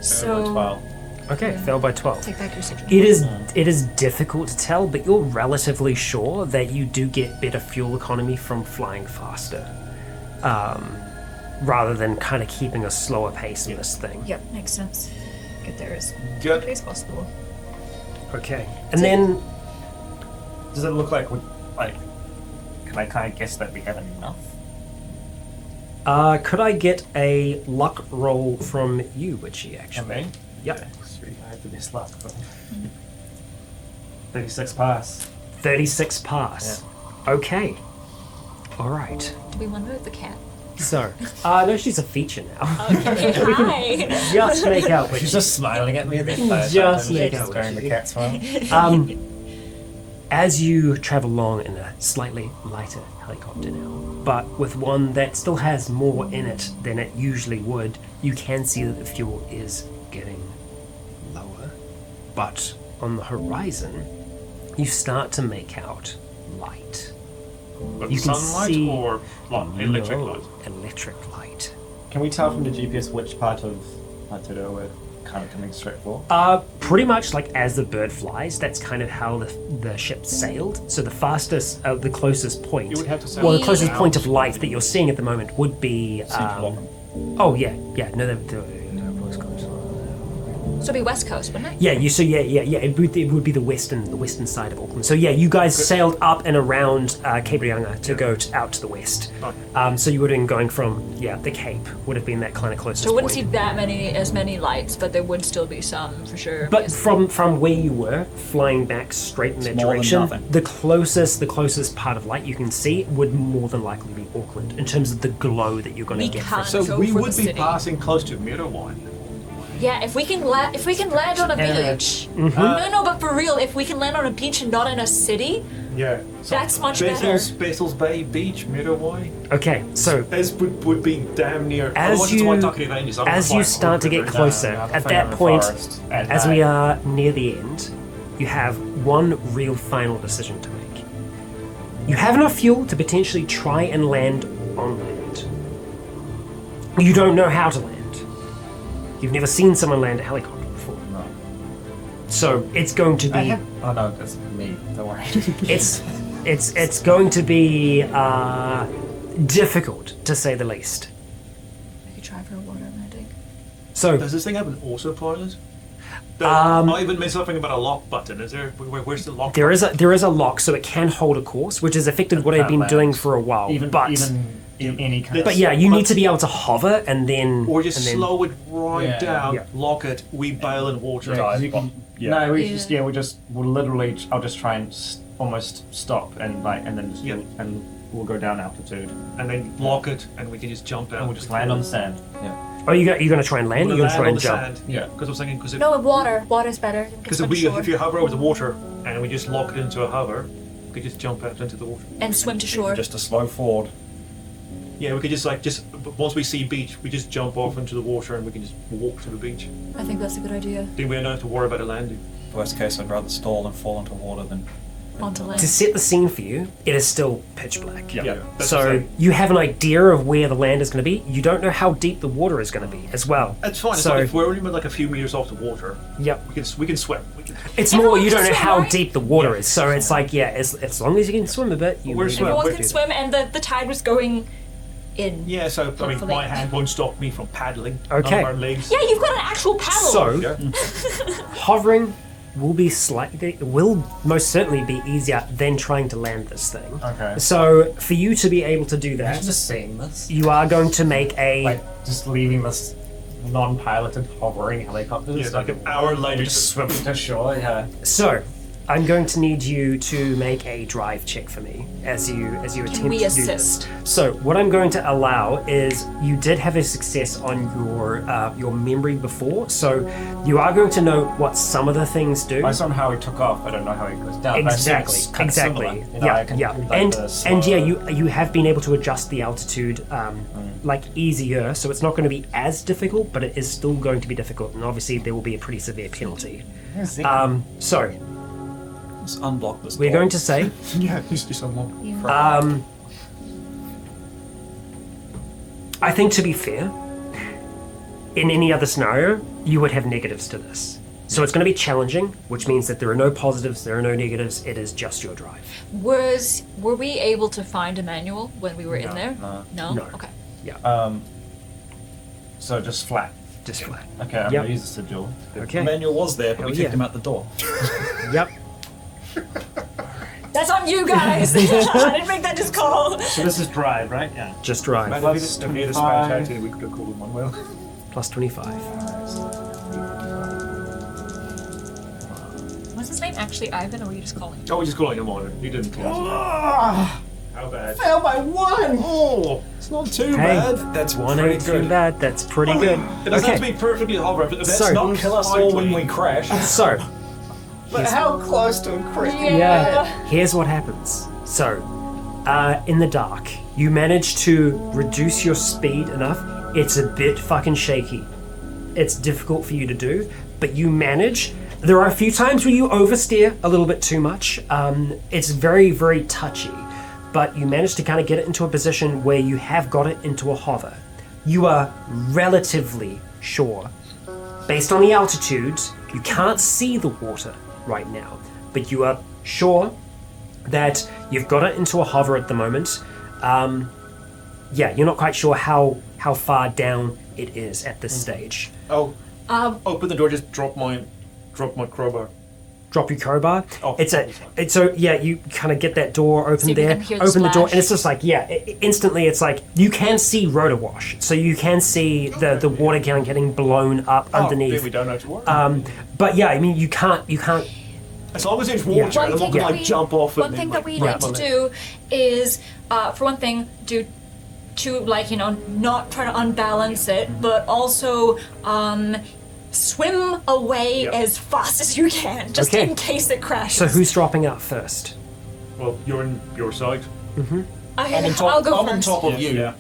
So 12. Okay, Yeah. fail by 12. take back your sigil. It is difficult to tell, but you're relatively sure that you do get better fuel economy from flying faster, rather than kind of keeping a slower pace in this thing. Yep, makes sense. Get there as Good. quickly as possible. Okay, and then Does it look like can I kind of guess that we have enough? could I get a luck roll from you, Witchy? Actually, Me? yep. Sweet. I have the best luck. But 36 pass. 36 pass. Okay. All right. Do we want to move the cat? So, no, she's a feature now. Okay, hi. Just make out with She's you. just smiling at me. Just make out wearing with the you. cat smile. As you travel along in a slightly lighter helicopter now, but with one that still has more in it than it usually would, you can see that the fuel is getting lower. But on the horizon, you start to make out light. But You can sunlight see- or electric No, light? electric light. Can we tell from the GPS which part of Aotearoa we're kind of coming straight for? Pretty much like as the bird flies, that's kind of how the ship sailed. So the fastest, the closest point. You would have to sail Well, the closest out. point of light that you're seeing at the moment would be. Oh yeah. No, So it'd be West Coast, wouldn't it? yeah. It would be the western side of Auckland. So yeah, you guys sailed up and around Cape Reinga to go out to the west. So you would have been going from the Cape would have been that kind of closest. So we wouldn't see point. that as many lights, but there would still be some for sure. But because- from where you were, flying back straight in that more than direction, nothing. the closest part of light you can see would more than likely be Auckland in terms of the glow that you're going to We get can't from. So go we for would the be city. passing close to Mirawan. Yeah, if we can land on a beach. No, but for real, if we can land on a beach and not in a city, Yeah. that's much better. Bethel's Bay Beach, Middleway. Okay, so This would be damn near. as otherwise you it's Waitaki Ranges. I'm as like, you start to get closer, at that point, as we are near the end, you have one real final decision to make. You have enough fuel to potentially try and land on land. You don't know how to land. You've never seen someone land a helicopter before. No. So it's going to be Oh no, that's me. Don't worry. it's going to be difficult to say the least. We could try for a water landing. So Does this thing have an autopilot? I even made something about a lock button. Is there? Where's the lock? there is a lock, so it can hold a course, which is effectively what I've been doing for a while. even in any kind But of. yeah, you need to be able to hover and then Or just and then, slow it right Yeah. down, Yeah. lock it, we bail in water. Yeah, 'cause you can, No, Yeah. we'll literally. I'll just try and almost stop and then just Yeah. and we'll go down altitude And then lock it, and we can just jump out. and we'll just land on the sand. Yeah. Oh, you're going to try and land? Or We'll you're going to try land on and the jump? sand. Yeah. Because I was thinking, because No, water's better. if you hover over the water and we just lock it into a hover, we could just jump out into the water. and swim to shore. Just a slow forward. Yeah, we could just once we see beach, we just jump off into the water and we can just walk to the beach. I think that's a good idea. Then we don't have to worry about a landing. Worst case, I'd rather stall and fall into water than. Onto land. To set the scene for you, it is still pitch black. Yeah. That's what I'm So saying. you have an idea of where the land is going to be. You don't know how deep the water is going to be as well. That's fine. So if we're only like a few meters off the water, yep, we can swim. We can, it's more you don't know swim, how right? deep the water is. So it's like as long as you can swim a bit, you We're may swim. be able Everyone to can do swim, and the tide was going in. yeah, so I mean, Hopefully. my hand won't stop me from paddling. Okay. None of our legs. Yeah, you've got an actual paddle. So hovering will most certainly be easier than trying to land this thing. Okay. So for you to be able to do that, Imagine just seeing this, you are going to make a like just leaving this non-piloted hovering helicopter. Yeah, like an hour later, just swimming to shore. Yeah. So, I'm going to need you to make a drive check for me as you attempt we to do assist? this. So, what I'm going to allow is you did have a success on your memory before, so you are going to know what some of the things do. Based on how he took off, I don't know how he goes down. but I assume it's kind of Exactly. similar. You know, I can Yeah. do, like, the And yeah, slow- you have been able to adjust the altitude like easier, so it's not going to be as difficult, but it is still going to be difficult, and obviously there will be a pretty severe penalty. So Let's unblock this. we're door. going to say. Yeah, just unlock. I think to be fair, in any other scenario, you would have negatives to this. So it's going to be challenging, which means that there are no positives, there are no negatives, it is just your drive. Were we able to find a manual when we were in there? No. No. Okay. So just flat. Just flat. Okay, I'm Yep. gonna use the sigil. The Okay. manual was there, but we Hell kicked yeah. him out the door. Yep. That's on you guys. I didn't make that just call. So this is drive, right? Yeah. Just drive. Plus If we had a 25. Spanish accent, we could have called him Manuel. Plus 25. Was his name actually Ivan, or were you just calling him? Oh, we're just calling him on it. You didn't call him. How bad? Failed by one! Oh, it's not too Hey, bad. That's one pretty ain't too good. bad. That's pretty I good. mean, it doesn't have to Okay. be perfectly hover. But that's So- not Kill us all when we slightly. crash. So, But how close to a crit? here's what happens. So, in the dark, you manage to reduce your speed enough. It's a bit fucking shaky. It's difficult for you to do, but you manage. There are a few times where you oversteer a little bit too much. It's very, very touchy, but you manage to kind of get it into a position where you have got it into a hover. You are relatively sure, based on the altitude, you can't see the water right now, but you are sure that you've got it into a hover at the moment. You're not quite sure how far down it is at this stage. Oh, open the door. Just drop my crowbar. Drop your crowbar. Oh, You kind of get that door open See if we there, can hear the open the door, splash. and it's just like instantly. It's like you can see rotor wash, so you can see the water getting blown up Then underneath. we don't have to worry. But yeah, I mean you can't. As long as there's water, Yeah. I'm not gonna like jump off. One thing that we need to do is, for one thing, not try to unbalance it, but also swim away as fast as you can, just Okay. in case it crashes. So who's dropping out first? Well, you're in your side. Okay, I'm on top. I'll go I'm first. on top of you. Yeah.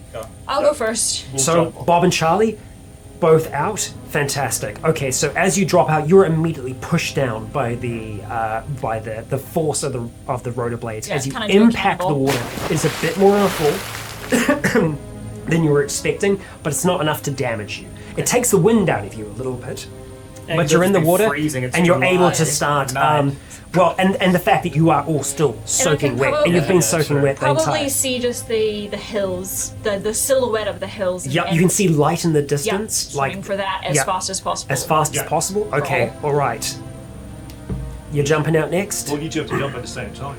I'll go first. We'll So jump. Bob and Charlie, both out. Fantastic. Okay, so as you drop out, you're immediately pushed down by the force of the rotor blades. Yeah, as you kinda do a impact the cannonball. water, it's a bit more of a fall than you were expecting, but it's not enough to damage you. It takes the wind out of you a little bit, but you're in the water freezing, it's and you're July. able to start. And the fact that you are all still soaking wet, and you've been soaking wet the Probably entire. see just the hills, the silhouette of the hills. Yeah, you can see light in the distance, swing for that as fast as possible. As fast as possible? Okay, alright. You're jumping out next? Well, you two have to jump at the same time.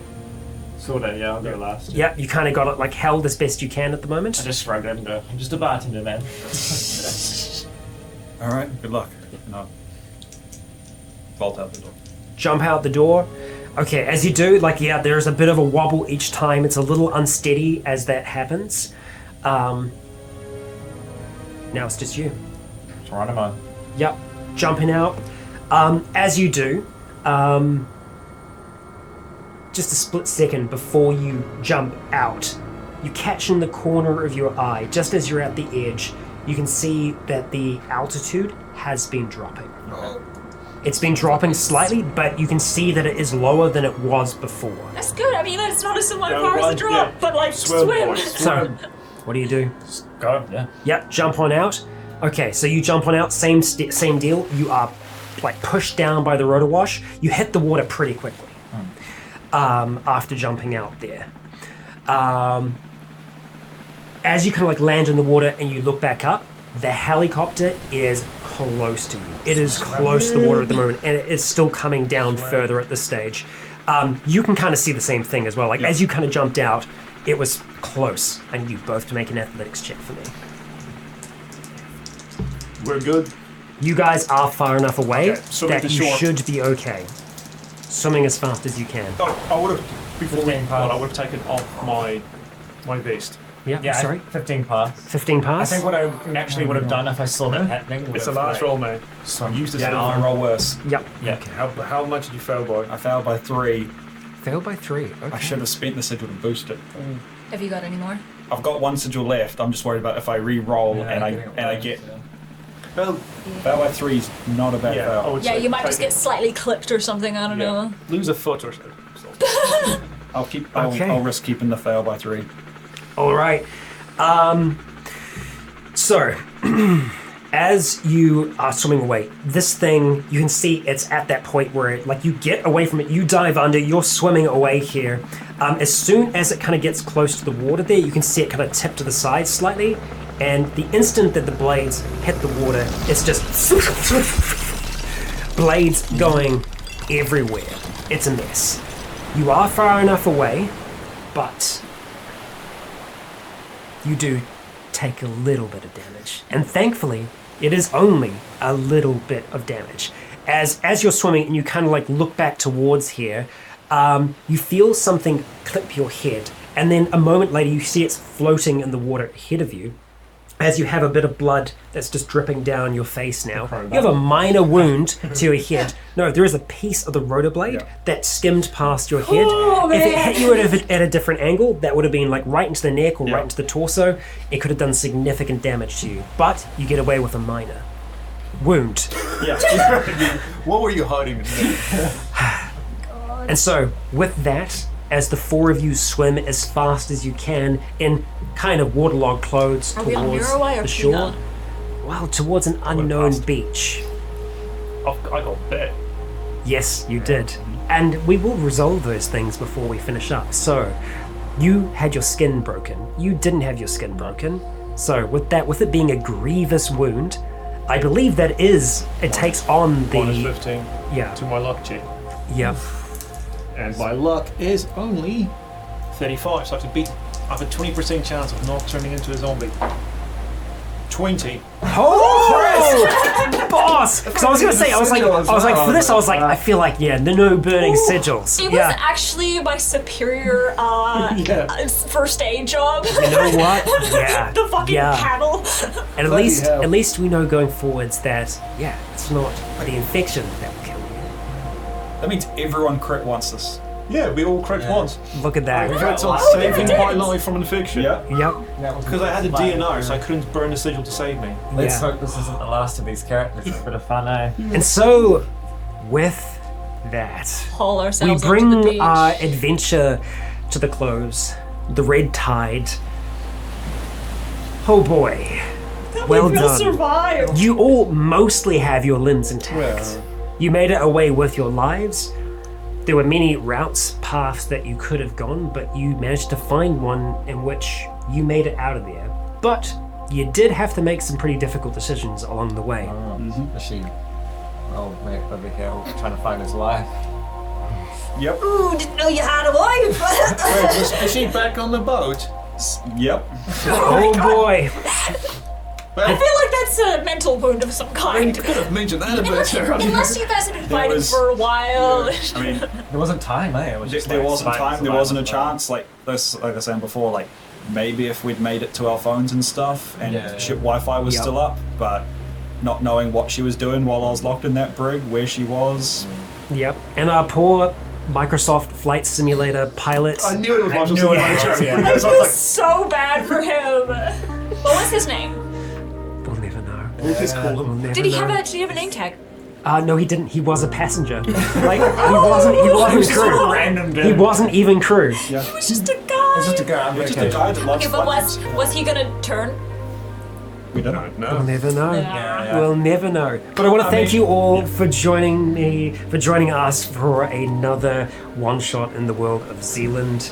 Sort of, yeah, I'll go last. Yep, you kind of got it like held as best you can at the moment. I just shrugged it and go, I'm just a bartender, man. All right. Good luck. No. Vault out the door. Jump out the door. Okay, as you do, there's a bit of a wobble each time. It's a little unsteady as that happens. Now it's just you. Geronimo. Yep, jumping out. As you do, just a split second before you jump out, you catch in the corner of your eye, just as you're at the edge, you can see that the altitude has been dropping. It's been dropping slightly, but you can see that it is lower than it was before. That's good. I mean, it's not as far as run, the drop, yeah. but like Swim, swim. boys. So, what do you do? Go, yeah. Yep, jump on out. Okay, so you jump on out, same deal. You are pushed down by the rotor wash. You hit the water pretty quickly after jumping out there. As you kind of land in the water and you look back up, the helicopter is close to you. It is close to the water at the moment, and it is still coming down further at this stage. You can kind of see the same thing as well. As you kind of jumped out, it was close. I need you both to make an athletics check for me. We're good. You guys are far enough away swimming that to you shore. should be okay. Swimming as fast as you can. Oh, I would have before we. Well, I would have taken off my vest. Yeah, sorry. 15 pass. 15 I pass? think what I naturally would have done if I saw that happening would It's the have, last roll, man. Use the Yeah, I roll worse. Yep. Yeah. How much did you fail by? I failed by 3. Failed by 3. Okay. I should have spent the sigil to boost it. Have you got any more? I've got 1 sigil left. I'm just worried about if I re-roll and I get. Well, Fail by 3 is not a bad yeah. I fail. would Yeah, say you might take just it. get slightly clipped or something. I don't know. Lose a foot or so. Okay. I'll risk keeping the fail by 3. All right. So, as you are swimming away, this thing, you can see it's at that point where you get away from it, you dive under, you're swimming away here. As soon as it kind of gets close to the water there, you can see it kind of tip to the side slightly, and the instant that the blades hit the water, it's just blades going everywhere. It's a mess. You are far enough away, but you do take a little bit of damage. And thankfully, it is only a little bit of damage. As you're swimming and you kind of look back towards here, you feel something clip your head. And then a moment later, you see it's floating in the water ahead of you. As you have a bit of blood that's just dripping down your face now. You have a minor wound to your head. No, there is a piece of the rotor blade that skimmed past your head. If it hit you at a different angle, that would have been right into the neck or right into the torso. It could have done significant damage to you. But you get away with a minor wound. Yeah. What were you hiding? And so, with that, as the 4 of you swim as fast as you can in kind of waterlogged clothes Are we on towards Mirawai or the shore, Puna? well, towards an unknown beach. I got bit. Yes, you did. And we will resolve those things before we finish up. So, you had your skin broken. You didn't have your skin broken. So, with it being a grievous wound, I believe that it takes on the... Minus 15 Yeah. to my luck check. Yeah. And my luck is only 35, so I have a 20% chance of not turning into a zombie. 20. Oh, boss! Because I was gonna say, I was like, for this, I was like, I feel like, no burning sigils. It was actually my superior first aid job. You know what? Yeah. The fucking paddle. And at least we know going forwards that it's not the infection that will kill you. That means everyone crit wants this. Yeah, we all crit once. Look at that. We've had some saving my life from infection. Yeah. Yep. Because I had a DNR, so I couldn't burn the sigil to save me. Let's hope this isn't the last of these characters. It's a bit of fun, eh? And so, with that, Haul we ourselves onto the bring beach. our adventure to the close. The red tide. Oh boy. Well done. Survive. You all mostly have your limbs intact. You made it away with your lives. There were many routes, paths that you could have gone, but you managed to find one in which you made it out of there. But you did have to make some pretty difficult decisions along the way. Especially old mate over here trying to find his life. Yep. Ooh, didn't know you had a wife. Wait, is she back on the boat? Yep. Oh boy. I feel like that's a mental wound of some kind. Could have mentioned that a bit earlier. Unless you guys have been fighting was- for a while. I mean, There wasn't time, eh? It was just there like wasn't survival, time. There wasn't a survival. chance. Like this, like I was saying before, like maybe if we'd made it to our phones and stuff, and ship Wi-Fi was still up, but not knowing what she was doing while I was locked in that brig, where she was. Yep. And our poor Microsoft Flight Simulator pilot. I knew it was Marshall. I feel so bad for him. What was his name? We'll never know. We'll just call him. We'll never Did he know. have a name tag? No, he didn't. He was a passenger. Like he wasn't crew. Random He wasn't even crew. He was just a guy. It's just a girl. Just a guy that loves Okay, but flight was he gonna turn? We don't know. We'll never know. Yeah. We'll never know. But I want to thank you all for joining us for another one shot in the world of Zealand.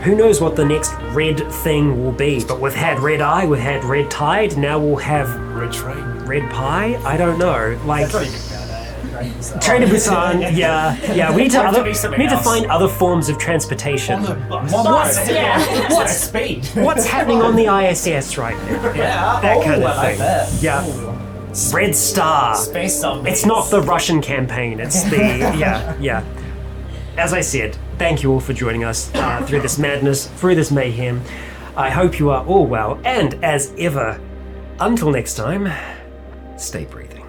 Who knows what the next red thing will be? But we've had red eye, we've had red tide. Now we'll have Red train. red pie. I don't know. Like. Train to Busan, yeah. We need to find other forms of transportation. What's speed? What's happening on the ISS right now? Yeah. That kind of I like thing. that. Yeah. Red Star. Space zombies. It's not the Russian campaign. It's the yeah. As I said, thank you all for joining us through this madness, through this mayhem. I hope you are all well, and as ever, until next time, stay breathing.